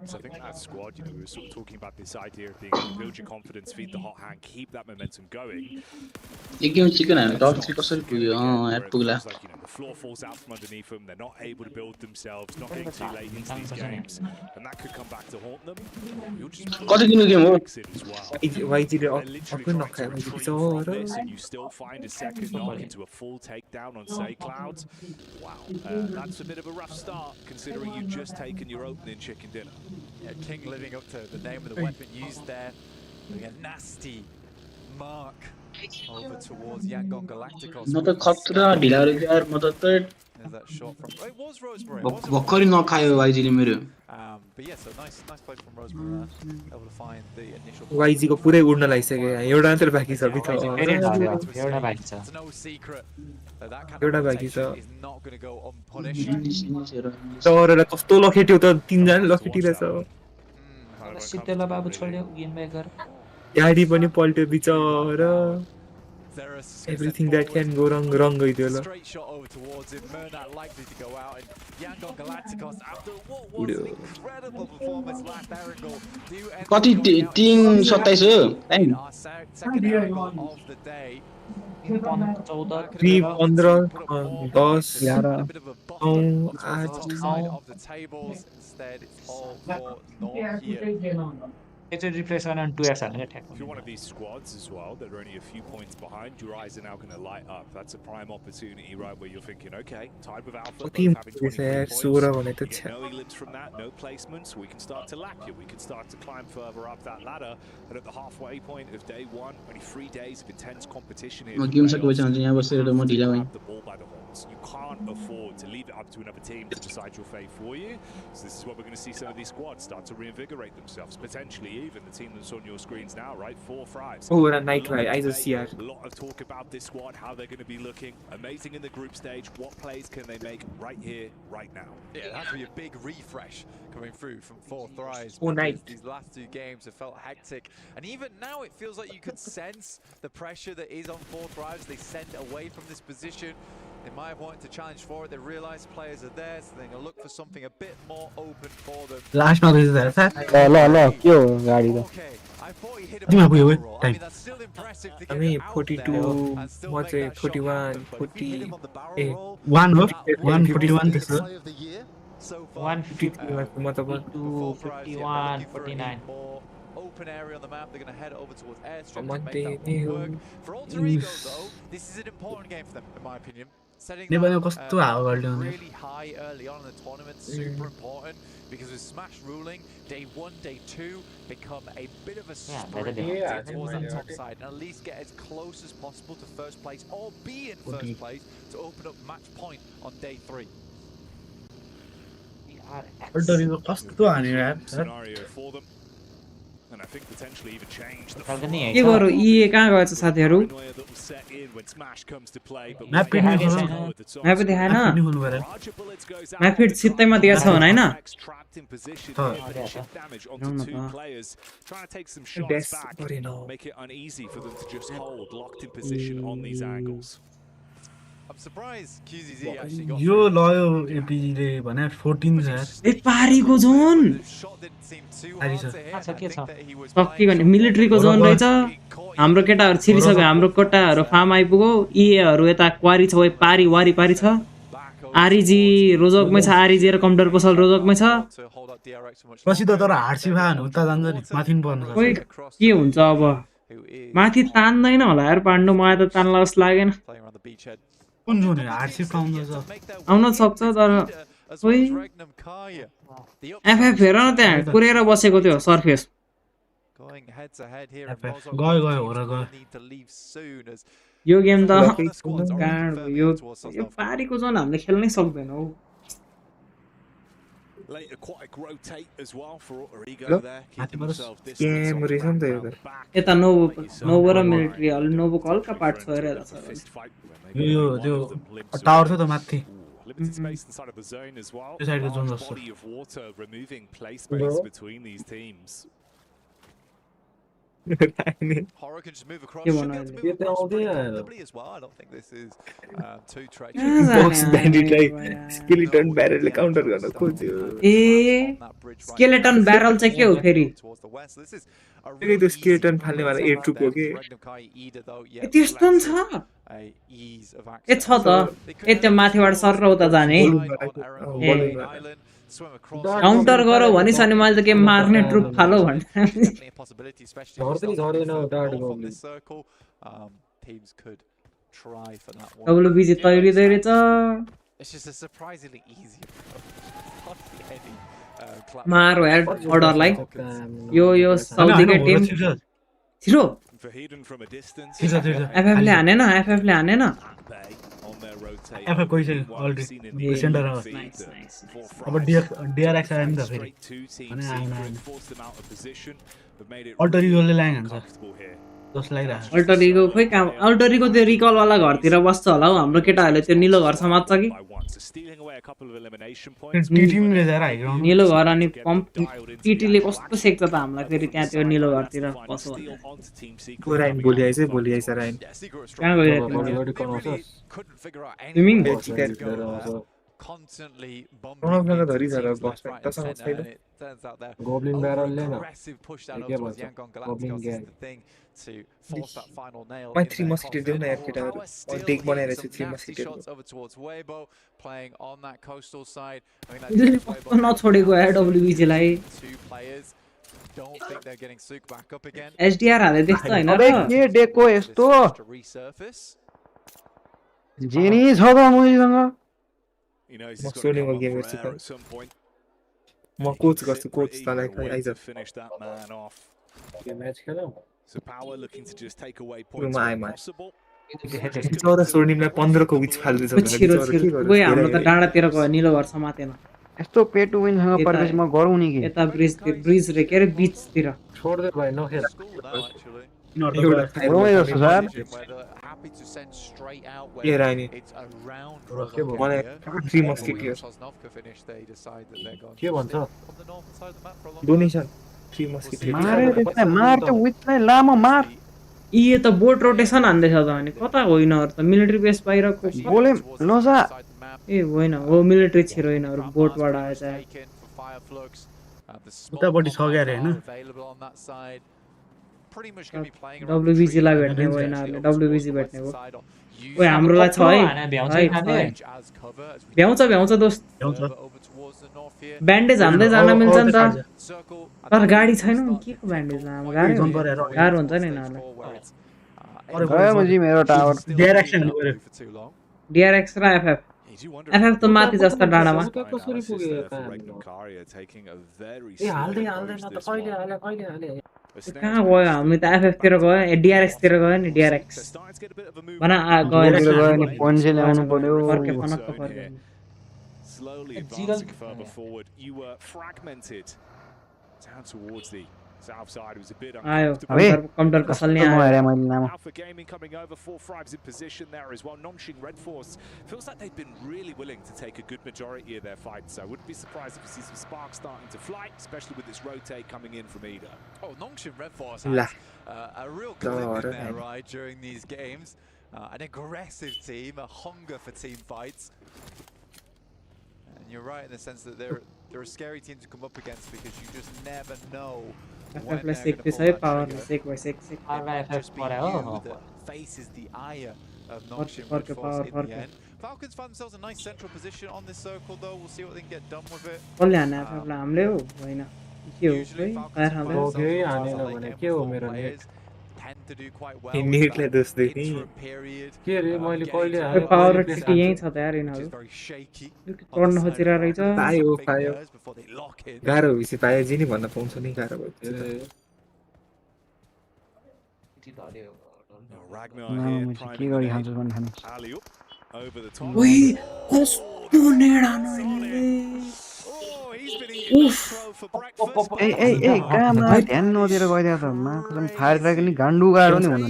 [SPEAKER 8] So I think that squad, you know, we were sort of talking about this idea of being able to build your confidence, feed the hot hand, keep that momentum going.
[SPEAKER 15] एक game chicken हैन top 3 कसरी पुग्यो यार पुग्ला
[SPEAKER 8] Like, you know, the floor falls out from underneath them. They're not able to build themselves, not getting too late into these games, and that could come back to haunt them.
[SPEAKER 15] कति दिनको game हो
[SPEAKER 10] YG ले upon नखाए
[SPEAKER 8] and you still find a second knock into a full takedown on Say Clouds. Wow, that's a bit of a rough start considering you've just taken your opening chicken dinner.
[SPEAKER 9] Yeah, King living up to the name of the weapon used there, doing a nasty mark over towards Yangon Galacticos.
[SPEAKER 15] म त खतरा ढिला रे यार म त
[SPEAKER 9] There's that shot from it was Rosemary.
[SPEAKER 15] भक्करी नखायो YG ले मेरो
[SPEAKER 9] But yeah, so nice play from Rosemary there. Able to find the initial
[SPEAKER 10] YG को पुरै उड्न लागिसक्यो एउटा मात्र बाँकी छ भित्र
[SPEAKER 11] एउटा बाँकी छ
[SPEAKER 9] It's no secret that that kind
[SPEAKER 10] एउटा
[SPEAKER 9] of
[SPEAKER 10] बाँकी छ
[SPEAKER 9] rotation is not going to go unpunished.
[SPEAKER 10] तर कस्तो लखेट्यो त तीन जना लखेटिरहेछ
[SPEAKER 11] सितेला बाबु छोड्यो गेम मेकर
[SPEAKER 10] गाडी पनि पल्ट्यो बिचरा everything that can go wrong गइदियो ल
[SPEAKER 9] Straight shot over towards him. Murnat likely to go out, and Yangon Galacticos, after what was an incredible performance last angle,
[SPEAKER 15] कति 327 हो time
[SPEAKER 9] second angle of the day.
[SPEAKER 10] 3 15 10
[SPEAKER 9] Side of the tables, instead it's all for North here.
[SPEAKER 11] It's a replacement on 2 years.
[SPEAKER 8] If you're one of these squads as well that are only a few points behind, your eyes are now going to light up. That's a prime opportunity, right, where you're thinking, okay, tied with Alpha, both having 23 points, no elips from that, no placements, we can start to lap you, we can start to climb further up that ladder, and at the halfway point of day one, only 3 days of intense competition here,
[SPEAKER 15] म game सकेको चाहिँ यहाँ बसेर म ढिला भएँ
[SPEAKER 8] the ball by the horns. You can't afford to leave it up to another team to decide your fate for you. So this is what we're going to see some of these squads start to reinvigorate themselves, potentially even the team that's on your screens now, right? 4 Thrives.
[SPEAKER 10] Oh, that night right, I just see it.
[SPEAKER 8] A lot of talk about this squad, how they're going to be looking amazing in the group stage. What plays can they make right here, right now?
[SPEAKER 9] Yeah, that has to be a big refresh coming through from 4 Thrives.
[SPEAKER 10] Oh, night.
[SPEAKER 9] These last 2 games have felt hectic, and even now it feels like you could sense the pressure that is on 4 Thrives. They send away from this position. They might have wanted to challenge for it. They realize players are there, so they're going to look for something a bit more open for them.
[SPEAKER 14] Last मा रहेछ sir
[SPEAKER 4] ल के हो गाडी त
[SPEAKER 14] तिमीमा पुग्यो time
[SPEAKER 10] I mean 42 म चाहिँ 41 40 ए
[SPEAKER 14] 1 हो 141 त्यसो
[SPEAKER 11] 150
[SPEAKER 10] म त
[SPEAKER 11] 51 49
[SPEAKER 9] open area on the map. They're going to head over towards airstrip
[SPEAKER 10] Come on,
[SPEAKER 9] to make that
[SPEAKER 10] Dave.
[SPEAKER 9] one work. For Alter Ego, though, this is an important game for them, in my opinion. Setting
[SPEAKER 14] नेपालमा
[SPEAKER 9] up
[SPEAKER 14] कस्तो हावा गर्दै
[SPEAKER 9] really high early on in the tournament, super important, because with Smash ruling, day 1, day 2 become a bit of a sprint towards that top side, and at least get as close as possible to first place, or be in first place to open up match point on day 3.
[SPEAKER 14] Alter ego कस्तो हान्यो यार
[SPEAKER 8] Scenario for them. And I think potentially even change the
[SPEAKER 12] के गरौँ ए कहाँ गएछ साथीहरु
[SPEAKER 8] that will set in when Smash comes to play, but
[SPEAKER 14] Map
[SPEAKER 8] with
[SPEAKER 14] feed
[SPEAKER 8] the
[SPEAKER 14] नि
[SPEAKER 8] power at the top.
[SPEAKER 12] Map देखाएन
[SPEAKER 14] नि हुनु पर्यो
[SPEAKER 8] Larger bullets goes out.
[SPEAKER 12] Map fit सित्तैमा दिएछ भन हैन
[SPEAKER 8] Trapped in position here, but shift damage onto two players, trying to take some shots back, make it uneasy for them to just hold locked in position on these angles.
[SPEAKER 9] I'm surprised QZZ actually got
[SPEAKER 14] यो लयो APG ले भने 14 छ यार
[SPEAKER 12] ए पारीको John
[SPEAKER 14] पारी छ
[SPEAKER 12] सक्ति गर्ने मिलिट्रीको John रहेछ हाम्रो केटाहरु छिरिसक्यो हाम्रो कोटाहरु फार्म आइपुग्यो इएहरु यता क्वारी छ ओइ पारी वारी पारी छ आरजी रोजकमै छ आरजी र कम्प्युटर पसल रोजकमै छ
[SPEAKER 14] पछि त तर हार्सी भा भने उता जान्छ नि माथि नि पर्न
[SPEAKER 12] ओइ के हुन्छ अब माथि तान्दैन होला यार पाण्डु मलाई त तान्ला जस्तो लागेन
[SPEAKER 14] कुन जोन हार्सी पाउँछ
[SPEAKER 12] आउन सक्छ तर ओइ एफएफ हेर न त्यहाँ कुरेर बसेको त्यो सरफेस
[SPEAKER 14] गयो गयो हो र गयो
[SPEAKER 12] यो गेम त गाड यो पारीको जोन हामीले खेल्नै सक्दैनौ
[SPEAKER 8] Later, quite a rotate as well for Origo there, keeping himself
[SPEAKER 10] game
[SPEAKER 12] यता नोभो र मिलिट्री अलि नोभोको हल्का पार्ट छ हेरेर
[SPEAKER 14] यो त्यो टावर छ त माथि
[SPEAKER 8] limited space inside of the zone as well.
[SPEAKER 14] This side of the zone
[SPEAKER 8] Large body of water removing play space between these teams.
[SPEAKER 9] Horror can just move across. Should be able to move across pretty comfortably as well. I don't think this is too treacherous.
[SPEAKER 10] Box bandit like skeleton barrel counter गर्न खोज्यो
[SPEAKER 12] ए skeleton barrel चाहिँ के हो फेरि
[SPEAKER 10] फेरि त्यो skeleton फाल्ने वाला air troupe हो के
[SPEAKER 12] ए त्यस्तो पनि छ ए छ त ए त्यो माथिबाट सर र उता जाने काउन्टर गरौ भनिस् अनि मैले त के मार्ने ट्रुप फालो भन्ने डब्लुबीजी तयारी रहेछ मार यार अर्डरलाई यो साउदीको टिम छिरो एफएफ ले हानेन एफएफ ले हानेन
[SPEAKER 14] एफएफ गइसक्यो अलरेडी सेन्टरमा अब डीआरएक्स आयो नि त फेरि अनि आएन अल्टरिगोले ल्याङ हान्छ जस लागिरहेको
[SPEAKER 12] अल्टरिगो खोइ काम अल्टरिगो त्यो रिकल वाला घरतिर बस्छ होला हौ हाम्रो केटाहरुले त्यो निलो घर समात्छ कि
[SPEAKER 14] टिमले जाएर हाइग्राउन्ड
[SPEAKER 12] निलो घर अनि पम्प टिटीले कस्तो सेक्छ त हामीलाई फेरि त्यहाँ त्यो निलो घरतिर बस्छ
[SPEAKER 10] राइन भोलि आइछ राइन
[SPEAKER 12] कहाँ गइरहेको swimming
[SPEAKER 9] constantly
[SPEAKER 2] Goblin barrel le na
[SPEAKER 9] aggressive push that up towards Yangon Galacticos is the thing to force that final nail.
[SPEAKER 10] My 3 mosquito देऊ न यार केटाहरु और टेक बनाएर चाहिँ 3 mosquito
[SPEAKER 9] shots over towards Weibo playing on that coastal side. I mean that's
[SPEAKER 12] नछोडेको यार डब्ल्युबीजी लाई
[SPEAKER 9] two players don't think they're getting Sook back up again.
[SPEAKER 12] SDR हाले त्यस्तो हैन
[SPEAKER 4] अबे के डेको यस्तो जेनी छ त मसँग
[SPEAKER 8] You know, he's got to come up for air at some point.
[SPEAKER 10] म कोच गर्छु कोच तलाई आइज
[SPEAKER 8] Finish that man off.
[SPEAKER 2] के म्याच खेलौ
[SPEAKER 8] So Power looking to just take away points
[SPEAKER 10] where
[SPEAKER 8] possible.
[SPEAKER 10] चौरा स्वर्णिमलाई 15 को विच फाल्दै छ
[SPEAKER 12] छिरो ओइ हाम्रो त डाँडातिर गयो निलो घर समातेन
[SPEAKER 4] यस्तो पे टु विन सँग परवेश म गरौँ नि के
[SPEAKER 12] यता ब्रिज रे के रे बीचतिर
[SPEAKER 2] छोड दे भाइ नखेल
[SPEAKER 9] happy to send straight out
[SPEAKER 10] Yeah,
[SPEAKER 9] where
[SPEAKER 10] Rainy.
[SPEAKER 9] it's around
[SPEAKER 10] One 3 mosquitoes.
[SPEAKER 9] Sosnovka finish they decide that they're going
[SPEAKER 2] के भन्छ
[SPEAKER 9] on the northern side of the map for a long
[SPEAKER 10] donation 3 mosquitoes
[SPEAKER 4] मारे त्यसलाई मार त विथलाई लामो मार
[SPEAKER 12] यी त बोट रोटेसन हान्दै छ त अनि कता होइन त मिलिट्री बेस बाहिरको
[SPEAKER 4] बोले नजा
[SPEAKER 12] ए होइन हो मिलिट्री छिरो हैनहरु बोटबाट आएछ
[SPEAKER 14] उतापट्टि छ ग्यारे हैन
[SPEAKER 12] डब्ल्युबीजी लाई भेट्ने हो हैनहरुले डब्ल्युबीजी भेट्ने हो ओइ हाम्रोलाई छ है भ्याउँछ दोस्त ब्यान्डेज हान्दै जान मिल्छ नि त तर गाडी छैन के को ब्यान्डेज लाम गाह्रो हुन्छ नि यिनीहरुलाई
[SPEAKER 4] गयो मजी मेरो टावर
[SPEAKER 12] डीआरएक्स र एफएफ एफएफ त माथि जस्ता डाँडामा
[SPEAKER 10] कसरी पुग्यो ए हाल्दै न त कहिले हाले
[SPEAKER 12] कहाँ गयो हामी त एफएफ तिर गयो डीआरएक्स तिर गयो नि डीआरएक्स भना गयो
[SPEAKER 4] नि पन्जे ल्याउनु पर्यो
[SPEAKER 12] फर्के फनक्क फर्के
[SPEAKER 8] Slowly advancing further forward. You were fragmented down towards the South side was a bit
[SPEAKER 12] आयो
[SPEAKER 8] uncomfortable.
[SPEAKER 12] काउन्टर कसले
[SPEAKER 4] कस्तो
[SPEAKER 12] आयो
[SPEAKER 4] नहेरे मैले नाम
[SPEAKER 8] Alpha Gaming coming over, 4 Fives in position there as well. Nongshing Red Force feels like they've been really willing to take a good majority of their fights. So I wouldn't be surprised if we see some sparks starting to fly, especially with this rotate coming in from Ida.
[SPEAKER 9] Oh, Nongshing Red Force has a real clip in there, right, during these games. An aggressive team, a hunger for team fights. And you're right in the sense that they're a scary team to come up against because you just never know when they're going to pull that trigger. Just be you that faces the ire of Nongshing Red Force in the end. Falcons find themselves a nice central position on this circle though. We'll see what they can get done with it. Usually Falcons find themselves players tend to do quite well.
[SPEAKER 10] Immediately this
[SPEAKER 9] interim period.
[SPEAKER 12] Power टिटी यही छ त यार यिनीहरु चढ्न खोजिरा रहेछ
[SPEAKER 10] पायो गाह्रो भएपछि पायो जे नि भन्न पाउँछ नि गाह्रो भयो
[SPEAKER 4] के गरी खान्छ भने खाने
[SPEAKER 12] ओइ कस्तो नेडानो
[SPEAKER 4] ए काममा ध्यान नदिएर गइदिया त माको फायर ड्राइभ नि गाण्डु गाह्रो नि हुनु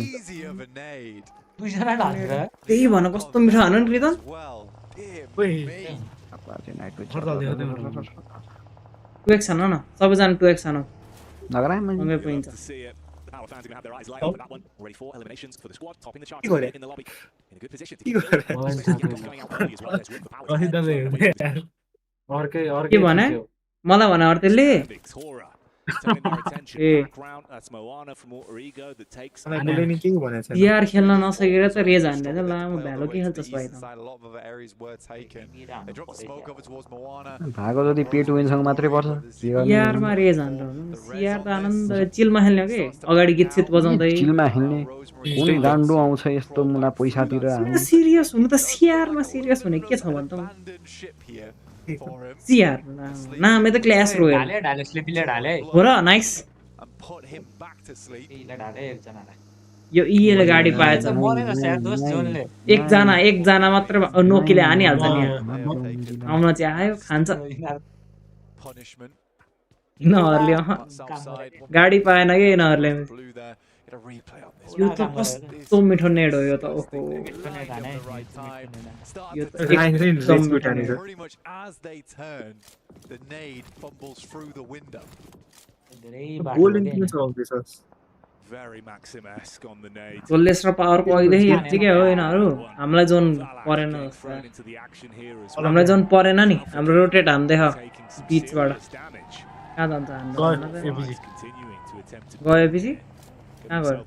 [SPEAKER 14] दुईजना ढालेर
[SPEAKER 12] त्यही भन कस्तो मिठो हानु नि रिदन
[SPEAKER 14] ओइ
[SPEAKER 12] टुएक्स हान न सबैजना टुएक्स हान
[SPEAKER 4] नगरा
[SPEAKER 12] मगे point
[SPEAKER 8] Our fans are going to have their eyes light up for that one. Already 4 eliminations for the squad, topping the charts in the lobby. In a good position to keep going out early as well. There's room for power.
[SPEAKER 12] के भने मलाई भने अर्तेले
[SPEAKER 8] Turning their attention background. That's Moana from Alter Ego that takes.
[SPEAKER 12] यार खेल्न नसकेर त raise हान्ने त लामो भ्यालो के खेल्छस् भाइ त
[SPEAKER 4] भागो जति पेट विनसँग मात्रै पर्छ
[SPEAKER 12] यारमा रेज हान्नु यार त आनन्द चिलमा खेल्ने के अगाडि गीत सित बजाउँदै
[SPEAKER 4] चिलमा खेल्ने कुन गाण्डु आउँछ यस्तो मुला पैसातिर
[SPEAKER 12] सिरियस हुनु त सिआरमा सिरियस हुने के छ भन् त सिआर नामै त क्ल्यास रोयल
[SPEAKER 14] ढाले स्लिपीले ढाले
[SPEAKER 12] हो र नाइस यो इएले गाडी पाएछ एकजना मात्र नोकीले हानिहाल्छ नि आउन चाहिँ आयो खान्छ यिनीहरूले गाडी पाएन कि यिनीहरूले यो त कस्तो मिठो नेड हो यो त ओहो यो त एकदम मिठो नेड हो गोल्लेस र पावरको अहिलेदेखि यत्तिकै हो यिनीहरू हामीलाई जोन परेन हामीलाई जोन परेन नि हाम्रो रोटेट हान्दै बिचबाट कहाँ जान्छ गएपछि कहाँ गयो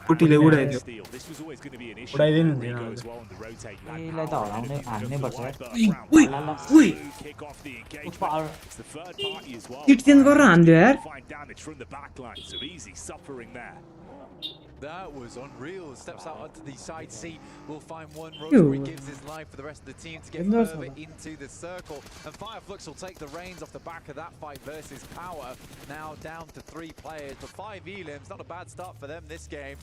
[SPEAKER 10] पुटीले उडाइदियो
[SPEAKER 14] उडाइदिनु हुँदैन यसलाई त हराउने हान्नै पर्छ
[SPEAKER 12] किट चेन्ज गरेर हान्दियो यार
[SPEAKER 9] That was unreal. Steps out onto the side seat. We'll find one. Rosemary gives his life for the rest of the team to get further into the circle. And Fireflux will take the reins off the back of that fight versus Power. Now down to 3 players, but 5 elims. Not a bad start for them this game.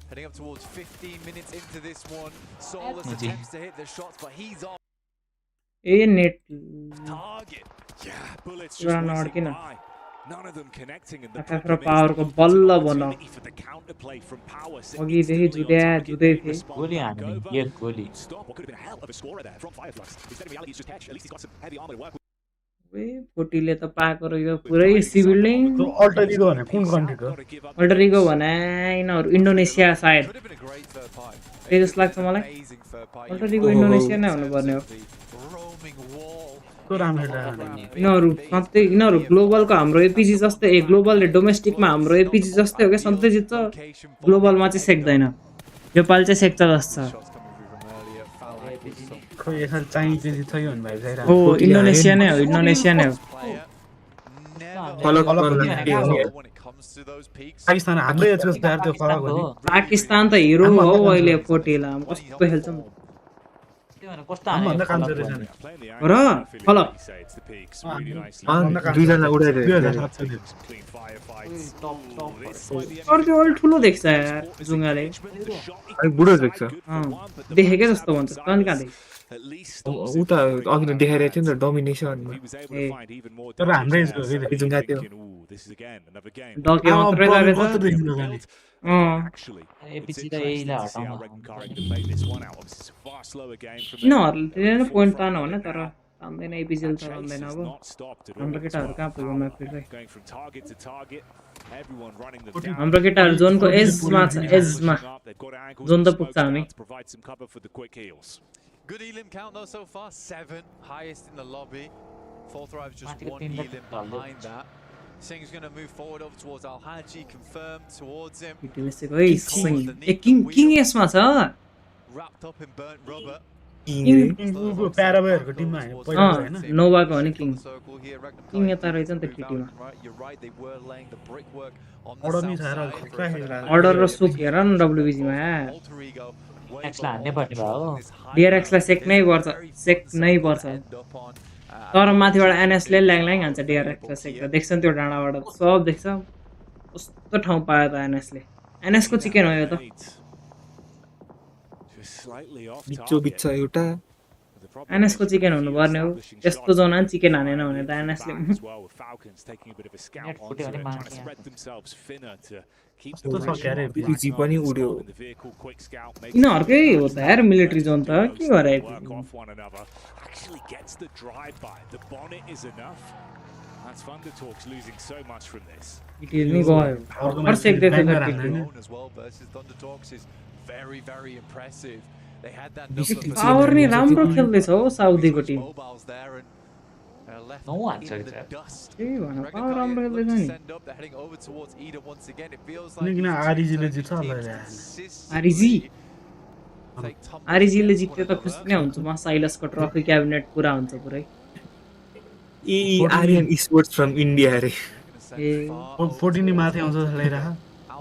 [SPEAKER 9] Heading up towards 15 minutes into this one. Solus attempts to hit the shots, but he's off.
[SPEAKER 12] Net
[SPEAKER 8] target. Yeah, bullets
[SPEAKER 12] just
[SPEAKER 8] whizzing by. None of them connecting, and the
[SPEAKER 12] power को बल्ल बना
[SPEAKER 8] for the counterplay from Power.
[SPEAKER 12] अघि देखि जुड्या जुदै थिए
[SPEAKER 14] गोली हान्ने एक गोली
[SPEAKER 8] stop what could have been a hell of a scorer there from Fireflux. Instead of reality it's just catch. At least he's got some heavy armor to work with.
[SPEAKER 12] वे फोटीले त पाएको रहेछ पुरै सिभिलिङ
[SPEAKER 14] अल्टर इगो भने कुन कन्ट्रीको
[SPEAKER 12] alter ego भने यिनीहरु इन्डोनेसिया सायद त्यही जस्तो लाग्छ मलाई अल्टर इगो इन्डोनेसिया नै हुनुपर्ने हो यिनीहरु ग्लोबलको हाम्रो एपीजी जस्तै ग्लोबल डोमेस्टिकमा हाम्रो एपीजी जस्तै हो के सधैँ जित्छ ग्लोबलमा चाहिँ सेक्दैन यो पाल चाहिँ सेक्छ जस्तो
[SPEAKER 14] खै यसले चाहिँ चाहिँ थियो भने भाइ चाहिँ
[SPEAKER 12] हो इन्डोनेसिया नै हो
[SPEAKER 14] पाकिस्तान हाम्रै एजको प्लेयर त्यो फरक हो नि
[SPEAKER 12] पाकिस्तान त हिरो हो अहिले फोटीला कस्तो खेल्छ
[SPEAKER 14] भन्दा काम चलिरहेछ
[SPEAKER 12] र फलक
[SPEAKER 10] दुईजना उडाइदियो
[SPEAKER 12] अर्को अल ठुलो देख्छ यार जुङ्गाले
[SPEAKER 10] बुढो देख्छ
[SPEAKER 12] देखेकै जस्तो भन्छ तन कहाँ देख्छ
[SPEAKER 8] at least stops
[SPEAKER 10] उता अघि नै देखाइरहेको थियो नि त डोमिनेसनमा
[SPEAKER 8] he was able to find even more
[SPEAKER 14] तर हाम्रो
[SPEAKER 8] damage
[SPEAKER 14] एजको
[SPEAKER 8] there.
[SPEAKER 14] के
[SPEAKER 8] So
[SPEAKER 10] जुङ्गा
[SPEAKER 8] he's
[SPEAKER 10] थियो
[SPEAKER 8] thinking, ooh, this is again another game.
[SPEAKER 12] Decay मात्रै गरेछ
[SPEAKER 14] कत्रो देखिन्छ
[SPEAKER 8] Actually,
[SPEAKER 4] एपिसी
[SPEAKER 8] it's
[SPEAKER 4] त यहीलाई
[SPEAKER 8] interesting to see how
[SPEAKER 4] हटाउन
[SPEAKER 8] Regenkaring can play this one out. Obviously, it's a far slower game from
[SPEAKER 12] यिनीहरूले नै पोइन्ट तान भने तर तान्दैन एपिसिएल त तान्दैन अब
[SPEAKER 8] not stopped at all.
[SPEAKER 12] हाम्रो केटाहरू कहाँ पुग्यो map फिर्दै
[SPEAKER 8] Going from target to target, everyone running them down.
[SPEAKER 12] हाम्रो केटाहरू जोनको एजमा छ एजमा जोन त पुग्छ हामी
[SPEAKER 8] To provide some cover for the quick heals.
[SPEAKER 9] Good Elim count though so far, 7, highest in the lobby. Fourth Thrive just 1 Elim behind that. Sing's going to move forward over towards Al-Haji, confirmed towards him.
[SPEAKER 12] King यसमा छ
[SPEAKER 9] Wrapped up in burnt rubber.
[SPEAKER 14] प्याराबयरको टिममा पहिला हैन
[SPEAKER 12] नोभाको हो नि king king यता रहेछ नि त केटीमा
[SPEAKER 14] अर्डर नि छ र
[SPEAKER 12] अर्डर र सुप हेर न डब्ल्युबिजी मा
[SPEAKER 4] एक्सलाई हान्नै पर्ने भयो हो
[SPEAKER 12] डिआरएक्स लाई सेक्नै पर्छ तर माथिबाट एनएस ले ल्याङ हान्छ डिआरएक्स लाई सेक्दा देख्छ नि त्यो डाँडाबाट सब देख्छ कस्तो ठाउँ पायो त एनएस ले एनएस को चिकन हो यो त
[SPEAKER 10] बिचो बिच एउटा
[SPEAKER 12] एनएस को चिकन हुनु पर्ने हो त्यस्तो जोन चिकन हानेन भने त एनएस ले
[SPEAKER 10] पिजी पनि उड्यो
[SPEAKER 12] यिनीहरुकै हो त यार मिलिट्री जोन त के गरे
[SPEAKER 8] actually gets the drive by. The bonnet is enough. That's Thundertalks losing so much from this.
[SPEAKER 12] It is ni गयो हर सेक देख्दै
[SPEAKER 9] as well versus Thundertalks is very very impressive. They had that
[SPEAKER 12] power नि राम्रो खेल्दै छ हो साउदीको team
[SPEAKER 4] नौ हान्छ
[SPEAKER 12] के भन पावर राम्रो खेल्दै छ नि
[SPEAKER 14] किन आरइजीले जित्छ होला
[SPEAKER 12] आरइजी आरइजीले जित्यो त खुसी नै हुन्छ म साइलसको ट्रफी क्याबिनेट पुरा हुन्छ पुरै
[SPEAKER 10] ए आर्यन स्पोर्ट्स फ्रम इन्डिया रे
[SPEAKER 12] ए
[SPEAKER 14] 14 नि माथि आउँछ खेलाइरा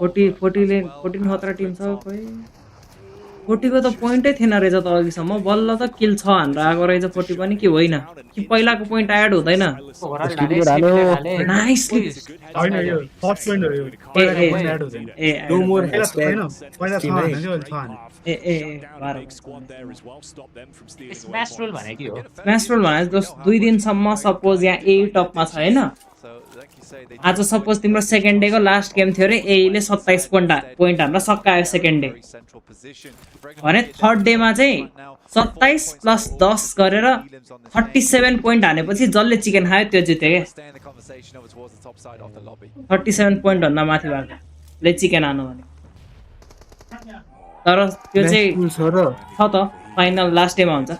[SPEAKER 12] 14 खतरा टिम छ खोइ 40 को त पोइन्टै थिएन रहेछ त अघिसम्म बल्ल त किल 6 हानेर आएको रहेछ 40 पनि कि होइन कि पहिलाको पोइन्ट एड हुँदैन नाइसली
[SPEAKER 14] हैन यो फर्स्ट पोइन्ट हो यो पहिलाको पोइन्ट एड हुँदैन
[SPEAKER 12] ए
[SPEAKER 14] नो मोर हैन पहिला 6 हाने थियो 6 हाने
[SPEAKER 12] ए
[SPEAKER 4] स्म्याश रोल भने के हो
[SPEAKER 12] स्म्याश रोल भने जस्तो 2 दिनसम्म सपोज यहाँ ए टपमा छ हैन आज सपोज तिम्रो सेकेन्ड डे को लास्ट गेम थियो रे एले 27 पोइन्ट हान्न सकायो सेकेन्ड डे भने थर्ड डे मा चाहिँ 27 प्लस 10 गरेर 37 पोइन्ट हानेपछि जसले चिकन खायो त्यो जित्यो के 37 पोइन्ट भन्दा माथि भएकोले चिकन हान्नु भने तर त्यो चाहिँ छ त फाइनल लास्ट डे मा हुन्छ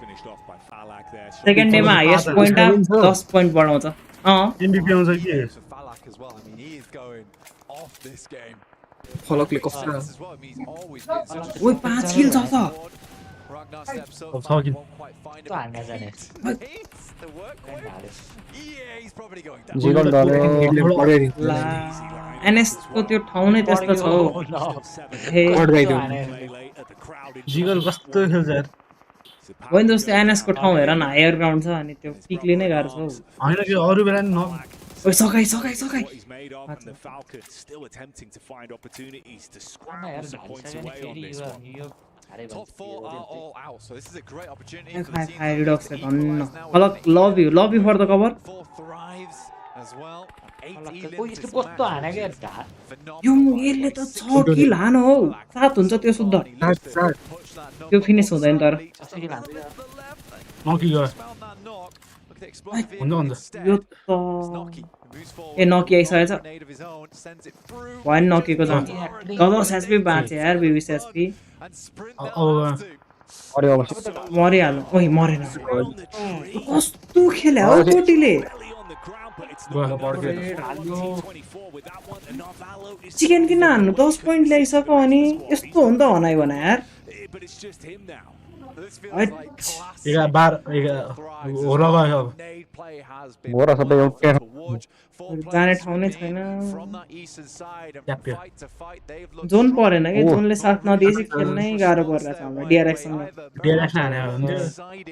[SPEAKER 12] सेकेन्ड डे मा हाईएस्ट पोइन्ट 10 पोइन्ट बढाउँछ
[SPEAKER 14] एमबीपी आउँछ के
[SPEAKER 10] फलकले कस्तो
[SPEAKER 12] ओइ 5 किल छ त
[SPEAKER 3] जीवन
[SPEAKER 12] एनएस को त्यो ठाउँ नै त्यस्तो छ हे
[SPEAKER 14] जिगल कस्तो खेल्छ यार
[SPEAKER 12] होइन दोस्तो एनएस को ठाउँ हेर न हायर ग्राउन्ड छ अनि त्यो पिकले नै गाह्रो छ
[SPEAKER 14] हैन के अरु बेला नि
[SPEAKER 12] ओइ सकाई
[SPEAKER 8] Still attempting to find opportunities to scramble some points away on this one.
[SPEAKER 9] Top 4 are all out, so this is a great opportunity for the team.
[SPEAKER 12] High Redox le भन्नु फलक love you for the cover
[SPEAKER 9] 4 thrives as well. 8
[SPEAKER 4] यसले कस्तो हाने के
[SPEAKER 12] यो यसले त 6 किल हानो हो 7 हुन्छ त्यो शुद्ध त्यो फिनिश हुँदैन तर
[SPEAKER 14] नकी गयो
[SPEAKER 12] यो त ए नकी आइसकेछ भएन नकीको जान्छ गदर एसपी बाँचे यार बीबी एसपी मरिहाल्नु ओइ मरेन कस्तो खेल्यो हो कोटीले चिकन किन हान्नु 10 पोइन्ट ल्याइसक्यो अनि यस्तो हो नि त हनाइ भने यार जाने ठाउँ नै छैन जोन परेन कि जोनले साथ नदिएपछि खेल्नै गाह्रो परिरहेछ हामीलाई डिआरएक्स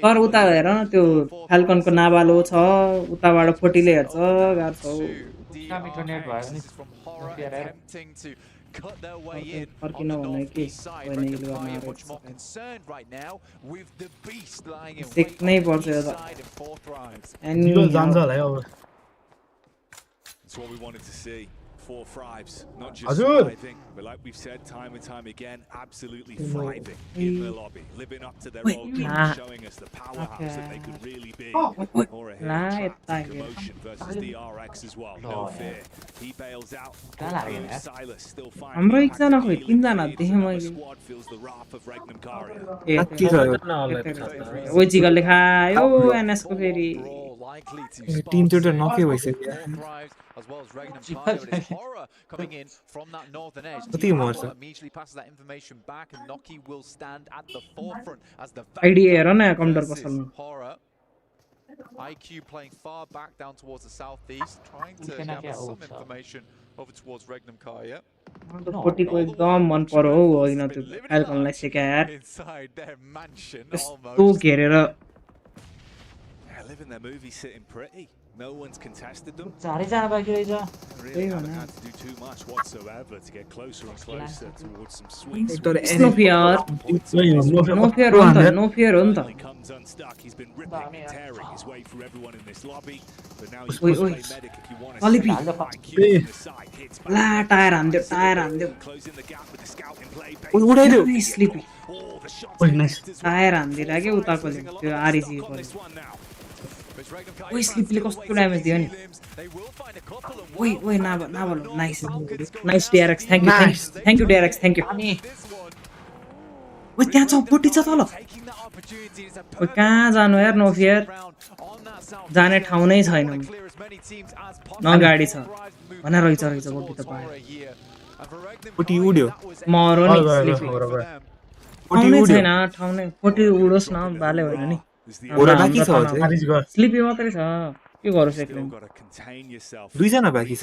[SPEAKER 12] तर उता हेर न त्यो फाल्कनको नाबालो छ उताबाट 40 ले हेर्छ गाह्रो छ
[SPEAKER 9] cut their way in on
[SPEAKER 12] फर्किन
[SPEAKER 9] the
[SPEAKER 12] भने कि
[SPEAKER 9] northeast side.
[SPEAKER 12] होइन
[SPEAKER 9] Regnum
[SPEAKER 12] इल
[SPEAKER 9] Kai
[SPEAKER 12] गर्न
[SPEAKER 9] much more concerned right now with the beast lying in wait
[SPEAKER 12] सिक्नै
[SPEAKER 9] on the
[SPEAKER 12] पर्छ
[SPEAKER 9] east
[SPEAKER 12] यो
[SPEAKER 9] side of Four Thrives.
[SPEAKER 14] Zero जान्छ होला है अब
[SPEAKER 8] That's what we wanted to see. Four Thrives, not just
[SPEAKER 14] Hazur.
[SPEAKER 8] surviving, but like we've said time and time again, absolutely thriving in the lobby, living up to their old game, showing us the powerhouse that they could really be. Or a hit track commotion versus DRX as well, no fear. He bails out. Silas still fine.
[SPEAKER 12] हाम्रो एकजना खोइ तीनजना देखेँ मैले
[SPEAKER 8] Squad feels the wrath of Regnum Karia.
[SPEAKER 12] ओ जिगलले खायो NS को फेरि
[SPEAKER 10] team चोटि नके भइसक्यो
[SPEAKER 9] as well as Regnum Kai, but it's horror coming in from that northern edge.
[SPEAKER 10] कति मर्छ
[SPEAKER 9] Immediately passes that information back, and Noki will stand at the forefront as the
[SPEAKER 12] ID हेर न computer पसलमा
[SPEAKER 9] horror. IQ playing far back down towards the southeast, trying to gather some information over towards Regnum Kai. Yeah.
[SPEAKER 12] फोर्टीको एकदम मन पर्यो हौ होइन त्यो फाल्कनलाई सेका यार
[SPEAKER 9] Inside their mansion,
[SPEAKER 12] यस्तो घेरेर
[SPEAKER 8] Yeah, living their movie sitting pretty. No one's contested them.
[SPEAKER 4] चारैजना बाँकी रहेछ
[SPEAKER 8] Really haven't had to do too much whatsoever to get closer and closer towards some sweet.
[SPEAKER 12] No fear हो नि त no fear हो नि त
[SPEAKER 8] Comes unstuck. He's been ripping and tearing his way through everyone in this lobby, but now he's
[SPEAKER 12] Oi,
[SPEAKER 8] play
[SPEAKER 12] oi.
[SPEAKER 8] medic if you want to.
[SPEAKER 12] Alibi.
[SPEAKER 8] IQ on the side hits back.
[SPEAKER 12] ला tyre हान्दियो tyre हान्दियो
[SPEAKER 8] Closing the gap with the scout in play.
[SPEAKER 12] उडाइदियो स्लिपी
[SPEAKER 14] ओइ nice
[SPEAKER 12] tyre हान्दिरा के उताकोले त्यो आरइजी कोले ओइ स्लिपीले कस्तो ड्यामेज दियो नि ओइ ओइ नाभ nice nice DRX thank you DRX thank you ओइ त्यहाँ छ पोटी छ तल ओइ कहाँ जानु यार नो फियर जाने ठाउँ नै छैन न गाडी छ भने रहेछ बोटी त पायो
[SPEAKER 10] पोटी उड्यो
[SPEAKER 12] मरो नि ठाउँ छैन ठाउँ नै पोटी उडोस् न बाले होइन नि
[SPEAKER 10] ओरा बाकी छ अझै
[SPEAKER 12] स्लिपी मात्रै छ के गरोस् एक्लै
[SPEAKER 10] दुईजना बाँकी छ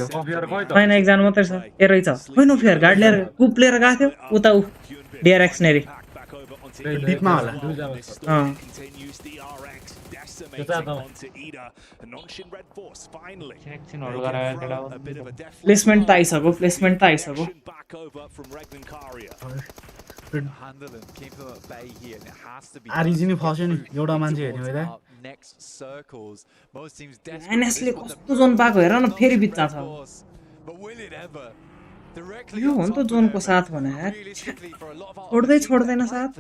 [SPEAKER 12] छैन एकजना मात्रै छ ए रहेछ होइन फेयर गाडी लिएर कुप लिएर गएको थियो उता ऊ डिआरएक्स नेरी
[SPEAKER 14] डिपमा होला
[SPEAKER 12] प्लेसमेन्ट त आइसक्यो प्लेसमेन्ट त आइसक्यो
[SPEAKER 14] आरिजी नि फस्यो नि एउटा मान्छे हेर्ने भए
[SPEAKER 12] एनएसले कस्तो जोन पाएको हेर न फेरि बित्ता छ यो हो नि त जोनको साथ भने यार छोड्दैन साथ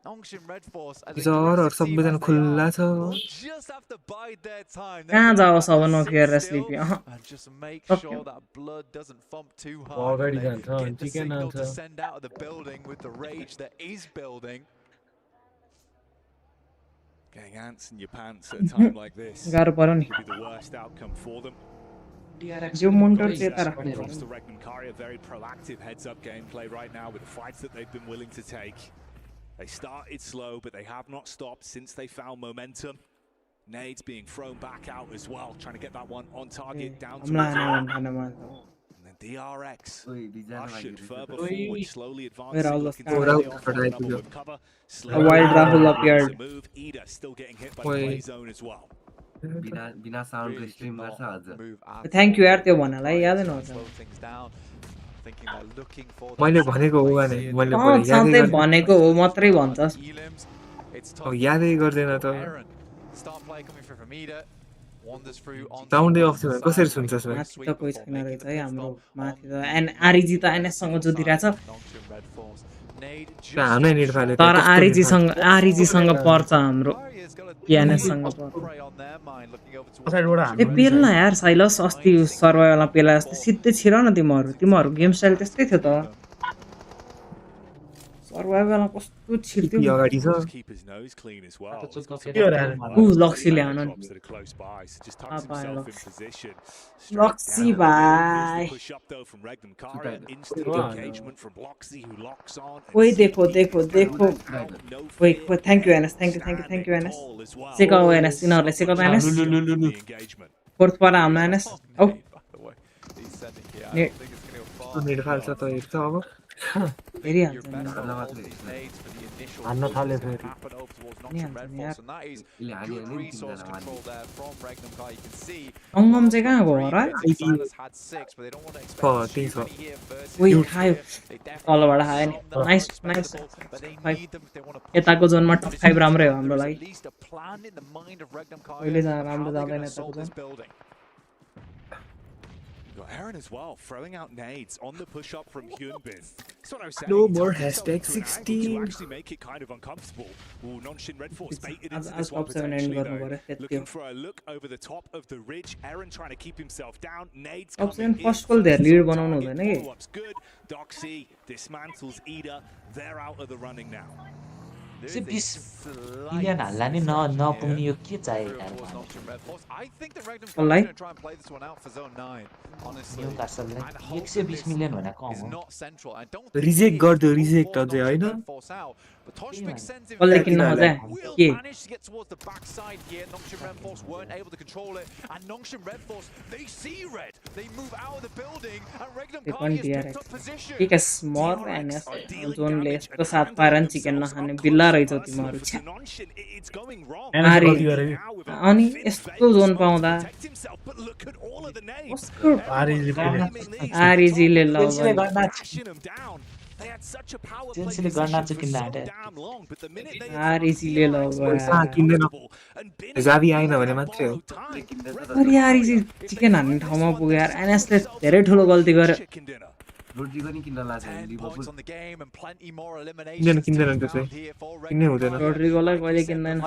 [SPEAKER 10] जरहरु सबैजना खुल्ला छ
[SPEAKER 12] कहाँ जाओस् अब नो फियर र स्लिपी
[SPEAKER 3] अगाडि जान्छ अनि चिकन आउँछ
[SPEAKER 8] Getting ants in your pants at a time like this
[SPEAKER 12] गाह्रो पर्यो नि
[SPEAKER 8] could be the worst outcome for them.
[SPEAKER 12] जो मोन्टर त्यता राख्नु
[SPEAKER 8] Across the Regnum Karia, very proactive heads-up gameplay right now with the fights that they've been willing to take. They started slow, but they have not stopped since they found momentum. Nades being thrown back out as well, trying to get that one on target down to and then DRX ushered further forward, slowly advancing, looking to with cover.
[SPEAKER 12] Wild Rahul appeared.
[SPEAKER 8] Ida still getting hit by the play zone as well.
[SPEAKER 16] बिना साउन्डको stream गर्छ आज
[SPEAKER 12] thank you यार त्यो भन्नलाई यादै नहोस्
[SPEAKER 10] मैले भनेको हो भने मैले
[SPEAKER 12] यादै भनेको हो मात्रै भन्छस्
[SPEAKER 10] यादै गर्दैन त साउन्डै अफ थियो कसरी सुन्छस्
[SPEAKER 12] माथि त कोही छैन रहेछ है हाम्रो माथि त आरइजी त एनएस सँग जोतिरहेछ
[SPEAKER 10] हाम्रै नेट फाले
[SPEAKER 12] तर आरइजी सँग पर्छ हाम्रो एनएस सँग ए पेल्न यार साइलस अस्ति सर्भाइभलमा पेला जस्तो सिधै छिर न तिमीहरू गेम स्टाइल त्यस्तै थियो त सर्भाइभलमा कस्तो छिर्थ्यो
[SPEAKER 10] अगाडि छ
[SPEAKER 12] लक्सीले हान लक्सी भाइ ओइ देखो ओइ thank you NS thank you NS सिकाऊ एनएस तिनीहरूले सिकाउँदा एनएस फोर्थ पर हाम्रो एनएस औ
[SPEAKER 10] नेट फाल्छ त हेर्छ अब
[SPEAKER 12] हेरिहाल्छ
[SPEAKER 9] initial
[SPEAKER 14] हान्न
[SPEAKER 9] focus
[SPEAKER 14] थाल्यो
[SPEAKER 9] is going to
[SPEAKER 14] फेरि
[SPEAKER 9] happen over towards Nongshim Red Force, and that is good resource control there from Regnum Kai. You can see
[SPEAKER 12] Sangam चाहिँ कहाँ गयो र
[SPEAKER 9] Silas had 6, but they don't want to expect too many here versus
[SPEAKER 12] उही
[SPEAKER 9] Nongshim.
[SPEAKER 12] खायो
[SPEAKER 9] They definitely
[SPEAKER 12] तलबाट
[SPEAKER 9] have
[SPEAKER 12] खायो नि
[SPEAKER 9] some that are
[SPEAKER 12] nice
[SPEAKER 9] expendable, but they
[SPEAKER 12] nice
[SPEAKER 9] need them if they want to push
[SPEAKER 12] यताको
[SPEAKER 9] it.
[SPEAKER 12] जोनमा
[SPEAKER 9] But
[SPEAKER 12] top
[SPEAKER 9] it
[SPEAKER 12] 5
[SPEAKER 9] seems
[SPEAKER 12] राम्रै हो
[SPEAKER 9] like
[SPEAKER 12] हाम्रो
[SPEAKER 9] there is
[SPEAKER 12] लागि
[SPEAKER 9] at least a plan in the mind of Regnum Kai
[SPEAKER 12] कहिले
[SPEAKER 9] of how
[SPEAKER 12] राम्रो
[SPEAKER 9] they're
[SPEAKER 12] जाँदैन
[SPEAKER 9] going to
[SPEAKER 12] यताको
[SPEAKER 9] assault this
[SPEAKER 12] John
[SPEAKER 9] building.
[SPEAKER 8] Got Aaron as well, throwing out nades on the push-up from Hyunbin. That's what I was saying.
[SPEAKER 10] No
[SPEAKER 8] He
[SPEAKER 10] more
[SPEAKER 8] tucked himself
[SPEAKER 10] hashtag
[SPEAKER 8] into an angle
[SPEAKER 10] 16.
[SPEAKER 8] to actually make it kind of uncomfortable. Ooh, Nongshim Red Force baited into
[SPEAKER 12] आज
[SPEAKER 8] this one
[SPEAKER 12] top 7 and
[SPEAKER 8] potentially
[SPEAKER 12] गर्नु
[SPEAKER 8] though.
[SPEAKER 12] पर्यो त्यति
[SPEAKER 8] Looking
[SPEAKER 12] हो
[SPEAKER 8] for a look over the top of the ridge. Aaron trying to keep himself down. Nades
[SPEAKER 12] top
[SPEAKER 8] coming
[SPEAKER 12] 7
[SPEAKER 8] in.
[SPEAKER 12] First goal धेरै lead बनाउनु हुँदैन कि
[SPEAKER 8] Follow-up's good. Doxy dismantles Ida. They're out of the running now.
[SPEAKER 11] चाहिँ 20 million हाल्ला नि नपुग्ने यो के चाहिएको
[SPEAKER 9] I think that Regnum Kai is
[SPEAKER 12] कसलाई
[SPEAKER 9] going to try and play this one out for zone 9, honestly.
[SPEAKER 11] न्युकासलले
[SPEAKER 9] And hope that
[SPEAKER 11] 120 million भनेर कम
[SPEAKER 9] is
[SPEAKER 11] हो
[SPEAKER 9] not central. I don't think
[SPEAKER 10] reject
[SPEAKER 9] it is.
[SPEAKER 10] गरिदियो
[SPEAKER 9] It will
[SPEAKER 10] रिजेक्ट
[SPEAKER 9] force
[SPEAKER 10] अझै
[SPEAKER 9] Nongshim
[SPEAKER 10] होइन
[SPEAKER 9] Red Force out. But Toshvik sends in
[SPEAKER 12] कसले
[SPEAKER 9] Fenrir.
[SPEAKER 12] किन्न खोजे
[SPEAKER 9] Will
[SPEAKER 12] के
[SPEAKER 9] manage to get towards the backside here. Nongshim Red Force weren't able to control it. And Nongshim Red Force, they see red. They move out of the building. And Regnum
[SPEAKER 12] त्यो
[SPEAKER 9] Kai
[SPEAKER 12] पनि
[SPEAKER 9] has picked
[SPEAKER 12] DRX
[SPEAKER 9] up position.
[SPEAKER 12] ठिक है स्मर NS जोनले यस्तो साथ पाएर नि chicken नखाने बिल्ला रहेछौ तिमीहरू छ्या आरी अनि यस्तो जोन पाउँदा कस्तो आरिजीले ल
[SPEAKER 11] जेन्सीले गर्न चाहिँ किन्न आँटे
[SPEAKER 12] आरिजीले ल
[SPEAKER 10] पैसा किन्दैन जाबी आएन भने मात्रै हो
[SPEAKER 12] अरे आरिजी चिकन हान्ने ठाउँमा पुग्यो यार एनएसले धेरै ठुलो गल्ती गर्यो
[SPEAKER 16] रोड्रीको नि किन्न लाग्छ लिभरपुल
[SPEAKER 10] किन्दैन त्यो चाहिँ किन्नै हुँदैन
[SPEAKER 12] रोड्रिगोलाई कहिले किन्दैन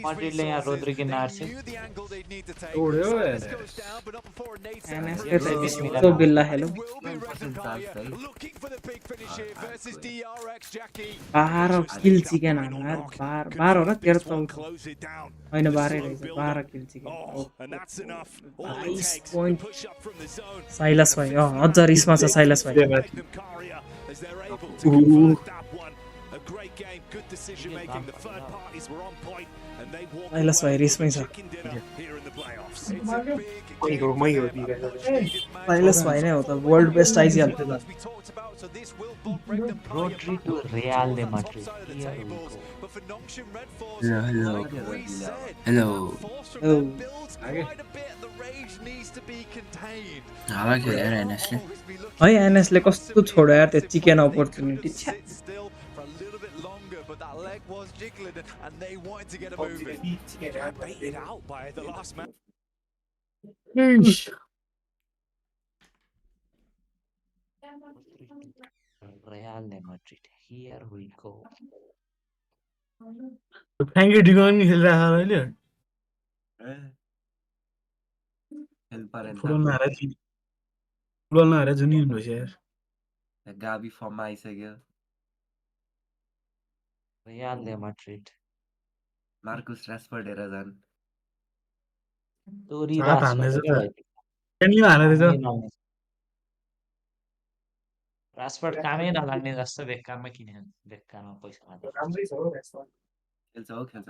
[SPEAKER 11] मड्रिडले यहाँ रोद्री किन्न आँट्छ
[SPEAKER 12] एनएसले त यस्तो बिल्ला खेल्यो 12 किल चिकन हान्नु यार 12 र 13 होइन 12 रहेछ 12 किल चिकन 22 पोइन्ट साइलस भाइ अझ रिसमा छ साइलस भाइ साइलस भाइ रिसमै छ साइलस भाइ नै हो त वर्ल्ड बेस्ट आइजिहाल्थ्यो त
[SPEAKER 11] Rodri to Real de Madrid
[SPEAKER 10] hello हावा खेल्यो यार एनएसले
[SPEAKER 12] है एनएसले कस्तो छोड्यो यार त्यो चिकन अपर्च्युनिटी छ्या
[SPEAKER 11] Real de Madrid. Here we go.
[SPEAKER 14] फ्याङ्की डिगन नि खेलिरहेको छ अहिले फुटबल नहारा जुनियर भइस यार
[SPEAKER 16] गाबी फर्ममा आइसक्यो
[SPEAKER 11] Real de Madrid.
[SPEAKER 16] मार्कुस रासफोर्ड हेर झन्
[SPEAKER 11] Tori
[SPEAKER 14] सात हान्दैछ
[SPEAKER 11] Rashford.
[SPEAKER 14] फ्याङ्कीमा हालेर
[SPEAKER 11] रासफोर्ड कामै नलाग्ने जस्तो बेकारमा किन्यो बेकारमा पैसा
[SPEAKER 16] खेल्छ हो खेल्छ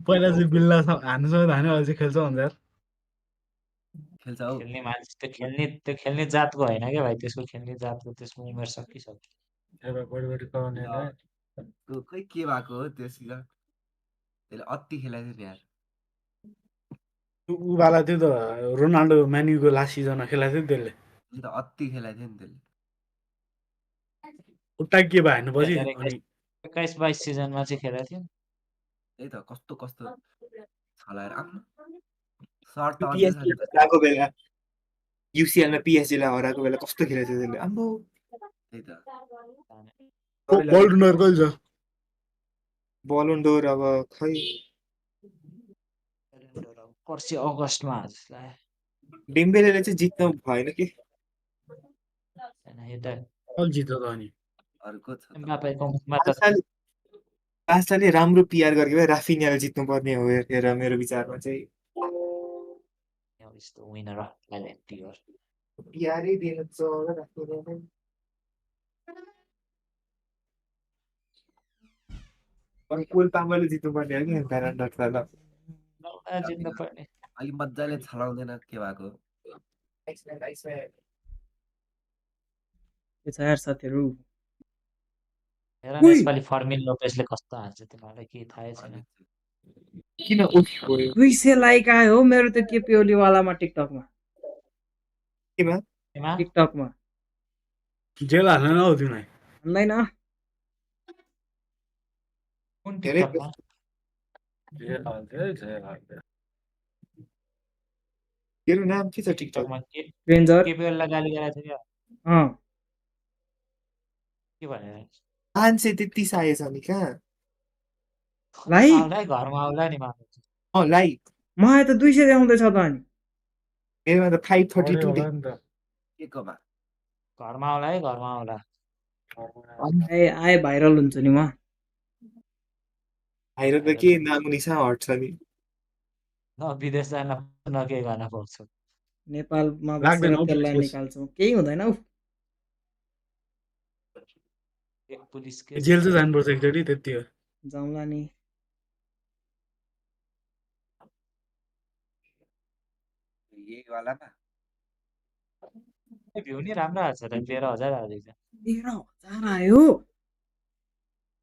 [SPEAKER 14] पहिला चाहिँ बिल्ला हान्नु सक्दा हान्यो अहिले चाहिँ खेल्छ भन्छ यार
[SPEAKER 16] खेल्छ हो
[SPEAKER 11] खेल्ने मान्छे त्यो खेल्ने जातको होइन क्या भाइ त्यसको खेल्ने जातको त्यसको उमेर सकिसक्यो
[SPEAKER 16] खै के भएको हो त्यसको त्यसले अति खेलाएको थियो यार
[SPEAKER 14] उवाला थियो त रोनाल्डो म्यान्युको लास्ट सिजनमा खेलाएको थियो त्यसले
[SPEAKER 16] त अति खेलाएको थियो नि त्यसले
[SPEAKER 14] उता के भयो हेर्नुपर्छ अनि
[SPEAKER 11] 21-22 सिजनमा चाहिँ खेलेको थियो
[SPEAKER 16] त्यही त कस्तो कस्तो छलाएर आफ्नो सर्ट
[SPEAKER 10] हराएको बेला युसिएलमा पिएसजीलाई हराएको बेला कस्तो खेलेको थियो त्यसले आम्बो
[SPEAKER 16] त्यही त
[SPEAKER 14] बलडुनर कहिले छ
[SPEAKER 10] बलुन्डोर अब खै
[SPEAKER 11] पर्सि अगस्टमा जस्तो लाग्यो
[SPEAKER 10] डेम्बेलेले चाहिँ जित्नु भएन कि
[SPEAKER 11] यता
[SPEAKER 14] कल जित्यो त अनि
[SPEAKER 16] अर्को छ
[SPEAKER 11] एम्बापेको मुखमा त
[SPEAKER 10] पास्टाले राम्रो पिआर गरेको भए राफिनियाले जित्नुपर्ने हो हेर मेरो विचारमा चाहिँ
[SPEAKER 11] यस्तो विनर अफ ट्यालेन्टी हो
[SPEAKER 10] पिआरै दिनु छ राफिनियाले अनि कोल पाङ्गोले जित्नुपर्ने हो कि ब्यालेन्डर त ल
[SPEAKER 11] जित्नु पर्ने
[SPEAKER 16] अलिक मजाले छलाउँदैन के भएको
[SPEAKER 12] के छ यार साथीहरू
[SPEAKER 17] हेर न यसपालि फर्मिन लोपेसले कस्तो हान्छ तिमीहरूलाई केही थाहै छैन
[SPEAKER 10] किन उठी गयो
[SPEAKER 12] 200 लाइक आयो हो मेरो त्यो केपी ओलीवालामा टिकटकमा
[SPEAKER 10] केमा
[SPEAKER 12] टिकटकमा
[SPEAKER 14] जेल हाल्न नआउ तिमीलाई
[SPEAKER 12] भन्दैन
[SPEAKER 17] कुन
[SPEAKER 10] धेरै
[SPEAKER 17] टिकटकमा
[SPEAKER 14] जेल हाल्थ्यो जेल हाल्थ्यो
[SPEAKER 10] तेरो नाम के छ टिकटक
[SPEAKER 17] टिकटकमा
[SPEAKER 12] रेन्जर
[SPEAKER 17] केपी ओलीलाई गाली गरेको थियो
[SPEAKER 12] अँ
[SPEAKER 17] के भनेर
[SPEAKER 10] मान्छे त्यति आएछ नि कहाँ
[SPEAKER 12] लाइक
[SPEAKER 17] आउला है घरमा आउला नि मान्छे
[SPEAKER 10] लाइक
[SPEAKER 12] मलाई त 200 देखाउँदैछ त अनि
[SPEAKER 10] मेरोमा त 532
[SPEAKER 14] होला नि त
[SPEAKER 16] के कोमा
[SPEAKER 17] घरमा आउला है घरमा आउला
[SPEAKER 12] आए भाइरल हुन्छ नि म
[SPEAKER 10] भाइरल त के नाम निसा हट्छ नि
[SPEAKER 17] न विदेश जान न केही गर्न पाउँछु
[SPEAKER 12] नेपालमा
[SPEAKER 14] लाग्दैन
[SPEAKER 12] बसेर
[SPEAKER 14] हौ
[SPEAKER 12] त्यसलाई
[SPEAKER 14] केस।
[SPEAKER 12] निकाल्छौँ केही हुँदैन हौ
[SPEAKER 17] एक पुलिस केस
[SPEAKER 14] जेल चाहिँ जानुपर्छ एकचोटि त्यति हो
[SPEAKER 12] जाउँला नि
[SPEAKER 16] यही वालामा
[SPEAKER 17] भ्यू नि राम्रो आएको छ त 13,000 आएको छ
[SPEAKER 12] 13,000 आयो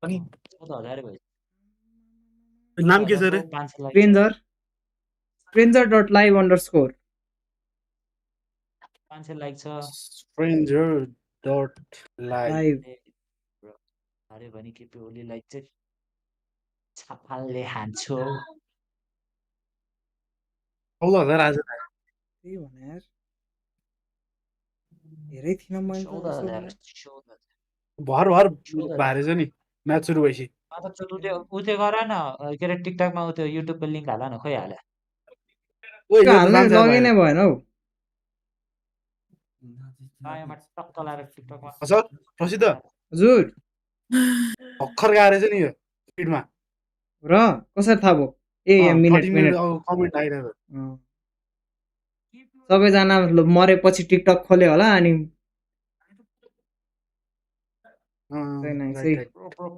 [SPEAKER 10] अनि
[SPEAKER 17] 14,000 भयो
[SPEAKER 14] नाम के छ रे
[SPEAKER 17] 500 लाइक
[SPEAKER 12] रेन्जर ranger.live_.
[SPEAKER 17] 500 लाइक छ
[SPEAKER 14] stranger.live
[SPEAKER 12] लाइभ
[SPEAKER 17] अरे भने केपी ओलीलाई चाहिँ छापालले हान्छु हौ
[SPEAKER 14] 16,000 आज
[SPEAKER 12] त्यही भने यार धेरै थिन मैले त यसो
[SPEAKER 17] 14,000
[SPEAKER 12] गर्दा।
[SPEAKER 17] 14,000
[SPEAKER 14] भर भर भारेछ नि म्याच सुरु भएपछि
[SPEAKER 17] अन्त उत्यो गर न के अरे टिकटकमा उत्यो युट्युबको लिङ्क हाल न खोइ हाले
[SPEAKER 14] ओइ
[SPEAKER 12] त्यो
[SPEAKER 14] यो त
[SPEAKER 12] हाल्ने
[SPEAKER 14] जान्छ
[SPEAKER 12] लगइनै भएन हौ
[SPEAKER 17] बायोमा टक्क लाएर टिकटकमा
[SPEAKER 14] सर प्रसिद्ध
[SPEAKER 12] हजुर
[SPEAKER 14] भर्खर गाएर चाहिँ नि यो स्पिडमा
[SPEAKER 12] र कसरी थाहा भयो a minute
[SPEAKER 14] 30
[SPEAKER 12] minute
[SPEAKER 14] minute comment आइरहेको
[SPEAKER 12] सबैजना मरेपछि टिकटक खोल्यो होला अनि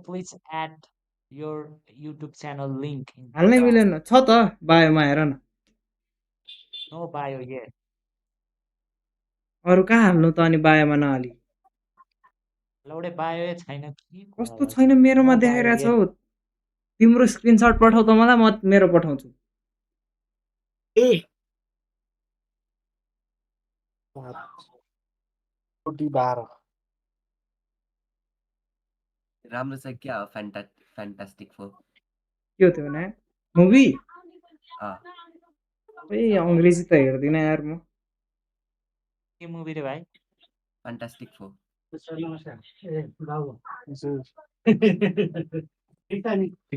[SPEAKER 17] please add your YouTube channel link
[SPEAKER 12] हाल्नै मिलेन छ त बायोमा हेर न
[SPEAKER 17] नो बायो ये
[SPEAKER 12] अरू कहाँ हाल्नु त अनि बायोमा नहाली
[SPEAKER 17] लौडे बायो छैन के
[SPEAKER 12] कस्तो छैन मेरोमा देखाइरहेको छ हौ तिम्रो स्क्रिनसट पठाउ त मलाई म मेरो पठाउँछु
[SPEAKER 10] ए
[SPEAKER 14] 12
[SPEAKER 16] राम्रो छ क्या हो फ्यान्टास्टिक फोर
[SPEAKER 12] के हो त्यो भने मुभी
[SPEAKER 16] अँ
[SPEAKER 12] ए अङ्ग्रेजी त हेर्दिनँ यार म
[SPEAKER 17] के मुभी रे भाइ
[SPEAKER 16] फ्यान्टास्टिक फोर
[SPEAKER 14] ठिक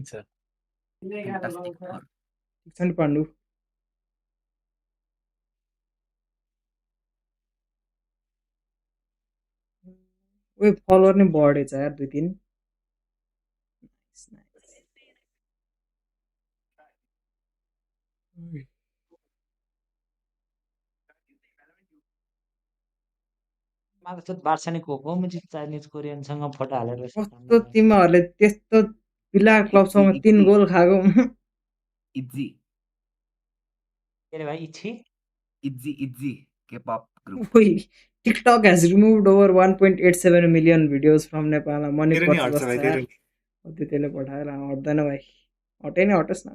[SPEAKER 14] छ
[SPEAKER 16] फ्यान्टास्टिक फोर
[SPEAKER 12] ठिक छ नि पाण्डु ओए फलोवर नै बढेछ यार 2-3
[SPEAKER 17] मलाई त बार्सानिक हो म चाइनिज कोरियनसँग फोटो हालेर
[SPEAKER 12] कस्तो तिमीहरूले त्यस्तो पिलार क्लबसँग 3 गोल खाएको
[SPEAKER 16] इजी
[SPEAKER 17] के रे भाइ इच्छी
[SPEAKER 16] easy K-pop group
[SPEAKER 12] TikTok has removed over 1.87 million videos from Nepal. Money
[SPEAKER 10] तेरो नि
[SPEAKER 12] पर्छ
[SPEAKER 10] हट्छ
[SPEAKER 12] जस्तो
[SPEAKER 10] भाइ
[SPEAKER 12] यार
[SPEAKER 10] तेरो नि
[SPEAKER 12] त्यसले पठाएर हट्दैन भाइ हटै नै हटोस् न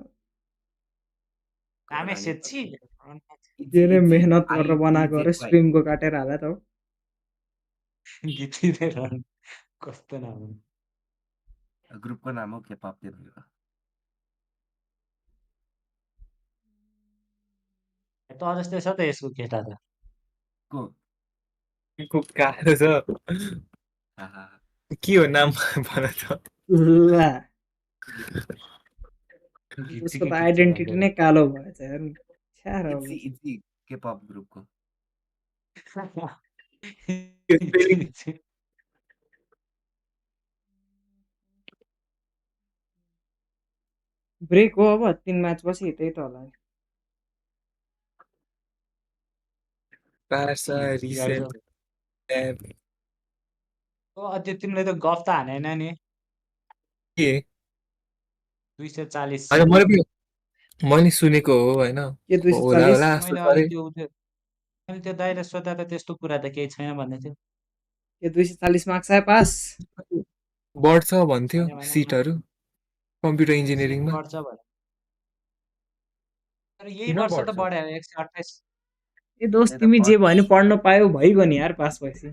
[SPEAKER 17] नामै सेची
[SPEAKER 12] धेरै मेहनत गरेर बनाएको अरे स्ट्रिमको काटेर हाले त हो
[SPEAKER 17] गीत कस्तो नाम
[SPEAKER 16] ग्रुपको नाम हो K-pop त्यो
[SPEAKER 17] त जस्तै छ त यसको केटा त
[SPEAKER 10] को गाह्रो छ के हो नाम भन त
[SPEAKER 12] ल उसको त आइडेन्टिटी नै कालो भएछ यार छ्यारो
[SPEAKER 16] इजी K-pop ग्रुपको
[SPEAKER 12] ब्रेक हो अब 3 म्याच पछि त्यही त होला
[SPEAKER 10] बार्सा रिसेन्ट
[SPEAKER 17] अझै तिमीले त गफ त हानेन नि
[SPEAKER 10] के
[SPEAKER 17] 240
[SPEAKER 10] होइन मैले सुनेको हो होइन
[SPEAKER 12] के 240
[SPEAKER 17] मैले त्यो दाइले सोद्धा त त्यस्तो कुरा त केही छैन भन्दै थियो
[SPEAKER 12] के 240 मार्क्स आयो पास
[SPEAKER 10] बढ्छ भन्थ्यो सिटहरू कम्प्युटर इन्जिनियरिङमा।
[SPEAKER 17] बढ्छ भने तर यही वर्ष त बढ्यो 128
[SPEAKER 12] ए दोस्त तिमी जे भयो नि पढ्न पायो भइगयो नि यार पास भएपछि।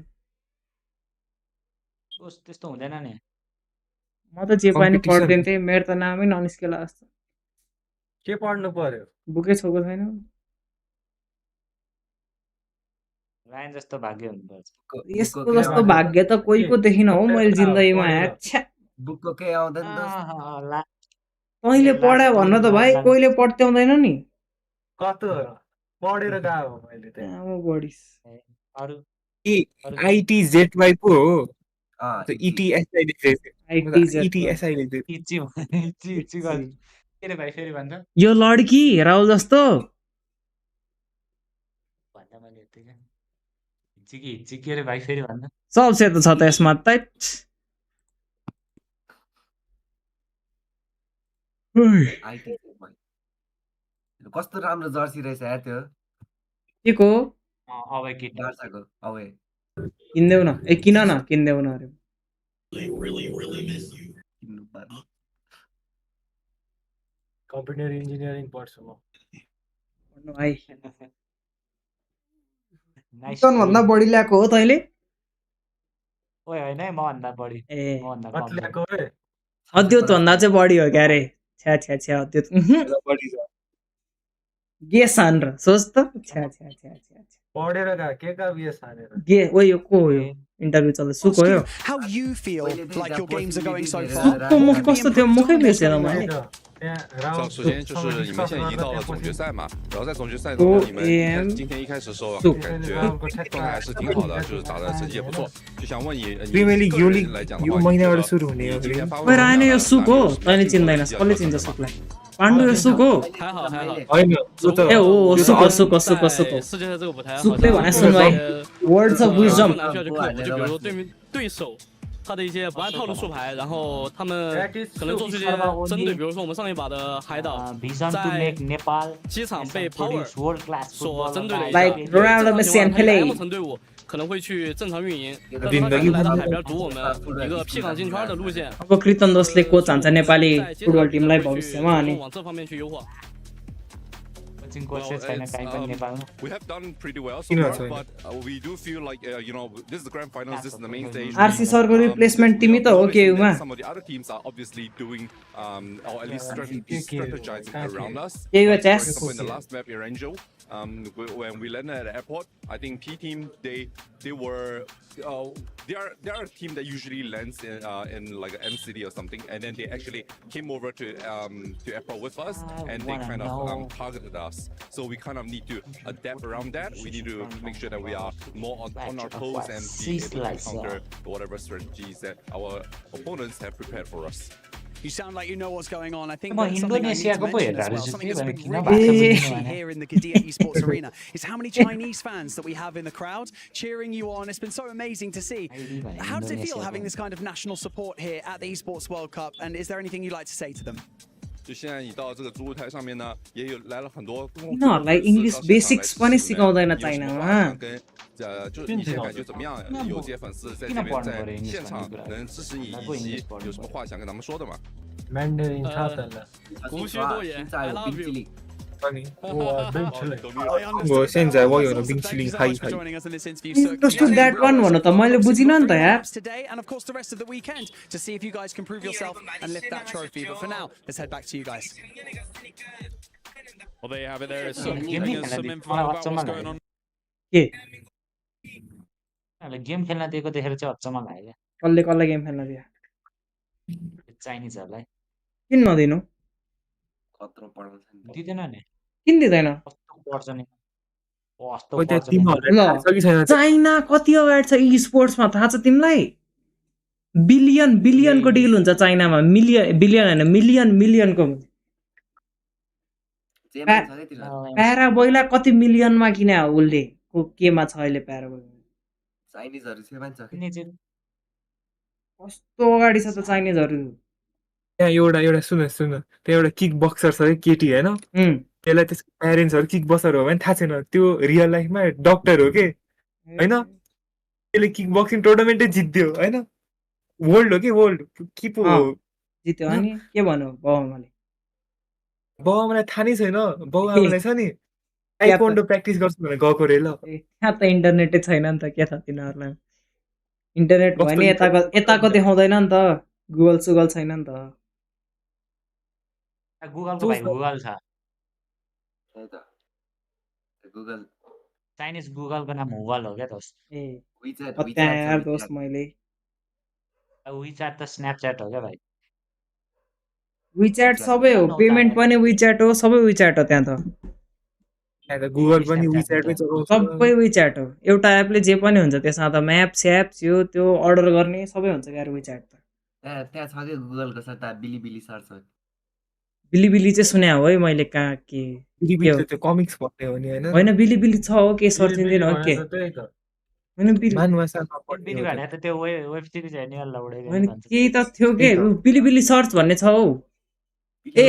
[SPEAKER 17] त्यस्तो हुँदैन नि।
[SPEAKER 12] म त जे पायो नि पढ्दैन थिएँ मेरो त नामै ननिस्केला जस्तो।
[SPEAKER 10] के पढ्नु पर्यो?
[SPEAKER 12] बुकै छोको छैन।
[SPEAKER 17] रायन जस्तो भाग्य हुनुपर्छ।
[SPEAKER 12] यस्तो जस्तो भाग्य त कोहीको देखिन हो मैले जिन्दगीमा यार।
[SPEAKER 16] बुकको के आउँदैन
[SPEAKER 12] तैँले पढायो भन्न त भाइ कोहीले पढ्त्याउँदैन नि।
[SPEAKER 10] कस्तो पढेर गएको हो मैले त।
[SPEAKER 12] बढिस
[SPEAKER 17] अरु
[SPEAKER 10] आईटी जेडवाई पो हो। इटीएसआई लेखेको इटीएसआई लेखेको
[SPEAKER 17] इची के रे भाइ फेरि भन्छ
[SPEAKER 12] यो लड्की राहुल जस्तो
[SPEAKER 17] भन्दा मैले यतिकै हिच्ची के रे भाइ फेरि भन्छ
[SPEAKER 12] सबसे त छ त यसमा त
[SPEAKER 16] कस्तो राम्रो जर्सी रहेछ यार त्यो
[SPEAKER 12] के को
[SPEAKER 17] अवे किट
[SPEAKER 16] बार्साको अवे
[SPEAKER 12] किन्देऊ न ए किन न किन्देऊ न अरे
[SPEAKER 16] किन्नु पर्यो
[SPEAKER 10] कम्प्युटर इन्जिनियरिङ पढ्छु म
[SPEAKER 12] भन्नु भाइ नाइस भन्दा बढी ल्याएको हो तैँले
[SPEAKER 17] ओए हैन म भन्दा बढी
[SPEAKER 12] ए
[SPEAKER 17] म भन्दा कम
[SPEAKER 10] ल्याएको रे
[SPEAKER 12] अद्युत भन्दा चाहिँ बढी हो क्या रे छ्या छ्या छ्या अद्युत
[SPEAKER 10] बढी छ
[SPEAKER 12] गे सान र सोच त छ्या छ्या छ्या छ्या
[SPEAKER 10] पढेर गए के का बिएस हानेर
[SPEAKER 12] गे ओ यो को हो यो इन्टरभ्यु चल्दै सुको हो
[SPEAKER 1] How you feel like your games are going so far?
[SPEAKER 12] मुख कस्तो थियो मुखै बिर्सेन मैले
[SPEAKER 18] 首先就是你们现在已经到了总决赛嘛，然后在总决赛中，你们今天一开始的时候感觉状态还是挺好的，就是打的成绩也不错。就想问你，你个人来讲的话，你今天发挥
[SPEAKER 12] र आएन यो सुक हो तैँले चिन्दैनस् कसले चिन्छ सुकलाई पाण्डु यो सुक हो
[SPEAKER 10] हैन
[SPEAKER 12] ए हो सुक सुक सुक सुक सुकले भने सुन भाइ words of wisdom
[SPEAKER 6] 就比如说对手他的一些不按套路出牌，然后他们可能做出一些针对，比如说我们上一把的海岛，在机场被 Power 所针对的一个情况下，梦城队伍可能会去正常运营，来到海边堵我们一个 P 港进圈的路线。
[SPEAKER 12] अब कृतन दोषले कोच हान्छ नेपाली फुटबल टिमलाई भविष्यमा अनि
[SPEAKER 6] 往这方面去优化。
[SPEAKER 18] We have done pretty well so far, but we do feel like you know this is the grand finals, this is the main stage.
[SPEAKER 12] RC सरको replacement तिमी त हो के युमा
[SPEAKER 18] Some of the other teams are obviously doing or at least strategizing around us.
[SPEAKER 12] Yeah, you
[SPEAKER 18] For
[SPEAKER 12] just-
[SPEAKER 18] example, in the last map, Erangel, when we landed at the airport, I think P team they were they are a team that usually lands in like an M city or something, and then they actually came over to airport with us, and they kind of targeted us. So we kind of need to adapt around that. We need to make sure that we are more on our toes and be able to counter whatever strategies that our opponents have prepared for us.
[SPEAKER 1] You sound like you know what's going on. I think
[SPEAKER 17] Come on,
[SPEAKER 1] that's something I need to
[SPEAKER 17] Indonesia ko po
[SPEAKER 1] mention as
[SPEAKER 17] eh,
[SPEAKER 1] well. Something that's been
[SPEAKER 17] Kina
[SPEAKER 1] really
[SPEAKER 17] ba?
[SPEAKER 1] good to see here in the Gidea Esports Arena is how many Chinese fans that we have in the crowd cheering you on. It's been so amazing to see. How does it feel having this kind of national support here at the Esports World Cup? And is there anything you'd like to say to them?
[SPEAKER 18] 就现在你到这个主舞台上面呢，也有来了很多公共
[SPEAKER 12] यिनीहरूलाई English basics पनि सिकाउँदैन चाइनामा
[SPEAKER 18] 就是你现在感觉怎么样？有些粉丝在这边在现场能支持你，以及有什么话想跟咱们说的吗？
[SPEAKER 10] Mandarin छ त
[SPEAKER 6] 无需多言，I love you。
[SPEAKER 10] अनि 我现在我有了冰淇淋嗨嗨
[SPEAKER 12] Understood that one भन्नु त मैले बुझिन नि त यार
[SPEAKER 1] Today and of course the rest of the weekend to see if you guys can prove yourself and lift that trophy. But for now, let's head back to you guys.
[SPEAKER 6] Well, there you have it. There is some info about what's going on.
[SPEAKER 12] के
[SPEAKER 17] game खेल्न दिएको देखेर चाहिँ अचम्म लाग्यो
[SPEAKER 12] कसले कसलाई game खेल्न दियो
[SPEAKER 17] चाइनिजहरूलाई
[SPEAKER 12] किन नदिनु
[SPEAKER 17] दिँदैन नि
[SPEAKER 12] किन दिँदैन
[SPEAKER 17] कस्तो पर्छ नि
[SPEAKER 10] ओ त्यहाँ टिमहरुले थाहा छ कि छैन
[SPEAKER 12] चाइना कति अगाडि छ ई स्पोर्ट्समा थाहा छ तिमीलाई बिलियन बिलियनको डिल हुन्छ चाइनामा मिलियन बिलियन हैन मिलियन मिलियनको प्याराबोइला कति मिलियनमा किने उसले केमा छ अहिले प्याराबोइला
[SPEAKER 16] चाइनिजहरु सेभन छ
[SPEAKER 12] कस्तो अगाडि छ त चाइनिजहरु
[SPEAKER 10] त्यहाँ एउटा सुन त्यहाँ एउटा किक बक्सर छ केटी हैन त्यसलाई त्यसको प्यारेन्ट्सहरु किक बक्सर हो भने थाहा छैन त्यो रियल लाइफमा डक्टर हो के हैन त्यसले किक बक्सिङ टुर्नामेन्टै जित्दियो हैन वर्ल्ड हो कि वर्ल्ड के पो हो
[SPEAKER 12] जित्यो अनि के भन्नु बाउआमाले
[SPEAKER 10] बाउआमालाई थाहा नै छैन बाउआमालाई छ नि ताइक्वान्डो प्र्याक्टिस गर्छु भनेर गएको रे ल
[SPEAKER 12] त्यहाँ त इन्टरनेटै छैन नि त के छ तिनीहरूलाई इन्टरनेट भयो नि यताको देखाउँदैन नि त गुगल सुगल छैन नि त
[SPEAKER 17] गुगलको भाइ गुगल छ
[SPEAKER 16] त्यही त गुगल
[SPEAKER 17] चाइनिज गुगलको नाम हुगल हो क्या दोस्त
[SPEAKER 12] ए
[SPEAKER 16] विच्याट
[SPEAKER 12] त्यहाँ यार दोस्त मैले
[SPEAKER 17] विच्याट त स्न्यापच्याट हो क्या भाइ
[SPEAKER 12] विच्याट सबै हो पेमेन्ट पनि विच्याट हो सबै विच्याट हो त्यहाँ त
[SPEAKER 10] गुगल पनि विच्याटमै चलाउँछ
[SPEAKER 12] सबै विच्याट हो एउटा एपले जे पनि हुन्छ त्यसमा त म्याप्स एप्स यो त्यो अर्डर गर्ने सबै हुन्छ यार विच्याट त
[SPEAKER 16] त्यहाँ छ कि गुगलको सट्टा बिलिबिली सर्च हो
[SPEAKER 12] बिलिबिली चाहिँ सुने हो है मैले कहाँ के
[SPEAKER 10] त्यो कमिक्स भन्ने हो नि हैन
[SPEAKER 12] होइन बिलिबिली छ हो के सर्चिँदैन हो के
[SPEAKER 17] भने त त्यो वेब सिरिज हेर्ने वाला
[SPEAKER 12] होइन केही त थियो के बिलिबिली सर्च भन्ने छ हौ ए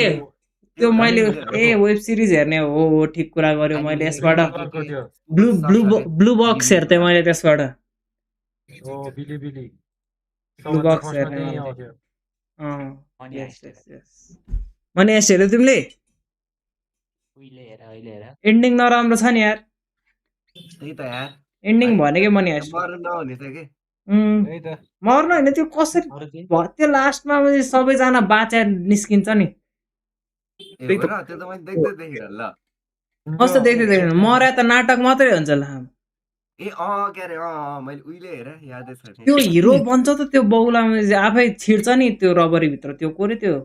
[SPEAKER 12] त्यो मैले ए वेब सिरिज हेर्ने हो ठिक कुरा गर्यो मैले यसबाट ब्लू बक्स हेर्थेँ मैले त्यसबाट ब्लू बक्स हेर्ने मनी यस हेऱ्यौ तिमीले एन्डिङ नराम्रो छ नि यार
[SPEAKER 16] त्यही त यार
[SPEAKER 12] एन्डिङ भनेकै मनी यस
[SPEAKER 16] मर्नु नहुने थियो कि
[SPEAKER 12] मर्नु होइन त्यो कसरी त्यो लास्टमा सबैजना बाँचेर निस्किन्छ नि कस्तो देख्दै देख्दैन मर्या त नाटक मात्रै हुन्छ ल त्यो हिरो बन्छ त त्यो बौलामा आफै छिर्छ नि त्यो रबरी भित्र त्यो कोरे त्यो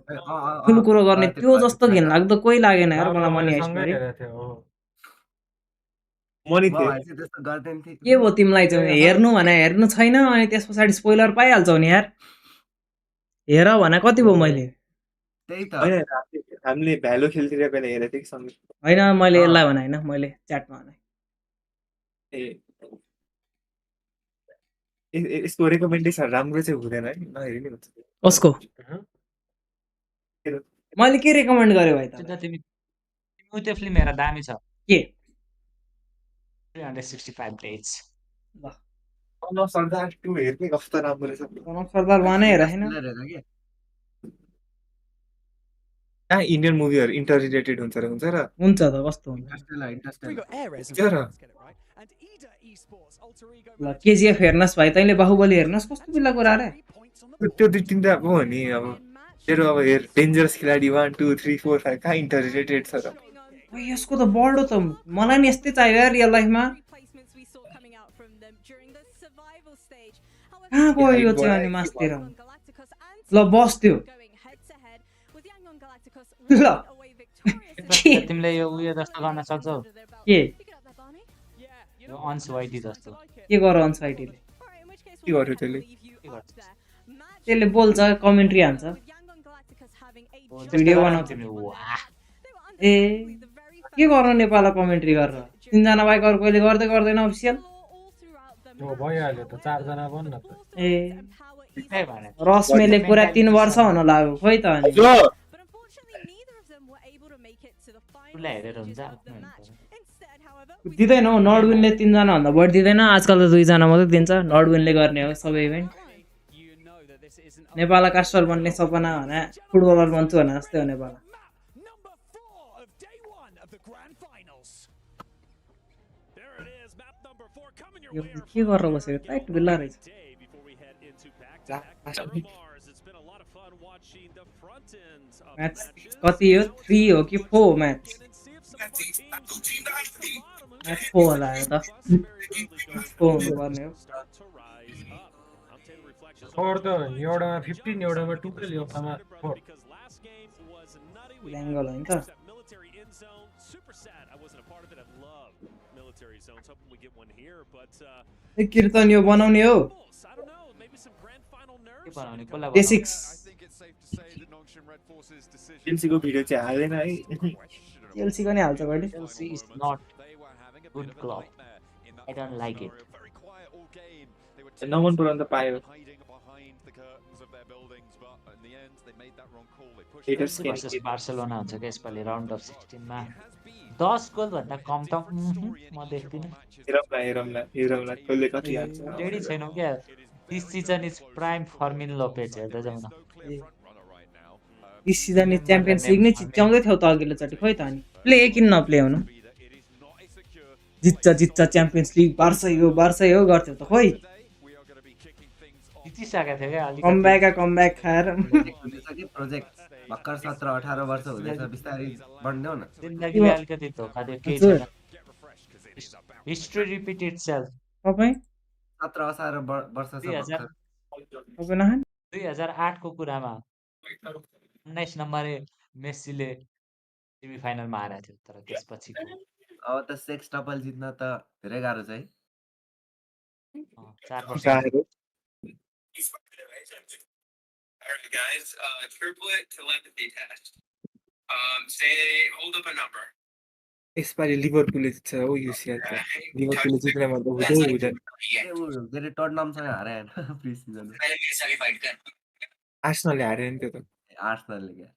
[SPEAKER 12] ठुलो कुरो गर्ने त्यो जस्तो घिन लाग्दो कोही लागेन यार मलाई मनी के हो तिमीलाई चाहिँ हेर्नु भने हेर्नु छैन अनि त्यस पछाडि स्पोइलर पाइहाल्छौ नि यार हेर भने कति भयो मैले
[SPEAKER 10] हामीले भ्यालो खेल्थ्यो बेला हेरेको थिएँ कि
[SPEAKER 12] होइन मैले यसलाई भने होइन मैले च्याटमा भने
[SPEAKER 10] यसको रेकमेन्डेसन राम्रो चाहिँ हुँदैन है नहेरि नै हुन्छ
[SPEAKER 12] कसको मैले के रेकमेन्ड गरेँ भाइ त
[SPEAKER 17] तिमी त्यो फिल्म हेर दामी छ
[SPEAKER 12] के
[SPEAKER 17] 365 days
[SPEAKER 12] ल
[SPEAKER 10] कनक सरदार 2 हेर्ने कस्तो राम्रो रहेछ
[SPEAKER 12] कनक सरदार 1 नै हेर हैन
[SPEAKER 10] इन्डियन मुभीहरु इन्टररिलेटेड हुन्छ र
[SPEAKER 12] हुन्छ त कस्तो हुन्छ ल केजीएफ हेर्नस् भाइ तैँले बाहुबली हेर्नस् कस्तो बिल्ला कुरा रे
[SPEAKER 10] त्यो दुई तीनटा हो नि अब तेरो अब हेर डेन्जरस खिलाडी 1 2 3 4 5 कहाँ इन्टररिलेटेड छ त
[SPEAKER 12] यसको त बढ्दो त मलाई नि यस्तै चाहियो यार रियल लाइफमा कहाँ गयो यो चाहिँ अनि मास्तिर ल बस त्यो ल
[SPEAKER 17] तिमीले यो उयो जस्तो गर्न सक्छौ
[SPEAKER 12] के
[SPEAKER 17] यो अनस्वाइटी जस्तो
[SPEAKER 12] के गर अनस्वाइटीले
[SPEAKER 10] के गर्यो
[SPEAKER 12] त्यसले बोल्छ कमेन्ट्री हान्छ भिडियो बनाउँछ ए के गर्नु नेपालमा कमेन्ट्री गरेर तीनजना बाहेक अरू कहिले गर्दै गर्दैन अफिसियल
[SPEAKER 14] भइहाल्यो त चारजना बन्न त
[SPEAKER 12] ए रश्मिले पुरा 3 वर्ष हुन लाग्यो खोइ त अनि दिँदैन हौ नर्डविनले 3 जना भन्दा बढी दिँदैन आजकल त 2 जना मात्रै दिन्छ नर्डविनले गर्ने हो सबै इभेन्ट नेपालमा कास्टर बन्ने सपना भने फुटबलर बन्छु भने जस्तै हो नेपालमा के गरेर बसेको टाइट बिल्ला रहेछ म्याच कति हो 3 हो कि 4 म्याच 4 होला यो त 4 हुनुपर्ने हो
[SPEAKER 14] फोर त एउटामा 15 एउटामा 12 एउटामा 4
[SPEAKER 12] ल्याङ्गल होइन त कीर्तन यो बनाउने हो बेसिक्स
[SPEAKER 10] चेल्सीको भिडियो चाहिँ हाल्दैन है
[SPEAKER 12] चेल्सीको नि हाल्छ कहिले
[SPEAKER 17] Chelsea is not good club. I don't like it.
[SPEAKER 10] नमन पुरान त पायो
[SPEAKER 17] बार्सिलोना हुन्छ क्या यसपालि राउन्ड अफ 16 मा 10 गोल भन्दा कम त म देख्दिन
[SPEAKER 10] हेरौँला कहिले कति हाल्छ
[SPEAKER 17] रेडी छैनौ क्या This season is prime Fermin Lopez हेर्दै जाउँ न
[SPEAKER 12] दिस सिजन नि च्याम्पियन्स लिग नै चिच्याउँदै थियो त अघिल्लोचोटि खोइ त अनि प्ले किन नप्ले हुनु जित्छ च्याम्पियन्स लिग बार्सै हो गर्थ्यो त खोइ
[SPEAKER 17] जितिसकेको थियो क्या
[SPEAKER 12] कमब्याक खाएर
[SPEAKER 16] प्रोजेक्ट भर्खर 17-18 वर्ष हुँदैछ बिस्तारै बढ्ने हो न
[SPEAKER 17] जिन्दगीले अलिकति धोका दियो केही छैन हिस्ट्री रिपिट इटसेल्फ
[SPEAKER 12] तपाईँ
[SPEAKER 16] 17-18 वर्ष छ भर्खर
[SPEAKER 17] 2008 को कुरामा 19 नम्बरे मेस्सीले सेमिफाइनलमा हारेको थियो तर त्यसपछिको
[SPEAKER 16] अब त सेक्स डबल जित्न त धेरै गाह्रो छ है
[SPEAKER 17] 4 वर्ष
[SPEAKER 19] Alright guys, triplet telepathy test. Say hold up a number.
[SPEAKER 10] यसपालि लिभरपुलले जित्छ हो युसिएल त लिभरपुलले जित्न भन्दा हुँदैन
[SPEAKER 16] धेरै टटनमसँग हारे हैन प्री सिजन
[SPEAKER 10] आर्सेनलले हार्यो नि त्यो त
[SPEAKER 16] आर्सेनलले क्या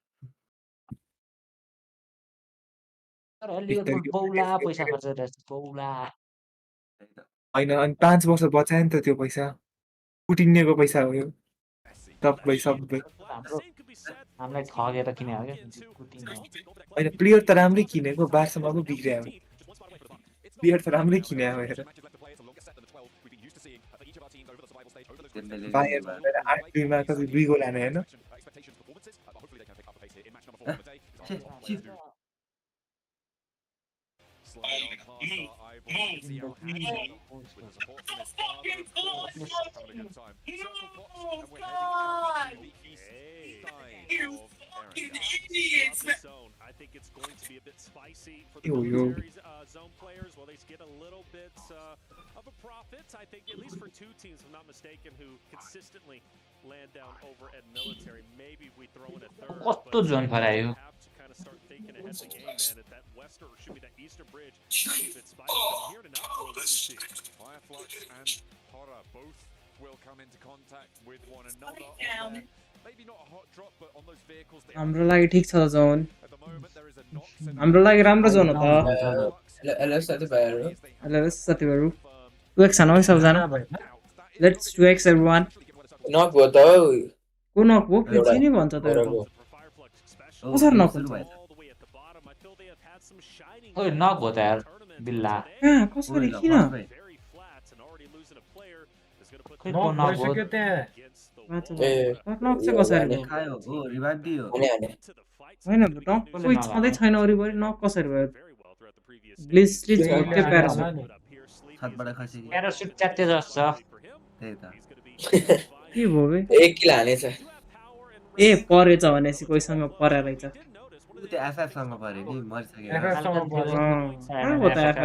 [SPEAKER 17] तर लिभरपुल बौला पैसा खर्च गरेछ बौला
[SPEAKER 10] हैन अनि 5 वर्ष बचायो नि त त्यो पैसा कुटिन्नेको पैसा हो यो सबै
[SPEAKER 17] हामीलाई ठगेर किने हो क्या
[SPEAKER 10] हैन प्लेयर त राम्रै किनेको बार्समा पो बिग्रियो प्लेयर त राम्रै किने हो हेर बायर 8-2 मा कति 2 गोल हाने हैन
[SPEAKER 5] I think it's going to be a bit spicy for
[SPEAKER 10] the
[SPEAKER 5] zone players. Well, they get a little bit of a profit. I think at least for two teams, if I'm not mistaken, who consistently land down over at military. Maybe we throw in a third.
[SPEAKER 17] कस्तो John फरायो
[SPEAKER 5] Have to kind of start thinking ahead of the game, man. At that western, or should be that eastern bridge. It's a bit spicy. But here tonight, well, let me see.
[SPEAKER 8] Fireflux and Horror both will come into contact with one another. Maybe not a hot drop, but on those vehicles.
[SPEAKER 12] हाम्रो लागि ठीक छ John हाम्रो लागि राम्रो John हो त
[SPEAKER 4] hello साथीभाइहरु
[SPEAKER 12] hello साथीभाइहरु 2x न है सबजना लेट्स 2x एभ्रीवन
[SPEAKER 4] नक भयो त
[SPEAKER 12] को नक हो फेरि नि भन्छ त कसरी नक हुन्छ
[SPEAKER 17] ओइ नक भयो त यार बिल्ला
[SPEAKER 12] कहाँ कसरी किन
[SPEAKER 17] खै को नक भयो
[SPEAKER 12] नक चाहिँ कसरी
[SPEAKER 16] खायो हो रिभाइभ दियो
[SPEAKER 12] हैन नक कोही छँदै छैन वरिपरि नक कसरी भयो ग्लिच के प्यारासुट
[SPEAKER 16] छतबाट खसी
[SPEAKER 17] प्यारासुट च्यात्ते जस्तो
[SPEAKER 16] त्यही त
[SPEAKER 12] के भयो बे
[SPEAKER 4] 1 किलो हानेछ
[SPEAKER 12] ए परेछ भनेपछि कोहीसँग परे रहेछ
[SPEAKER 16] उ त्यो एफएफ सँग परे नि मरिसक्यो उ त हेर त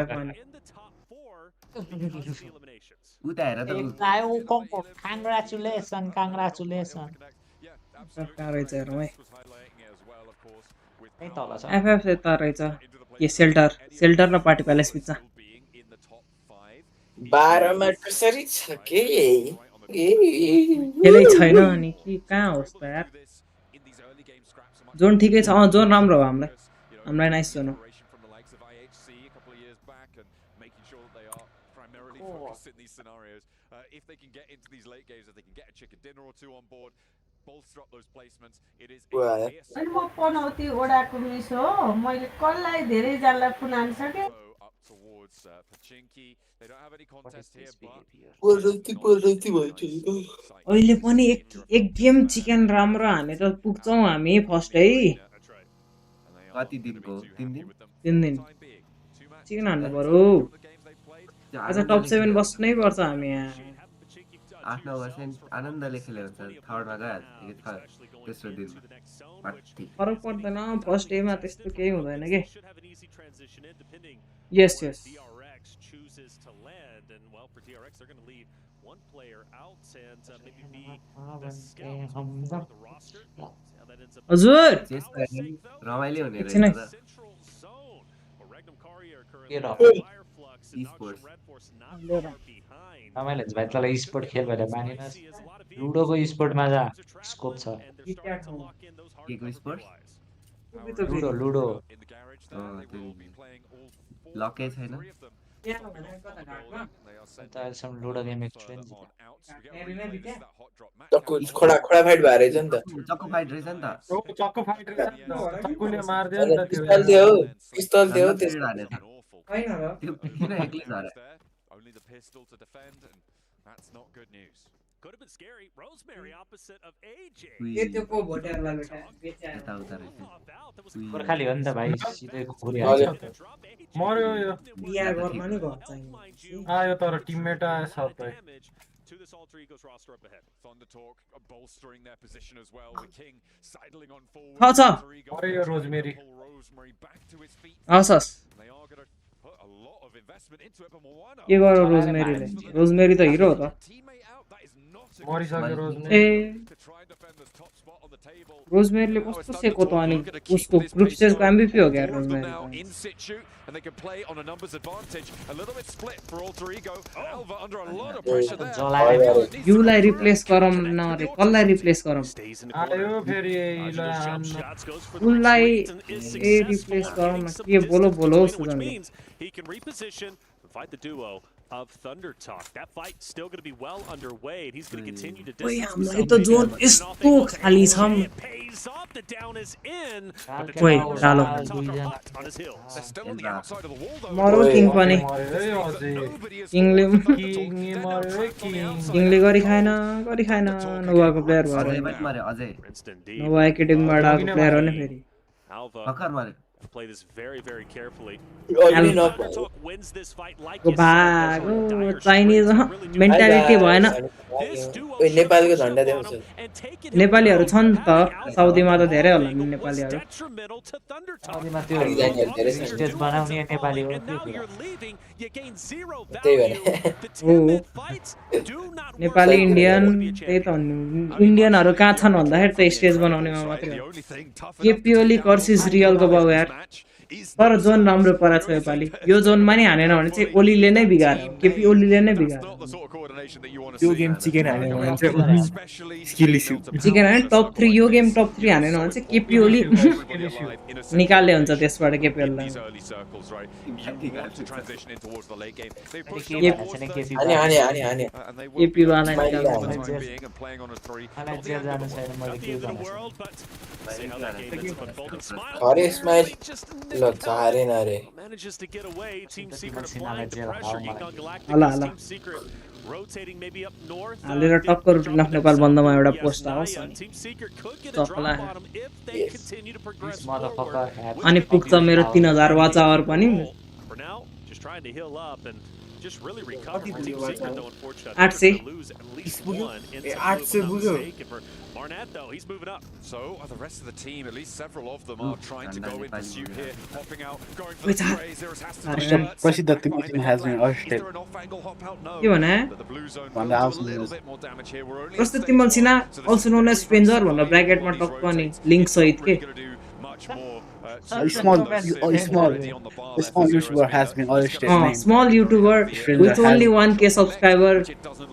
[SPEAKER 17] कांग्रेचुलेसन
[SPEAKER 12] रहेछ हेरौँ है
[SPEAKER 17] कहीँ तल छ
[SPEAKER 12] एफएफ यता रहेछ के सेल्टर र पार्टी प्यालेस बिचमा
[SPEAKER 4] 12 मा कसरी छ के
[SPEAKER 12] खेलै छैन अनि के कहाँ होस् त यार जोन ठिकै छ जोन राम्रो हो हामीलाई नाइस जोन हो
[SPEAKER 8] in these scenarios. If they can get into these late games, if they can get a chicken dinner or two on board, bolster up those placements. It is
[SPEAKER 20] अनि म पनौती ओडाको miss हो मैले कसलाई धेरै जानलाई Punan सके
[SPEAKER 8] up towards Pachinki. They don't have any contest here, but
[SPEAKER 12] अहिले पनि एक गेम चिकन राम्रो हाने त पुग्छौं हामी फर्स्ट है
[SPEAKER 16] कति दिनको 3 दिन
[SPEAKER 12] 3 दिन चिकन हान्नु पर्यो आज टप 7 बस्नै पर्छ हामी यहाँ
[SPEAKER 16] 8-9% आनन्दले खेल्यो हुन्छ थर्डमा गइहाल्छ तेस्रो दिन
[SPEAKER 12] फरक पर्दैन फर्स्ट डेमा त्यस्तो केही हुँदैन के यस हजुर
[SPEAKER 16] रमाइलो हुने रहेछ त
[SPEAKER 17] रमाइलो हुन्छ भाइ तँलाई स्पोर्ट खेल भनेर मानिनस् लुडोको स्पोर्टमा जा स्कोप छ लुडो
[SPEAKER 16] लकै छैन
[SPEAKER 17] अन्त अहिलेसम्म लुडो गेम एकचोटि नि जित्यो
[SPEAKER 4] चक्कु खडा फाइट भएर रहेछ नि त
[SPEAKER 16] चक्कु फाइट रहेछ नि त
[SPEAKER 14] चक्कु फाइट रहेछ नि त चक्कुले मार्दियो नि त त्यो
[SPEAKER 4] पिस्तल थियो
[SPEAKER 16] पिरियड हाने त त्यो किन एक्लै झरे
[SPEAKER 8] Only the pistol to defend, and that's not good news. Could have been scary. Rosemary opposite of AJ.
[SPEAKER 16] यता उता रहेछ
[SPEAKER 17] गोर्खाली हो नि त भाइ सिधै खुकुरिहाल्छ
[SPEAKER 14] मर्यो यो
[SPEAKER 12] बिहा गर्न नि घर चाहिन्छ
[SPEAKER 14] आयो तर टिममेट आयो सबै
[SPEAKER 8] To this alter egos roster up ahead. Thunder Talk bolstering their position as well. The King sidling on forward.
[SPEAKER 14] मर्यो rosemary
[SPEAKER 8] Rosemary back to his feet.
[SPEAKER 12] हस्
[SPEAKER 8] They are going to put a lot of investment into it, but Moana.
[SPEAKER 12] के गर्यो रोजमेरीले rosemary त hero हो त
[SPEAKER 14] मरिसक्यो rosemary
[SPEAKER 12] ए रोजमेरीले कस्तो Seiko त अनि उसको ग्रुप स्टेजको एमभीपी हो क्या rosemary
[SPEAKER 8] In situ, and they can play on a numbers advantage. A little bit split for alter ego. Alva under a lot of pressure there.
[SPEAKER 12] युलाई रिप्लेस गरम न रे कसलाई रिप्लेस गरम
[SPEAKER 14] आयो फेरि
[SPEAKER 12] उनलाई ए रिप्लेस गरम के बोलो सुजनले
[SPEAKER 5] He can reposition and fight the duo of Thunder Talk. That fight still going to be well underway. And he's going to continue to
[SPEAKER 12] ओइ
[SPEAKER 5] distance
[SPEAKER 12] हामीलाई त जोन यस्तो खाली छ
[SPEAKER 5] pays off. The down is in.
[SPEAKER 12] ओइ डालो
[SPEAKER 5] On his heels. They're still on the outside of the wall though.
[SPEAKER 12] मरो king पनि किङले किङले गरी खाएन नोवाको प्लेयर भएर नोवा एकाडेमीबाट आएको प्लेयर हो नि फेरि
[SPEAKER 5] Play this very, very carefully.
[SPEAKER 12] भागो चाइनिज मेन्टालिटी भएन
[SPEAKER 4] नेपालीको झन्डा देखाउँछ
[SPEAKER 12] नेपालीहरू छन् त साउदीमा त धेरै होला नि नेपालीहरू
[SPEAKER 17] साउदीमा त्यो स्टेज बनाउने नेपाली हो
[SPEAKER 4] त्यही भएर
[SPEAKER 12] हो नेपाली इन्डियन त्यही त इन्डियनहरू कहाँ छन् भन्दाखेरि त स्टेज बनाउनेमा मात्रै हो केपिओली कर्सिस रियलको बाउ यार तर जोन राम्रो पराछ योपालि यो जोनमा नि हानेन भने चाहिँ ओलीले नै बिगार्यो केपी ओलीले नै बिगार्यो
[SPEAKER 10] यो गेम चिकन हान्यो भने चाहिँ स्किल इस्यु
[SPEAKER 12] चिकन हाने टप 3 यो गेम टप 3 हानेन भने चाहिँ केपी ओली निकाल्ने हुन्छ त्यसबाट केपी ओलीलाई केपी वाला
[SPEAKER 4] अरे स्माइल ल चारे न रे
[SPEAKER 5] Manages to get away. Team Secret applying the pressure. Econ Galactic
[SPEAKER 12] Ala.
[SPEAKER 5] Team Secret rotating maybe up north.
[SPEAKER 12] हालेर टक्कर उठ्न नेपाल बन्दमा एउटा पोस्ट आओस्
[SPEAKER 5] Team Secret could get a drop on them if they continue to progress forward.
[SPEAKER 12] अनि पुग्छ मेरो 3000 watch our पनि
[SPEAKER 5] For now, just trying to heal up and just really recover. Team Secret though unfortunately
[SPEAKER 12] 800
[SPEAKER 5] lose at least one.
[SPEAKER 12] 800 पुग्यो
[SPEAKER 5] Barnett though, he's moving up.
[SPEAKER 8] So are the rest of the team. At least several of them are trying to go in pursuit here, popping out, going for the sprays. There has to be
[SPEAKER 14] प्रसिद्ध team has been arrested
[SPEAKER 12] के भने
[SPEAKER 8] भन्दा आउँछ a little bit more damage here. We're only
[SPEAKER 12] प्रस्तुत तिमल Sinha also known as Stranger भनेर ब्र्याकेटमा टक्क अनि link सहित के
[SPEAKER 14] small YouTuber has been arrested.
[SPEAKER 12] Small YouTuber with only 1k subscriber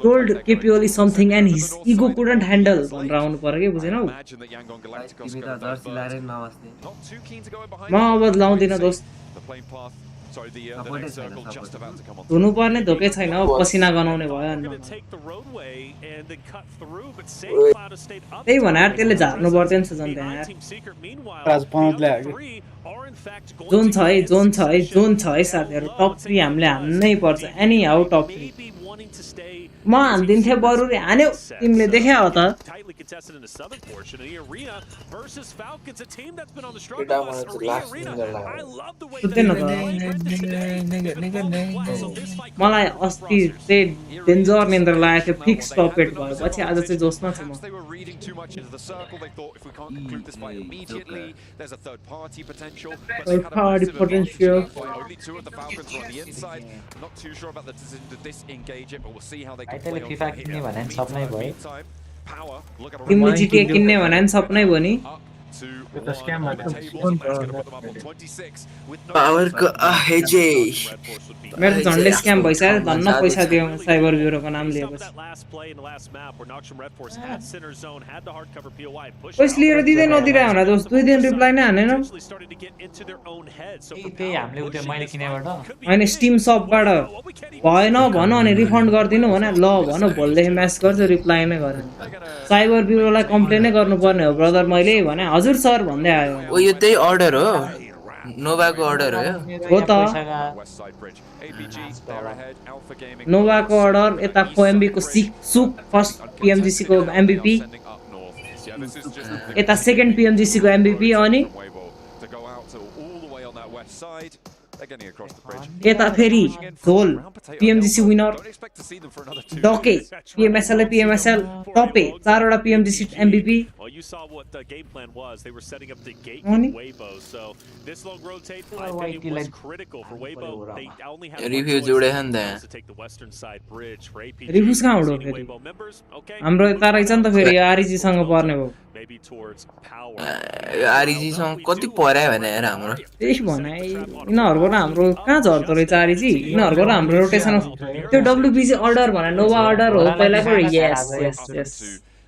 [SPEAKER 12] told KP Oli something and his ego couldn't handle भनेर आउनु पर्यो के बुझेनौ म अब लाउँदिन दोस्त धुनु पर्ने धोकै छैन पसिना गनाउने भयो अनि त्यही भने यार त्यसले झार्नु पर्दैन सुजन त्यहाँ जोन छ है साथीहरु टप 3 हामीले हान्नै पर्छ एनी हाउ टप 3 म हान्दिन्थे बरुले हान्यौ तिमीले देख्या हो त मलाई अस्ति चाहिँ डेन्जर निन्द्रा लागेको थियो फिक्स टपेट भएपछि आज चाहिँ जोसमा छु म third party potential.
[SPEAKER 8] Only two of the Falcons are on the inside. Not too sure about the decision to disengage it, but we'll see how they can play
[SPEAKER 17] FIFA किन्ने भने सपनै भयो
[SPEAKER 8] Power, look at
[SPEAKER 12] तिमीले GTA किन्ने भने सपनै भयो नि
[SPEAKER 8] to
[SPEAKER 4] power को हेजे
[SPEAKER 12] मेरो त झन्डै स्क्याम भइसक्यो धन्न पैसा दियो साइबर ब्युरोको नाम लिएपछि पैसा लिएर दिँदै नदिरहेको हुँदा दोस्त 2 दिन रिप्लाई नै हानेन
[SPEAKER 17] त्यही हामीले उतै मैले किनेबाट
[SPEAKER 12] हैन स्टिम शपबाट भएन भन अनि रिफन्ड गर्दिनु भने ल भन भोलिदेखि म्यासेज गर्छु रिप्लाई नै गरेन साइबर ब्युरोलाई कम्प्लेन नै गर्नुपर्ने हो ब्रदर मैले भने हजुर सर भन्दै आयो
[SPEAKER 4] ओ यो त्यही अर्डर हो नोभाको अर्डर हो
[SPEAKER 12] त नोभाको अर्डर यता फोएमबी को सुक फर्स्ट पीएमजीसी को एमबीपी यता सेकेन्ड पीएमजीसी को एमबीपी अनि यता फेरि झोल पीएमजीसी विनर डके पीएमएसएल पीएमएसएल टपे 4 वटा पीएमजीसी एमबीपी
[SPEAKER 4] रिभ्यू जोडे हन त
[SPEAKER 12] रिभ्यूज कहाँ उडो फेरि हाम्रो यता रहेछ नि त फेरि आरजी सँग पर्ने भयो
[SPEAKER 4] आरजी सँग कति पर्या भने यार हाम्रो
[SPEAKER 12] त्यही भने यिनीहरुको र हाम्रो कहाँ झर्दो रहेछ आरजी यिनीहरुको र हाम्रो रोटेसन त्यो डब्ल्युबीजी अर्डर भने नोभा अर्डर हो पहिलाको यस यस यस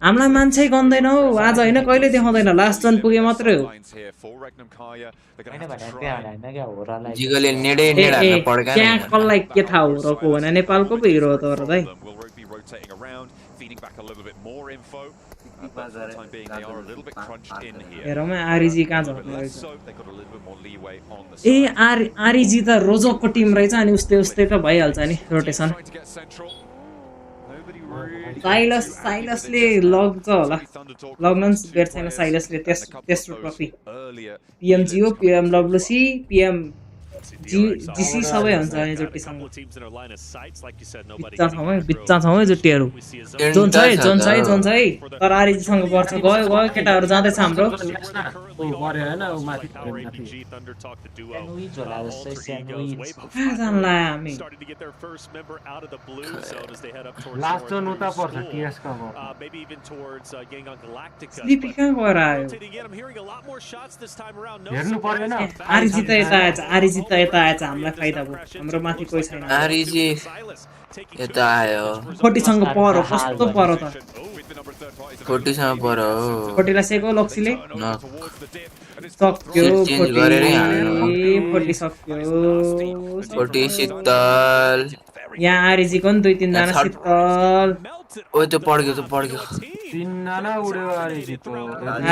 [SPEAKER 12] हामीलाई मान्छे गन्दैन हौ आज हैन कहिले देखाउँदैन लास्ट जन पुगे मात्रै हो
[SPEAKER 4] जिगले नेडे नेड हाल्न पड्का
[SPEAKER 12] क्या कसलाई के थाहा हो रको भने नेपालको पो हिरो हो त र दाइ हेरौँ आरजी कहाँ झर्ने रहेछ ए आरजी त रोजकको टिम रहेछ अनि उस्तै उस्तै त भइहाल्छ नि रोटेसन साइलसले लग्छ होला लग्न बेर छैन साइलसले तेस्रो ट्रफी पीएमजी हो पीएमडब्ल्यूसी पीएम जीसी सबै हुन्छ अनि जुट्टीसँग बिच्चा छौँ जुट्टीहरू जोन छ है तर आरजीसँग पर्छ गयो गयो केटाहरू जाँदैछ हाम्रो कहाँ जानला हामी
[SPEAKER 14] लास्ट जोन उता पर्छ टीएसको
[SPEAKER 12] स्लिपी कहाँ गएर आयो
[SPEAKER 14] हेर्नु पर्दैन
[SPEAKER 12] आरजी त यता आएछ आरजी त यता आएछ हामीलाई फाइदा भयो हाम्रो माथि कोही छैन
[SPEAKER 4] आरजी यता आयो
[SPEAKER 12] फोर्टीसँग परो कस्तो परो त
[SPEAKER 4] 40 सँग परो
[SPEAKER 12] 40 लाई सेको लक्सीले सक्यो
[SPEAKER 4] चेन्ज गरेरै हाल्नु
[SPEAKER 12] 40 सक्यो
[SPEAKER 4] 40 शीतल
[SPEAKER 12] यहाँ आरजी को नि 2-3 जना शीतल
[SPEAKER 4] ओ त्यो पड्क्यो
[SPEAKER 14] 3 जना उड्यो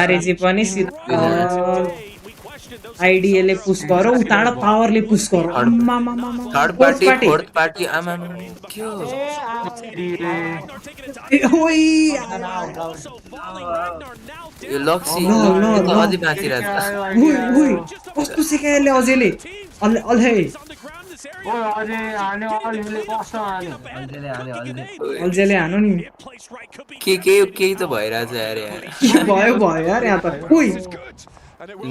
[SPEAKER 12] आरजी पनि शीतल आइडिएले पुश गरौ उताड पावरले पुश गरौ
[SPEAKER 4] थर्ड पार्टी फोर्थ पार्टी आमा के हो
[SPEAKER 12] ओइ
[SPEAKER 4] यो लक्सी अझै बाँचिरहेछ
[SPEAKER 12] ओइ कस्तो सिकाएले अझैले अल्हे अल्जेले हानु नि
[SPEAKER 4] के त भइरहेछ यार
[SPEAKER 12] भयो यार यहाँ त ओइ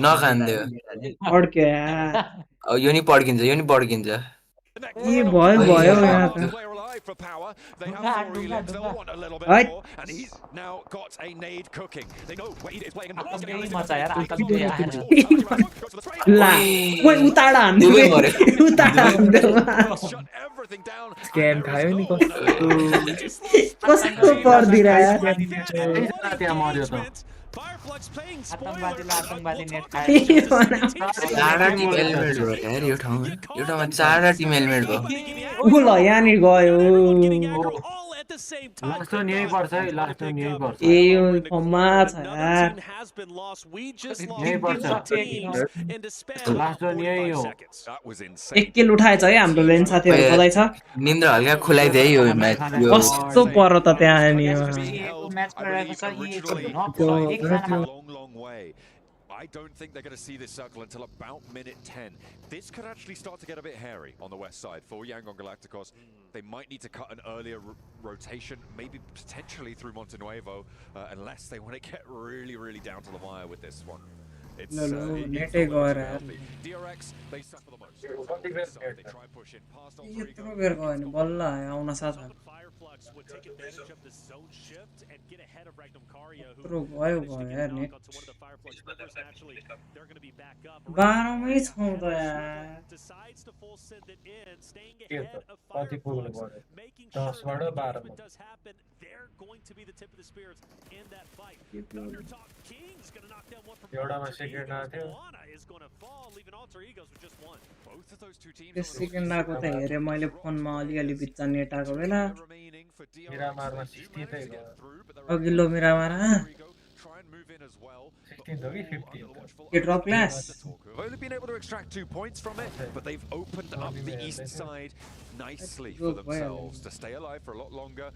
[SPEAKER 4] नखान्दियो
[SPEAKER 12] अड्क्यो
[SPEAKER 4] यो नि पड्किन्छ
[SPEAKER 12] ए भयो यहाँ त ला ओइ उताड हान्दियो
[SPEAKER 10] स्क्याम खायो नि
[SPEAKER 12] कस्तो पर्दिरहेछ
[SPEAKER 14] त्यहाँ मर्यो त
[SPEAKER 17] आतंकवादी नेट खायो
[SPEAKER 4] चारवटा टिम एलिमेन्ट भयो यार यो ठाउँमा चारवटा टिम एलिमेन्ट भयो
[SPEAKER 12] उ ल यहाँनिर गयो
[SPEAKER 14] लास्ट जोन यही पर्छ है लास्ट जोन यही पर्छ
[SPEAKER 12] ए यो फम्मा छ यार
[SPEAKER 14] यही पर्छ लास्ट जोन यही हो
[SPEAKER 12] एक किल उठाएछ है हाम्रो लेन साथीहरु बधाई छ
[SPEAKER 4] निन्द्रा हल्का खुलाइदिए यो म्याच
[SPEAKER 12] कस्तो पर्यो त त्यहाँ नि
[SPEAKER 17] म्याच गरिरहेको छ
[SPEAKER 8] I don't think they're going to see this circle until about minute 10. This could actually start to get a bit hairy on the west side for Yangon Galacticos. They might need to cut an earlier rotation, maybe potentially through Montenuevo, unless they want to get really, really down to the wire with this one. It's
[SPEAKER 12] नेटै गएर यार
[SPEAKER 8] DRX, they suffer the most. They try and push in past
[SPEAKER 12] यत्रो बेर गयो नि बल्ल आउन साथ
[SPEAKER 5] Fireflux would take advantage of the zone shift and get ahead of Ragnum Karya, who
[SPEAKER 12] यत्रो गयो
[SPEAKER 5] managed to
[SPEAKER 12] गयो
[SPEAKER 5] get
[SPEAKER 12] यार
[SPEAKER 5] a knock
[SPEAKER 12] net
[SPEAKER 5] onto one of the Fireflux members. Naturally, they're going to be back up.
[SPEAKER 12] 12 मै छौं त यार
[SPEAKER 5] Decides to full send it in, staying
[SPEAKER 10] के
[SPEAKER 5] ahead
[SPEAKER 10] त
[SPEAKER 5] of
[SPEAKER 10] कति पुग्नु
[SPEAKER 5] Fireflux,
[SPEAKER 10] पर्यो
[SPEAKER 5] making
[SPEAKER 10] 10
[SPEAKER 5] sure
[SPEAKER 10] बाट
[SPEAKER 5] that the
[SPEAKER 10] 12
[SPEAKER 5] engagement does happen. They're going to be the tip of the spears in that fight. Thundertalk King's going to knock down one from
[SPEAKER 10] एउटामा
[SPEAKER 5] Alter
[SPEAKER 10] second
[SPEAKER 5] Egos.
[SPEAKER 10] आथ्यो
[SPEAKER 5] Moana is going to fall, leaving Alter Egos with just one.
[SPEAKER 8] Both of those two teams
[SPEAKER 12] त्यो second आको त हेरे मैले फोनमा अलिअलि बिच्चा net आएको बेला
[SPEAKER 10] मिरामारमा 16 ै भयो
[SPEAKER 12] अघिल्लो Miramar
[SPEAKER 8] try and move in as well.
[SPEAKER 10] 16 हो कि 15
[SPEAKER 12] के drop class
[SPEAKER 8] They've only been able to extract 2 points from it, but they've opened up the east side nicely for themselves to stay alive for a lot longer.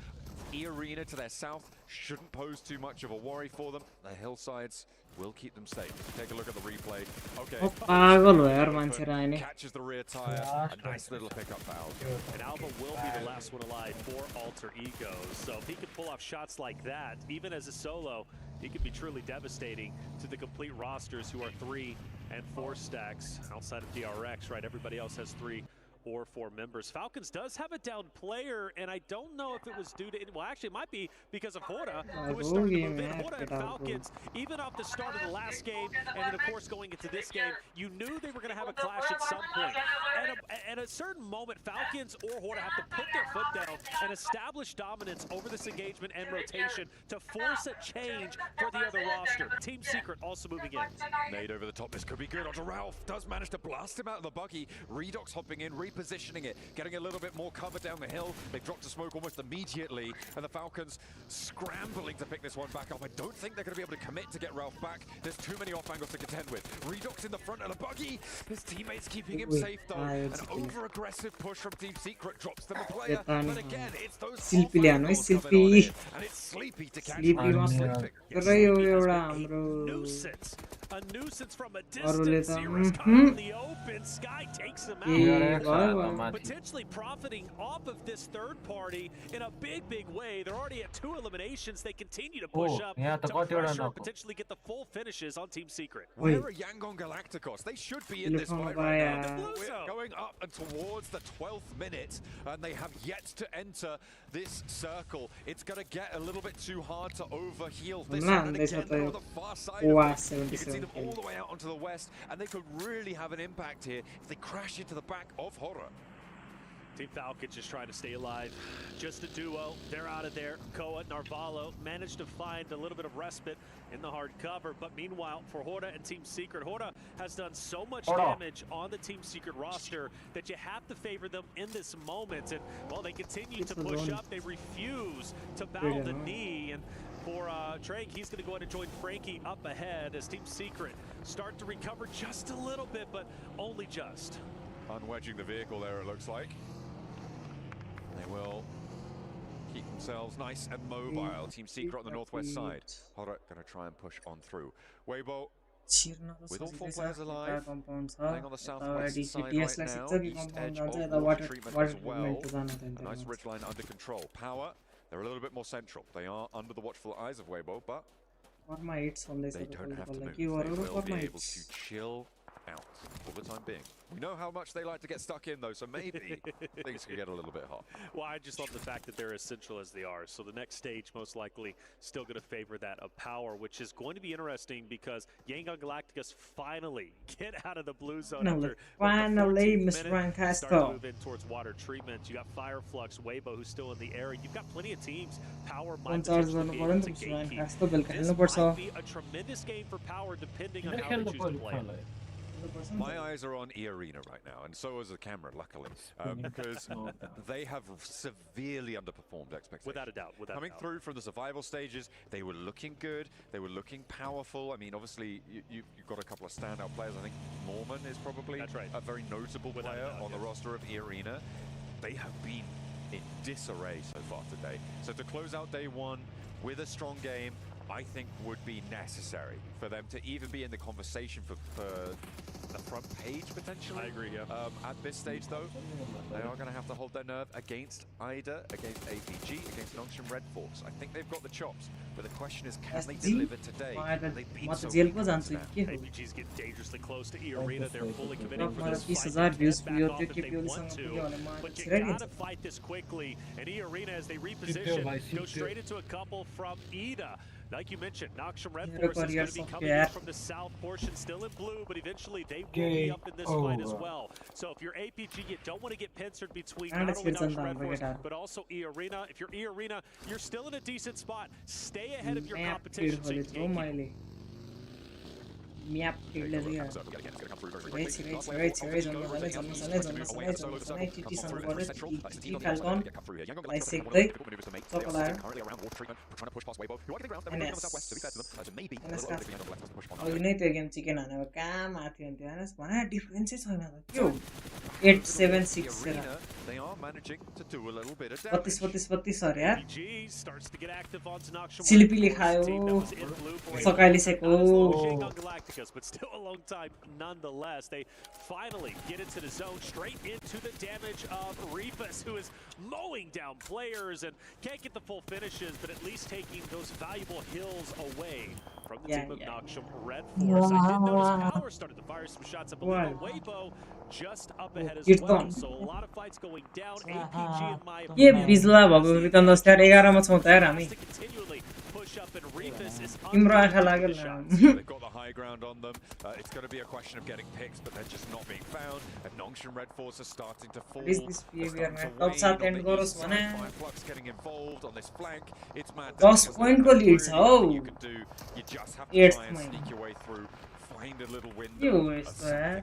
[SPEAKER 8] E-Arena to their south shouldn't pose too much of a worry for them. The hillsides will keep them safe. Take a look at the replay. Okay.
[SPEAKER 12] पागल हो यार मान्छे र आइने
[SPEAKER 8] Catches the rear tire. A nice little pickup for Alba.
[SPEAKER 5] And Alba will be the last one alive for Alter Egos. So if he can pull off shots like that, even as a solo, he could be truly devastating to the complete rosters who are 3 and 4 stacks outside of DRX, right? Everybody else has 3 or 4 members. Falcons does have a down player, and I don't know if it was due to, well, actually it might be because of Hora, who is starting to move in. Hora and Falcons, even off the start of the last game, and then of course going into this game, you knew they were going to have a clash at some point. At a certain moment, Falcons or Hora have to put their foot down and establish dominance over this engagement and rotation to force a change for the other roster. Team Secret also moving in.
[SPEAKER 8] Nade over the top, this could be good. Onto Ralph, does manage to blast him out of the buggy. Redox hopping in, repositioning it, getting a little bit more cover down the hill. They've dropped a smoke almost immediately, and the Falcons scrambling to pick this one back up. I don't think they're going to be able to commit to get Ralph back. There's too many off angles to contend with. Redox in the front of the buggy. His teammates keeping him safe though. An over-aggressive push from Team Secret drops them a player. But again, it's those off angles coming on in, and it's Sleepy to catch
[SPEAKER 5] Nuisance. A nuisance from a distance. Zero's caught in the open. Sky takes him out. Potentially profiting off of this third party in a big, big way. They're already at 2 eliminations. They continue to push up to pressure and potentially get the full finishes on Team Secret.
[SPEAKER 8] Where are Yangon Galacticos? They should be in this fight right now. We're going up and towards the 12th minute, and they have yet to enter this circle. It's going to get a little bit too hard to overheal this one. And again, they're on the far side of it. You can see them all the way out onto the west, and they could really have an impact here if they crash into the back of Horror.
[SPEAKER 5] Team Falcons just trying to stay alive. Just a duo. They're out of there. Koa, Narvalo managed to find a little bit of respite in the hard cover. But meanwhile, for Horda and Team Secret, Horda has done so much damage on the Team Secret roster that you have to favor them in this moment. And, well, they continue to push up. They refuse to bow the knee. And for Trank, he's going to go ahead and join Frankie up ahead as Team Secret start to recover just a little bit, but only just.
[SPEAKER 8] Unwedging the vehicle there, it looks like. They will keep themselves nice and mobile. Team Secret on the northwest side. Horror going to try and push on through. Weibo, with all 4 players alive, playing on the southwest side right now. East edge of water treatment as well. A nice ridgeline under control. Power, they're a little bit more central. They are under the watchful eyes of Weibo, but they don't have to move. They will be able to chill out for the time being. We know how much they like to get stuck in though, so maybe things can get a little bit hot.
[SPEAKER 5] Well, I just love the fact that they're as central as they are. So the next stage most likely still going to favor that of Power, which is going to be interesting because Yangon Galacticos finally get out of the blue zone after
[SPEAKER 12] finally Mr. Rancasto
[SPEAKER 5] starting to move in towards water treatment. You got Fireflux, Weibo, who's still in the area. You've got plenty of teams. Power might potentially be able to gatekeep. This might be a tremendous game for Power depending on how they choose to play.
[SPEAKER 8] My eyes are on E-Arena right now, and so is the camera, luckily, because they have severely underperformed expectations.
[SPEAKER 5] Without a doubt.
[SPEAKER 8] Coming through from the survival stages, they were looking good, they were looking powerful. I mean, obviously, you've got a couple of standout players. I think Norman is probably a very notable player on the roster of E-Arena. They have been in disarray so far today. So to close out day 1 with a strong game,
[SPEAKER 21] I think would be necessary for them to even be in the conversation for the front page potentially.
[SPEAKER 5] I agree, yeah.
[SPEAKER 21] At this stage though, they are going to have to hold their nerve against Ida, against APG, against Nongshim Red Force. I think they've got the chops, but the question is, can they deliver today? They've been so weak now.
[SPEAKER 5] APGs get dangerously close to E-Arena. They're fully committing for this fight. Back off if they want to, but you gotta fight this quickly. And E-Arena, as they reposition, go straight into a couple from Ida. Like you mentioned, Nongshim Red Force is going to be coming in from the south portion, still in blue, but eventually they will be up in this fight as well. So if you're APG, you don't want to get pincered between not only Nongshim Red Force, but also E-Arena. If you're E-Arena, you're still in a decent spot. Stay ahead of your competition so you can gatekeep.
[SPEAKER 12] Map खेल्दै थियो right TT सँग गरे T falcon लाई सेक्दै चकला अघि नै त्यो game chicken हानेको कहाँ माथि हुन्थ्यो हैन भने डिफरेन्सै छैन त के हो 876 32 अरे यार सिलिपीले खायो सकाइलिसेको
[SPEAKER 5] but still a long time nonetheless. They finally get into the zone, straight into the damage of Reefus, who is mowing down players and can't get the full finishes, but at least taking those valuable hills away from the team of Nongshim Red Force. I did notice Power started to fire some shots. I believe Weibo just up ahead as well. So a lot of fights going down. APG in my
[SPEAKER 12] opinion. Bizla भएको return दस यार 11 मा छौं त यार हामी तिम्रो आँखा लागेल
[SPEAKER 21] They've got the high ground on them. It's going to be a question of getting picks, but they're just not being found. And Nongshim Red Force are starting to fall.
[SPEAKER 12] This behavior man top shot end गरोस् भने
[SPEAKER 21] Fireflux getting involved on this flank. It's mad.
[SPEAKER 12] 10 point को lead छ हो
[SPEAKER 21] You can do. You just have to try and sneak your way through. Find a little window.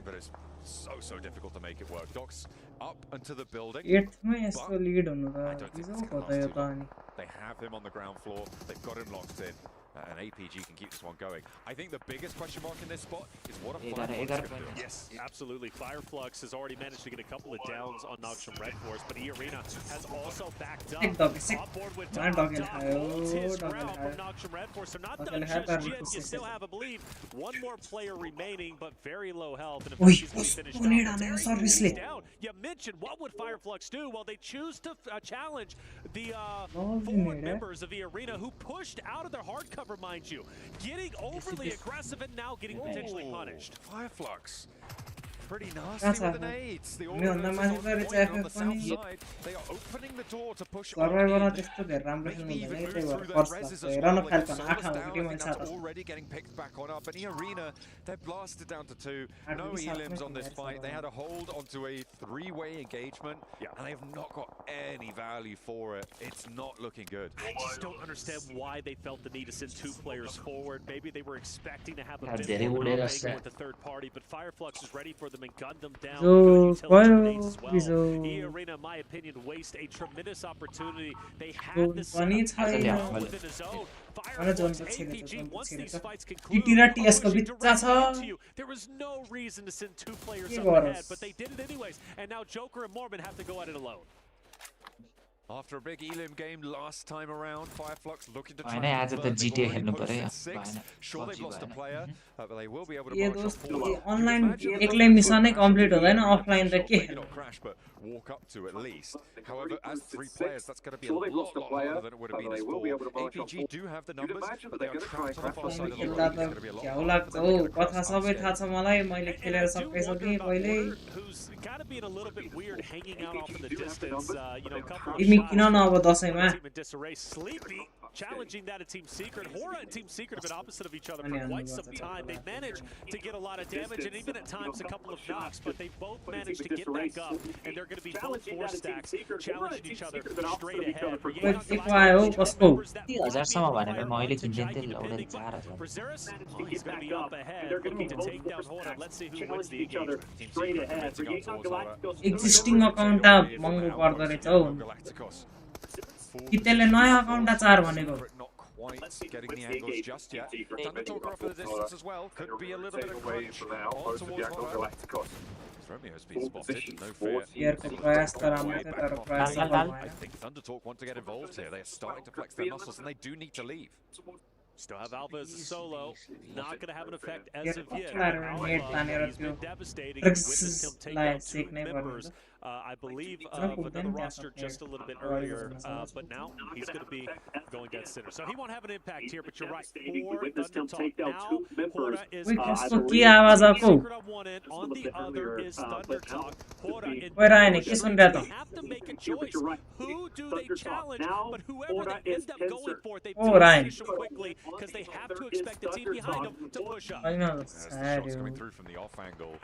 [SPEAKER 21] But it's so difficult to make it work. Doc's up into the building.
[SPEAKER 12] 8th में इसको lead हुनु त किजो पता यो त अनि
[SPEAKER 21] They have him on the ground floor. They've got him locked in. And APG can keep this one going. I think the biggest question mark in this spot is what a Fireflux going to do.
[SPEAKER 5] Yes, absolutely. Fireflux has already managed to get a couple of downs on Nongshim Red Force, but E-Arena has also backed up. On board with holds his ground from Nongshim Red Force. So not done just yet. You still have, I believe, one more player remaining, but very low health. And if he's going to finish down, you mentioned what would Fireflux do? Well, they choose to challenge the forward members of E-Arena who pushed out of their hard cover. Mind you, getting overly aggressive and now getting potentially punished.
[SPEAKER 21] Fireflux. Pretty nasty with the nades. They all on the south side. They are opening the door to push on. Maybe even move through those reses as well. That's already getting picked back on up. And E-Arena, they're blasted down to 2. No elims on this fight. They had a hold onto a 3-way engagement, and they have not got any value for it. It's not looking good.
[SPEAKER 5] I just don't understand why they felt the need to send 2 players forward. Maybe they were expecting to have a bit more with the third party, but Fireflux is ready for them and gun them down. E-Arena, in my opinion, waste a tremendous opportunity. They had the setup within the zone. Fireflux, APG, once these fights conclude, there was no reason to send 2 players up ahead, but they did it anyways. And now Joker and Mormon have to go at it alone.
[SPEAKER 21] After a big elim game last time around, Fireflux looking to try
[SPEAKER 4] and convert. They've already posted
[SPEAKER 21] 6. Sure, they've lost a player, but they will be able to
[SPEAKER 12] march forward. Online एक्लै mission नै complete हुँदैन offline त के
[SPEAKER 21] not crash, but walk up to at least. However, as 3 players, that's going to be a lot harder than it would have been as 4. APG do have the numbers, but they are trapped on the far side of the road. It's going to be a lot harder.
[SPEAKER 12] कथा सबै थाहा छ मलाई मैले खेलेर सकिसके पहिले
[SPEAKER 5] Who's got to be in a little bit weird hanging out off in the distance. You know, couple
[SPEAKER 12] तिमी किन नअब दशैंमा
[SPEAKER 5] Sleepy challenging that at Team Secret. Hora and Team Secret have been opposite of each other for quite some time. They've managed to get a lot of damage and even at times a couple of knocks, but they both managed to get back up, and they're going to be both 4 stacks challenging each other straight ahead. Berzeris, he's going to be up ahead, looking to take down Hora. Let's see who wins the engagement. Team Secret
[SPEAKER 12] existing account महँगो पर्दो रहेछ हौ कि त्यसले नयाँ account 4 भनेको
[SPEAKER 21] getting the angles just yet. Thundertalker off in the distance as well. Could be a little bit of crunch on towards Hora. Romeo's been spotted, no fear. I think Thundertalk want to get involved here. They're starting to flex their muscles and they do need to leave.
[SPEAKER 5] Still have Alpha as a solo. Not going to have an effect as of yet.
[SPEAKER 21] Net तानेर
[SPEAKER 5] He's
[SPEAKER 21] त्यो
[SPEAKER 5] been devastating.
[SPEAKER 21] Tricks
[SPEAKER 5] Witnessed him take
[SPEAKER 21] लाई
[SPEAKER 5] out two
[SPEAKER 21] सेक्नै पर्ने
[SPEAKER 5] members. I believe of another roster just a little bit earlier, but now he's going to be going dead center. So he won't have an impact here, but you're right. For Thunder Talk now, Hora is
[SPEAKER 21] कस्तो के आवाज आको
[SPEAKER 5] on the other is Thunder Talk. Hora in
[SPEAKER 21] ओइ रायने के सुन रहा
[SPEAKER 5] they
[SPEAKER 21] त
[SPEAKER 5] have to make a choice. Who do they challenge? But whoever they end up going for, they
[SPEAKER 21] Oh, Ryan.
[SPEAKER 5] finish them quickly because they have to expect the team behind them to push up.
[SPEAKER 21] I know.
[SPEAKER 8] As the shots coming through from the off angle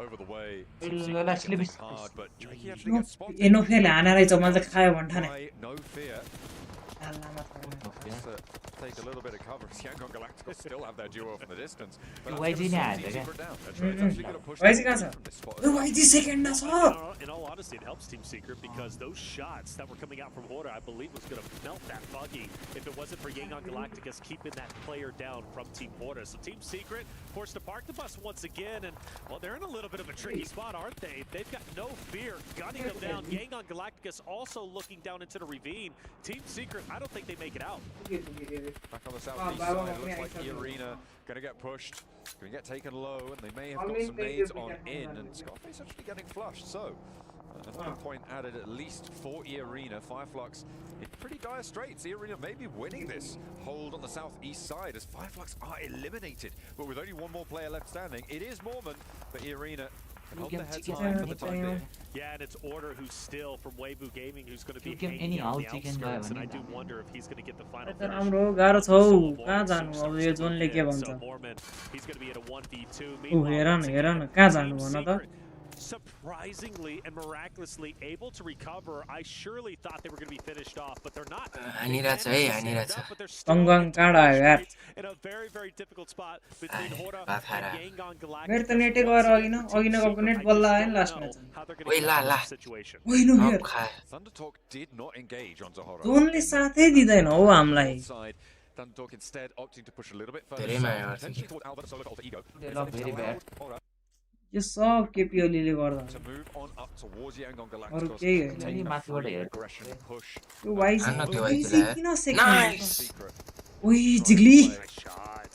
[SPEAKER 8] over the way. Team Secret
[SPEAKER 17] Relax,
[SPEAKER 8] making
[SPEAKER 17] Libby.
[SPEAKER 8] things hard, but Jakey actually
[SPEAKER 21] no
[SPEAKER 8] gets spotted.
[SPEAKER 21] एनो fail हाना रहेछ मैले त खायो भन्ठाने
[SPEAKER 8] Play, no fear.
[SPEAKER 21] Allama
[SPEAKER 8] Let's, take a little bit of cover. Yangon Galacticos still have their duo from the distance.
[SPEAKER 17] Yo, YG ne hayo kya?
[SPEAKER 8] That's right. It's actually going to push
[SPEAKER 21] YG कहाँ
[SPEAKER 8] them
[SPEAKER 21] छ
[SPEAKER 8] from this spot.
[SPEAKER 21] यो YG सेकेन्डमा छ
[SPEAKER 5] In all honesty, it helps Team Secret because those shots that were coming out from Hora, I believe, was going to melt that buggy if it wasn't for Yangon Galacticus keeping that player down from Team Hora. So Team Secret forced to park the bus once again, and well, they're in a little bit of a tricky spot, aren't they? They've got no fear gunning them down. Yangon Galacticus also looking down into the ravine. Team Secret, I don't think they make it out.
[SPEAKER 8] Back on the southeast side, it looks like the arena going to get pushed, going to get taken low, and they may have got some nades on in, and Scarface actually getting flushed. So, another point added at least for E-Arena. Fireflux in pretty dire straits. E-Arena may be winning this hold on the southeast side as Fireflux are eliminated. But with only one more player left standing, it is Mormon, but E-Arena can hold their heads high for the time being.
[SPEAKER 5] Yeah, and it's Order who's still from Weibo Gaming who's going to be
[SPEAKER 17] You can
[SPEAKER 5] hanging on the
[SPEAKER 17] anyhow, chicken guy
[SPEAKER 5] outskirts, and I
[SPEAKER 17] भन्ने
[SPEAKER 5] do wonder if he's going to get the final
[SPEAKER 21] त
[SPEAKER 5] finish.
[SPEAKER 21] राम्रो गाह्रो छ हौ कहाँ जानु अब यो जोनले के भन्छ
[SPEAKER 5] So Mormon, he's going to be at a 1v2.
[SPEAKER 21] ऊ हेर न कहाँ जानु भन त
[SPEAKER 5] Surprisingly and miraculously able to recover. I surely thought they were going to be finished off, but they're not.
[SPEAKER 4] हानिरहेछ है हानिरहेछ
[SPEAKER 21] कङ्गङ काँडा आयो यार
[SPEAKER 5] In a very, very difficult spot between Hora
[SPEAKER 4] बात खाएर
[SPEAKER 5] and Yangon Galacticus.
[SPEAKER 21] मेरो त नेटै गएर अघि न गएको नेट बल्ल आयो नि लास्ट म्याच
[SPEAKER 4] ओइ ला ला
[SPEAKER 21] ओइ नु हेर
[SPEAKER 8] Thundertalk did not engage on Zahara.
[SPEAKER 21] जोनले साथै दिँदैन हौ हामीलाई
[SPEAKER 8] Thundertalk instead opting to push a little bit
[SPEAKER 4] धेरै
[SPEAKER 8] further.
[SPEAKER 4] Maya
[SPEAKER 8] Potentially towards Albert Solo alter ego.
[SPEAKER 17] They look very bad.
[SPEAKER 21] यो सब केपी ओलीले गर्दा
[SPEAKER 8] To move on up towards Yangon
[SPEAKER 21] अरु
[SPEAKER 8] Galacticos.
[SPEAKER 21] केही होइन
[SPEAKER 8] Taking
[SPEAKER 17] माथिबाट
[SPEAKER 8] free
[SPEAKER 17] हेर
[SPEAKER 8] aggression push.
[SPEAKER 21] यो वाइज
[SPEAKER 4] हान्न त्यो
[SPEAKER 21] वाइज
[SPEAKER 4] वाइजलाई
[SPEAKER 21] किन सेकेन्ड
[SPEAKER 8] Secret
[SPEAKER 21] ओइ jiggly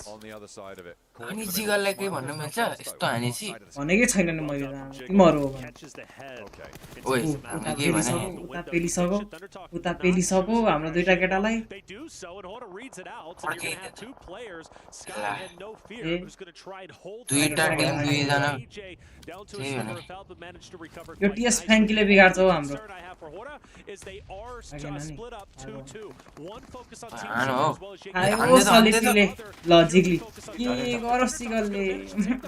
[SPEAKER 8] on the other side of it.
[SPEAKER 4] अनि जिगरलाई केही भन्नु मिल्छ यस्तो हानेछि
[SPEAKER 21] भनेकै छैन नि मैले त तिमीहरू हो भने
[SPEAKER 4] ओइ
[SPEAKER 21] उता
[SPEAKER 4] हामी के भने
[SPEAKER 21] पेलिसक्यो उता पेलिसक्यो हाम्रो दुईटा केटालाई
[SPEAKER 5] They do so, and Hora reads it out.
[SPEAKER 4] Okay.
[SPEAKER 5] And you're going to have two players, Sky and No Fear,
[SPEAKER 21] Eh.
[SPEAKER 5] who's going to try and hold
[SPEAKER 4] दुईटा टिम दुईजना
[SPEAKER 5] AJ down to a
[SPEAKER 4] त्यही
[SPEAKER 5] sliver
[SPEAKER 4] भने
[SPEAKER 5] of health, but managed to recover
[SPEAKER 21] यो
[SPEAKER 5] quite
[SPEAKER 21] TS
[SPEAKER 5] nicely.
[SPEAKER 21] फ्याङ्कीले बिगार्छ हौ
[SPEAKER 5] The
[SPEAKER 21] हाम्रो
[SPEAKER 5] concern I have for Hora is they are
[SPEAKER 21] Again, Nani.
[SPEAKER 5] split up 2-2. One focus on Team
[SPEAKER 4] I
[SPEAKER 5] Secret
[SPEAKER 4] know.
[SPEAKER 5] as well as
[SPEAKER 21] आयो
[SPEAKER 5] Yangon.
[SPEAKER 21] सलिटीले ल jiggly के गरोस् जिगलले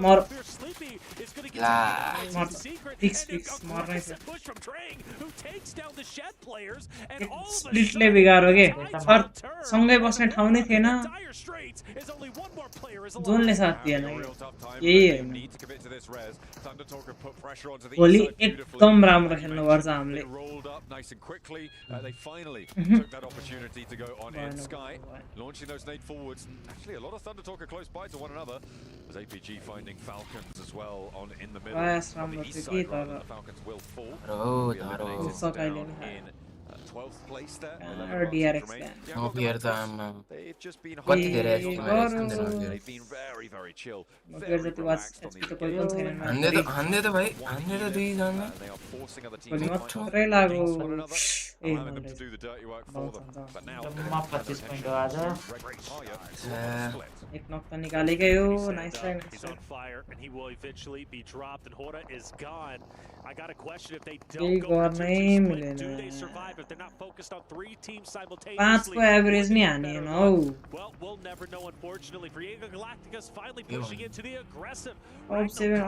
[SPEAKER 21] मर
[SPEAKER 5] Fear Sleepy is going to get
[SPEAKER 4] ला
[SPEAKER 5] to
[SPEAKER 21] मर्छ
[SPEAKER 5] Secret,
[SPEAKER 21] fix
[SPEAKER 5] and
[SPEAKER 21] fix
[SPEAKER 5] a
[SPEAKER 21] मर्नै छ
[SPEAKER 5] aggressive push from Drang, who takes down the Shed players, and all of a
[SPEAKER 21] स्प्लिटले
[SPEAKER 5] sudden,
[SPEAKER 21] बिगारो के
[SPEAKER 5] tides
[SPEAKER 21] sir
[SPEAKER 5] will turn.
[SPEAKER 21] सँगै बस्ने ठाउँ नै थिएन
[SPEAKER 5] Dire straits is only one more player is alive.
[SPEAKER 21] जोनले साथ दिएन
[SPEAKER 8] A real tough time for
[SPEAKER 21] यही
[SPEAKER 8] the team.
[SPEAKER 21] होइन
[SPEAKER 8] Need to commit to this res. Thundertalk have put pressure onto the
[SPEAKER 21] भोलि
[SPEAKER 8] east side beautifully.
[SPEAKER 21] एकदम राम्रो खेल्नुपर्छ हामीले
[SPEAKER 8] They rolled up nice and quickly. They finally took that opportunity to go on in. Sky launching those nade forwards. Actually, a lot of Thundertalk are close by to one another. As APG finding Falcons as well on in the middle.
[SPEAKER 21] प्रयास
[SPEAKER 8] On the
[SPEAKER 21] राम्रो
[SPEAKER 8] east
[SPEAKER 21] थियो कि
[SPEAKER 8] side, rather,
[SPEAKER 21] तर
[SPEAKER 8] the Falcons will fall.
[SPEAKER 4] रो
[SPEAKER 8] Be
[SPEAKER 4] धरो
[SPEAKER 8] eliminated
[SPEAKER 21] सकाइले
[SPEAKER 8] down
[SPEAKER 21] नि
[SPEAKER 8] in 12th place there.
[SPEAKER 21] खायो DRX
[SPEAKER 4] नो फियर त आमा
[SPEAKER 8] They've just been
[SPEAKER 4] कति
[SPEAKER 8] hiding.
[SPEAKER 4] धेरै एस्टिमेट सम्झनु
[SPEAKER 8] They've been very, very chill.
[SPEAKER 21] No fear
[SPEAKER 8] Very
[SPEAKER 21] जति watch
[SPEAKER 8] relaxed on
[SPEAKER 21] HP
[SPEAKER 8] these
[SPEAKER 21] त कोही पनि छैन
[SPEAKER 4] हान्दै त भाइ हान्दै त दुईजना
[SPEAKER 8] They are forcing other teams
[SPEAKER 21] भोलि
[SPEAKER 8] to fight
[SPEAKER 21] मात्रै लाग्यो
[SPEAKER 8] against one another,
[SPEAKER 21] A
[SPEAKER 8] allowing them to do the dirty work for them. But now,
[SPEAKER 17] जम्मा 25 पोइन्ट हो आज
[SPEAKER 21] एक नक त निकालेकै हो nice try
[SPEAKER 5] He's on fire, and he will eventually be dropped, and Hora is gone. I got a question: if they
[SPEAKER 21] केही
[SPEAKER 5] don't go for
[SPEAKER 21] गर्नै
[SPEAKER 5] 2-2 split,
[SPEAKER 21] मिलेन
[SPEAKER 5] do they survive? If they're not focused on three teams
[SPEAKER 21] 5
[SPEAKER 5] simultaneously,
[SPEAKER 21] को average नि हानिएन हौ
[SPEAKER 5] well, we'll never know, unfortunately. For Yangon Galacticus finally pushing into the aggressive.
[SPEAKER 21] अब 7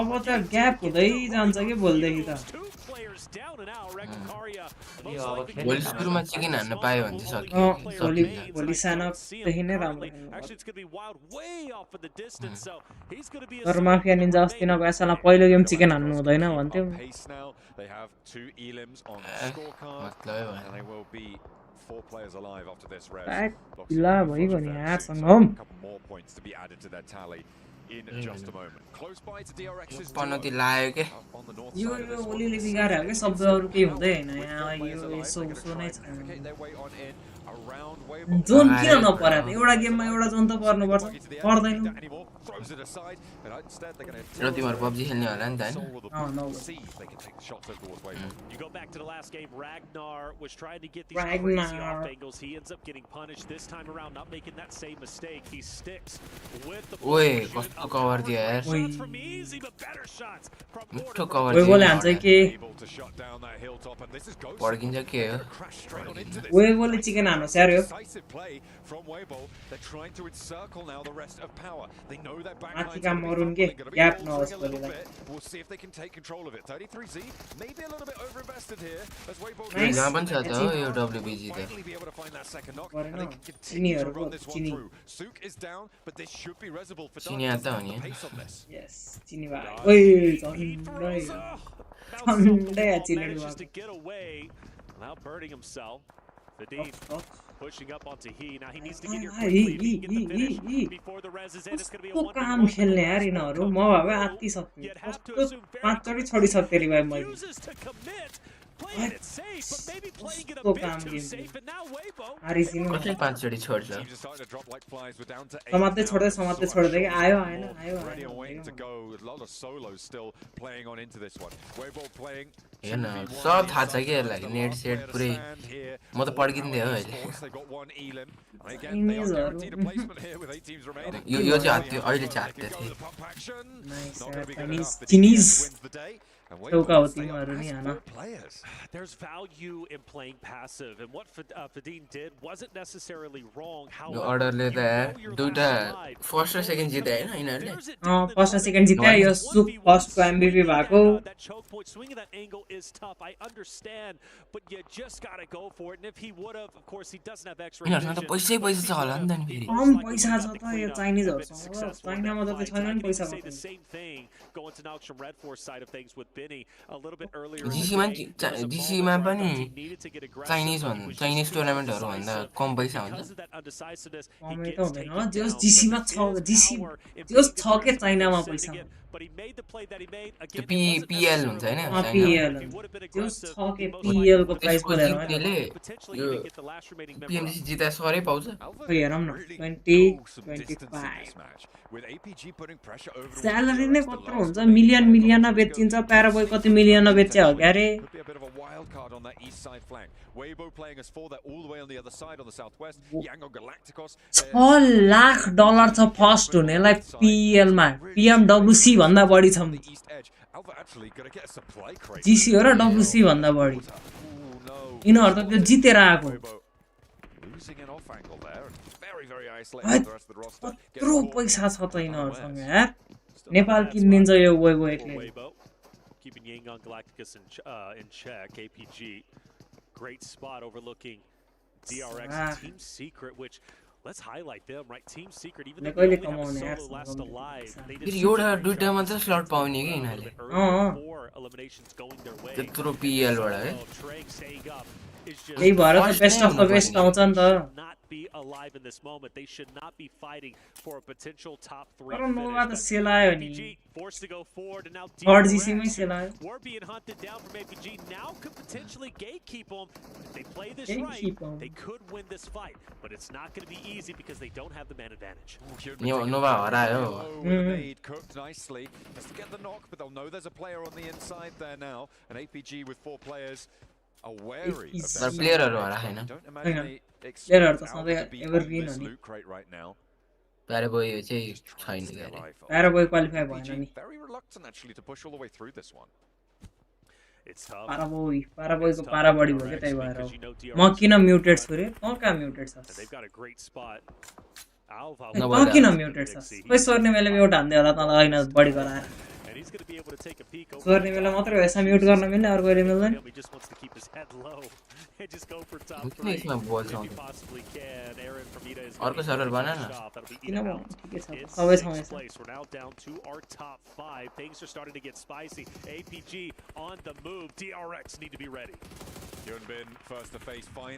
[SPEAKER 21] अब त gap हुँदै जान्छ कि भोलिदेखि त
[SPEAKER 5] Two players down and out. Regakaria
[SPEAKER 4] भोलि सुरुमा चिकन हान्न पायो भने चाहिँ सक्यो
[SPEAKER 21] भोलि सानोदेखि नै राम्रो
[SPEAKER 5] Actually, it's going to be wild way off in the distance, so he's going to be a
[SPEAKER 21] तर माफिया निन्जा अस्ति नगए साला पहिलो गेम चिकन हान्नु हुँदैन भन्थ्यो
[SPEAKER 8] pace now. They have 2 elims on the scorecard, and they will be 4 players alive after this res.
[SPEAKER 21] Pack
[SPEAKER 8] Boxing
[SPEAKER 21] ढिला
[SPEAKER 8] in front
[SPEAKER 21] भइगयो
[SPEAKER 8] of
[SPEAKER 21] नि
[SPEAKER 8] them
[SPEAKER 21] यार
[SPEAKER 8] soon, so
[SPEAKER 21] Sangam
[SPEAKER 8] a couple more points to be added to their tally. in just a moment. Close by to DRX's
[SPEAKER 4] पनौती लाग्यो के
[SPEAKER 12] यो ओलीले बिगार्यो के शब्द अरू केही हुँदै हैन यहाँ यो यसो उसो नै छैन जोन किन नपरा त एउटा गेममा एउटा जोन त पर्नुपर्छ पर्दैन
[SPEAKER 4] र तिमीहरु पबजी खेल्ने होला नि त हैन
[SPEAKER 5] You go back to the last game, Ragnar was trying to get these crazy off angles. He ends up getting punished this time around, not making that same mistake. He sticks with the
[SPEAKER 4] ओए कस्तो cover दियो यार
[SPEAKER 5] shots from easy, but better shots from
[SPEAKER 4] मिठो cover
[SPEAKER 12] ओए बोले हान्छ के
[SPEAKER 4] पड्किन्छ के हो
[SPEAKER 12] ओए बोले चिकन हान्नु स्यार्यो माथि काम मरुन के ग्याप नहोस् बोलेलाई
[SPEAKER 4] जहाँ पनि छ त हो यो WBG त
[SPEAKER 12] चिनीहरुको चिनी
[SPEAKER 4] चिनिया त हो नि
[SPEAKER 12] यस चिनी भाइ ओए झन्डै Chiledi
[SPEAKER 5] away without burning himself. Fadin pushing up onto he. Now he needs to get here quickly before the res is in. It's going to be a one.
[SPEAKER 12] काम खेल्ने यार यिनीहरु म भए आत्ति सक्ने कस्तो पाँचचोटी छोडी सक्थे रे भाइ मैले
[SPEAKER 5] Playing it safe, but maybe playing it a bit too safe, and now Weibo.
[SPEAKER 4] कसले पाँचचोटी छोड्छ
[SPEAKER 12] समात्दै छोड्दै के आयो आएन आयो
[SPEAKER 4] हेर्न सब थाहा छ के यसलाई नेट सेट पुरै म त पड्किन्थे हो अहिले यो चाहिँ हात्यो अहिले चाहिँ हात्यो
[SPEAKER 12] चिनिज चौका हो तिमीहरु नि हैन
[SPEAKER 5] There's value in playing passive, and what Fadin did wasn't necessarily wrong.
[SPEAKER 4] यो अर्डरले त दुईटा फर्स्ट र सेकेन्ड जिते हैन यिनीहरुले
[SPEAKER 12] फर्स्ट र सेकेन्ड जिते यो सुप फर्स्ट को एमभीपी भएको
[SPEAKER 5] that choke point swinging that angle is tough. I understand, but you just got to go for it. And if he would have, of course, he doesn't have extra.
[SPEAKER 4] यिनीहरुसँग त पैसै छ होला नि त नि फेरि
[SPEAKER 12] कम पैसा छ त यो चाइनिजहरुसँग चाइनामा त छैन नि पैसा
[SPEAKER 5] say the same thing going to Nalksham Red Force side of things with Benny a little bit earlier.
[SPEAKER 4] जीसीमा पनि चाइनिज टुर्नामेन्टहरु भन्दा कम पैसा हुन्छ
[SPEAKER 12] कमै त हुँदैन जस जीसीमा छ जीसी जस छ के चाइनामा पैसा
[SPEAKER 4] त्यो पीएल हुन्छ हैन
[SPEAKER 12] पीएल जस छ के पीएल को प्राइस बोलेर
[SPEAKER 4] हैन यो पीएमसी जिता सरै पाउँछ
[SPEAKER 12] हेरौँ न 2025 स्यालेरी नै कत्रो हुन्छ मिलियनमा बेचिन्छ प्याराबोय कति मिलियनमा बेच्छ हो के रे $6 छ फर्स्ट हुनेलाई पीएल मा पीएमडब्ल्यूसी भन्दा बढी छ जीसी हो र डब्ल्यूसी भन्दा बढी यिनीहरु त त्यो जितेर आएको कत्रो पैसा छ त यिनीहरुसँग यार नेपाल किन्दिन्छ यो वेबो एकले
[SPEAKER 5] keeping Yangon Galacticus in check. APG, great spot overlooking DRX Team Secret, which let's highlight them, right? Team Secret, even though they only have solo last alive, they did
[SPEAKER 4] एउटा दुईटा मात्र स्लट पाउने के यिनीहरुले
[SPEAKER 5] eliminations going their way.
[SPEAKER 4] त्यत्रो PL बाट है
[SPEAKER 12] यही भएर त बेस्ट अफ द बेस्ट आउँछ नि त
[SPEAKER 5] be alive in this moment. They should not be fighting for a potential top 3
[SPEAKER 12] I don't know about the Selayo ni.
[SPEAKER 5] Forced to go forward and now
[SPEAKER 12] DRX
[SPEAKER 5] we're being hunted down from APG. Now could potentially gatekeep them. If they play this right, they could win this fight, but it's not going to be easy because they don't have the man advantage.
[SPEAKER 4] Nova harayo.
[SPEAKER 9] Cooked nicely. Has to get the knock, but they'll know there's a player on the inside there now. An APG with 4 players. Aware of that.
[SPEAKER 4] प्लेयरहरु हरा हैन
[SPEAKER 12] प्लेयरहरु त सधैं evergreen हो नि
[SPEAKER 4] प्याराबोय चाहिँ छैन गरे
[SPEAKER 12] प्याराबोय qualify भएन नि
[SPEAKER 9] Very reluctant actually to push all the way through this one.
[SPEAKER 5] It's tough.
[SPEAKER 12] प्याराबोयको पारा बढी भयो के त्यही भएर म किन म्युटेड छु रे त का म्युटेड छ
[SPEAKER 5] They've got a great spot.
[SPEAKER 12] त किन म्युटेड छ कोही सोर्ने बेला म्युट हान्दै होला तँलाई हैन बढी गराएर सोर्ने बेला मात्र यसमा म्युट गर्न मिल्ने अरु कहिले मिल्दैन
[SPEAKER 4] अर्को सर्भर बना न
[SPEAKER 12] किन म ठिकै छ सबै छ यसमा
[SPEAKER 5] We're now down to our top 5. Things are starting to get spicy. APG on the move. DRX need to be ready.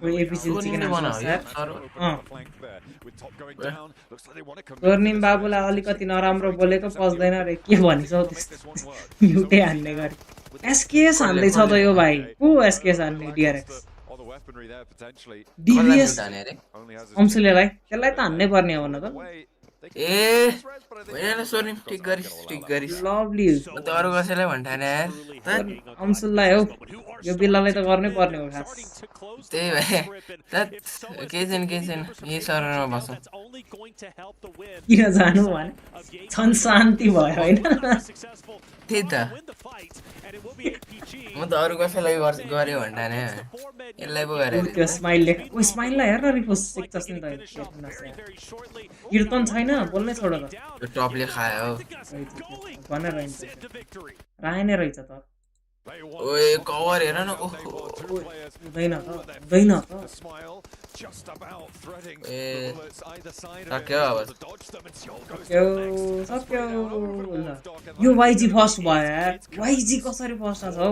[SPEAKER 12] कोही एपिसी चिकन स्वर्णिम बाबुलाई अलिकति नराम्रो बोलेको पस्दैन रे के भनिसौ त्यस्तो म्युटै हान्ने गरी एसकेएस हान्दैछ त यो भाइ को एसकेएस हान्ने डिआरएक्स डिभिएस अंशुलेलाई त्यसलाई त हान्नै पर्ने हो न त
[SPEAKER 4] ए होइन स्वर्णिम ठिक गरिस
[SPEAKER 12] लभली
[SPEAKER 4] म त अरू कसैलाई भन्ठाने यार
[SPEAKER 12] अंशुललाई हौ यो बिल्लालाई त गर्नै पर्ने हो खास
[SPEAKER 4] त्यही भए केही छैन यही शरणमा बसौँ
[SPEAKER 12] किन जानु भने छन् शान्ति भयो होइन
[SPEAKER 4] त्यही त म त अरू कसैलाई गऱ्यो भन्ठाने यसलाई पो गरेर
[SPEAKER 12] त्यो स्माइलले ओ स्माइललाई हेर न रिपोस सिक्छस् नि त कीर्तन छैन बोल्नै छोड त
[SPEAKER 4] त्यो टपले खायो
[SPEAKER 12] भनेर रायनै रहेछ त
[SPEAKER 4] ओए कभर हेर न
[SPEAKER 12] हुँदैन त
[SPEAKER 4] ए सक्यो अब
[SPEAKER 12] सक्यो यो वाइजी फर्स्ट भयो यार वाइजी कसरी फर्स्ट छ हौ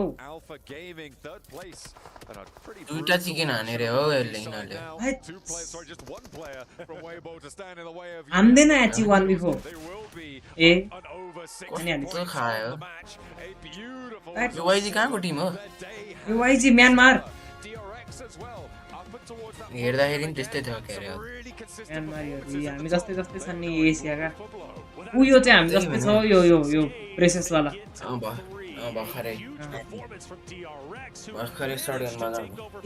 [SPEAKER 4] दुईटा चिकन हाने रे हो यसले यिनीहरूले
[SPEAKER 12] हान्दैन एची 1v4 ए
[SPEAKER 4] कस्तो खायो यो वाइजी कहाँको टिम हो
[SPEAKER 12] यो वाइजी म्यानमार
[SPEAKER 4] हेर्दाखेरि नि त्यस्तै थियो के अरे
[SPEAKER 12] म्यानमारीहरू हामी जस्तै छन् नि एसियाका यो चाहिँ हामी जस्तै छ यो प्रेसेसवाला
[SPEAKER 4] भर्खरै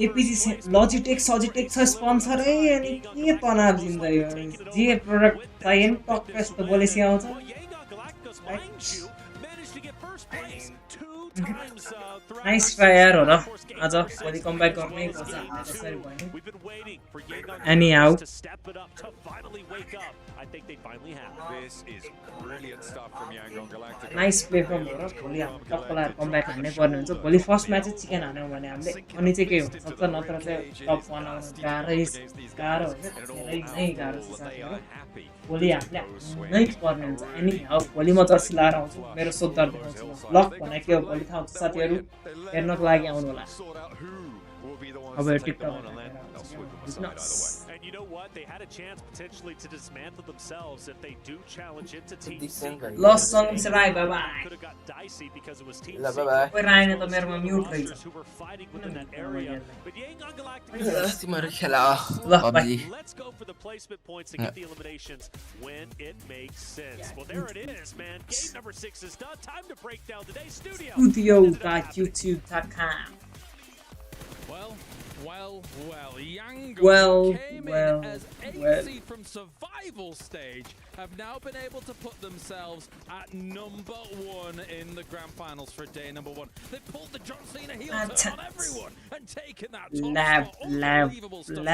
[SPEAKER 12] एपिजी लजिटेक सजिटेक छ स्पोन्सरै अनि के तनाव दिन्छ यो जे प्रोडक्ट चाहियो नि टक्क यस्तो बोलेसी आउँछ नाइस ट्राई यार हो र आज भोलि कमब्याक गर्नै पर्छ त्यसरी भयो any how nice play from हो र भोलि हामी टक्क लगाएर कमब्याक हान्नै पर्ने हुन्छ भोलि फर्स्ट म्याच चाहिँ चिकन हान्यौँ भने हामीले अनि चाहिँ के हुनसक्छ नत्र चाहिँ टप 1 आउनु गाह्रो हुन्छ धेरै नै गाह्रो छ साथीहरू भोलि हामीले हान्नै पर्ने हुन्छ एनी हाउ भोलि म जर्सी लाएर आउँछु मेरो सोद्धर देखाउँछु लक भनेको के हो भोलि थाहा हुन्छ साथीहरू हेर्नको लागि आउनु होला अब यो TikTok
[SPEAKER 5] And you know what? They had a chance potentially to dismantle themselves if they do challenge into TC.
[SPEAKER 12] Lost songs right, bye bye.
[SPEAKER 5] Could have got dicey because it was TC.
[SPEAKER 4] Bye bye.
[SPEAKER 12] Who
[SPEAKER 5] were fighting within that area. But Yang
[SPEAKER 4] Galactic.
[SPEAKER 5] Let's go for the placement points to get the eliminations when it makes sense. Well, there it is, man. Game number 6 is done. Time to break down today's studio.
[SPEAKER 12] Studio.youtube.com.
[SPEAKER 13] Well, came in as 8th seed from survival stage, have now been able to put themselves at number 1 in the grand finals for day number 1. They pulled the John Cena heel turn on everyone and taken that top spot. Unbelievable stuff.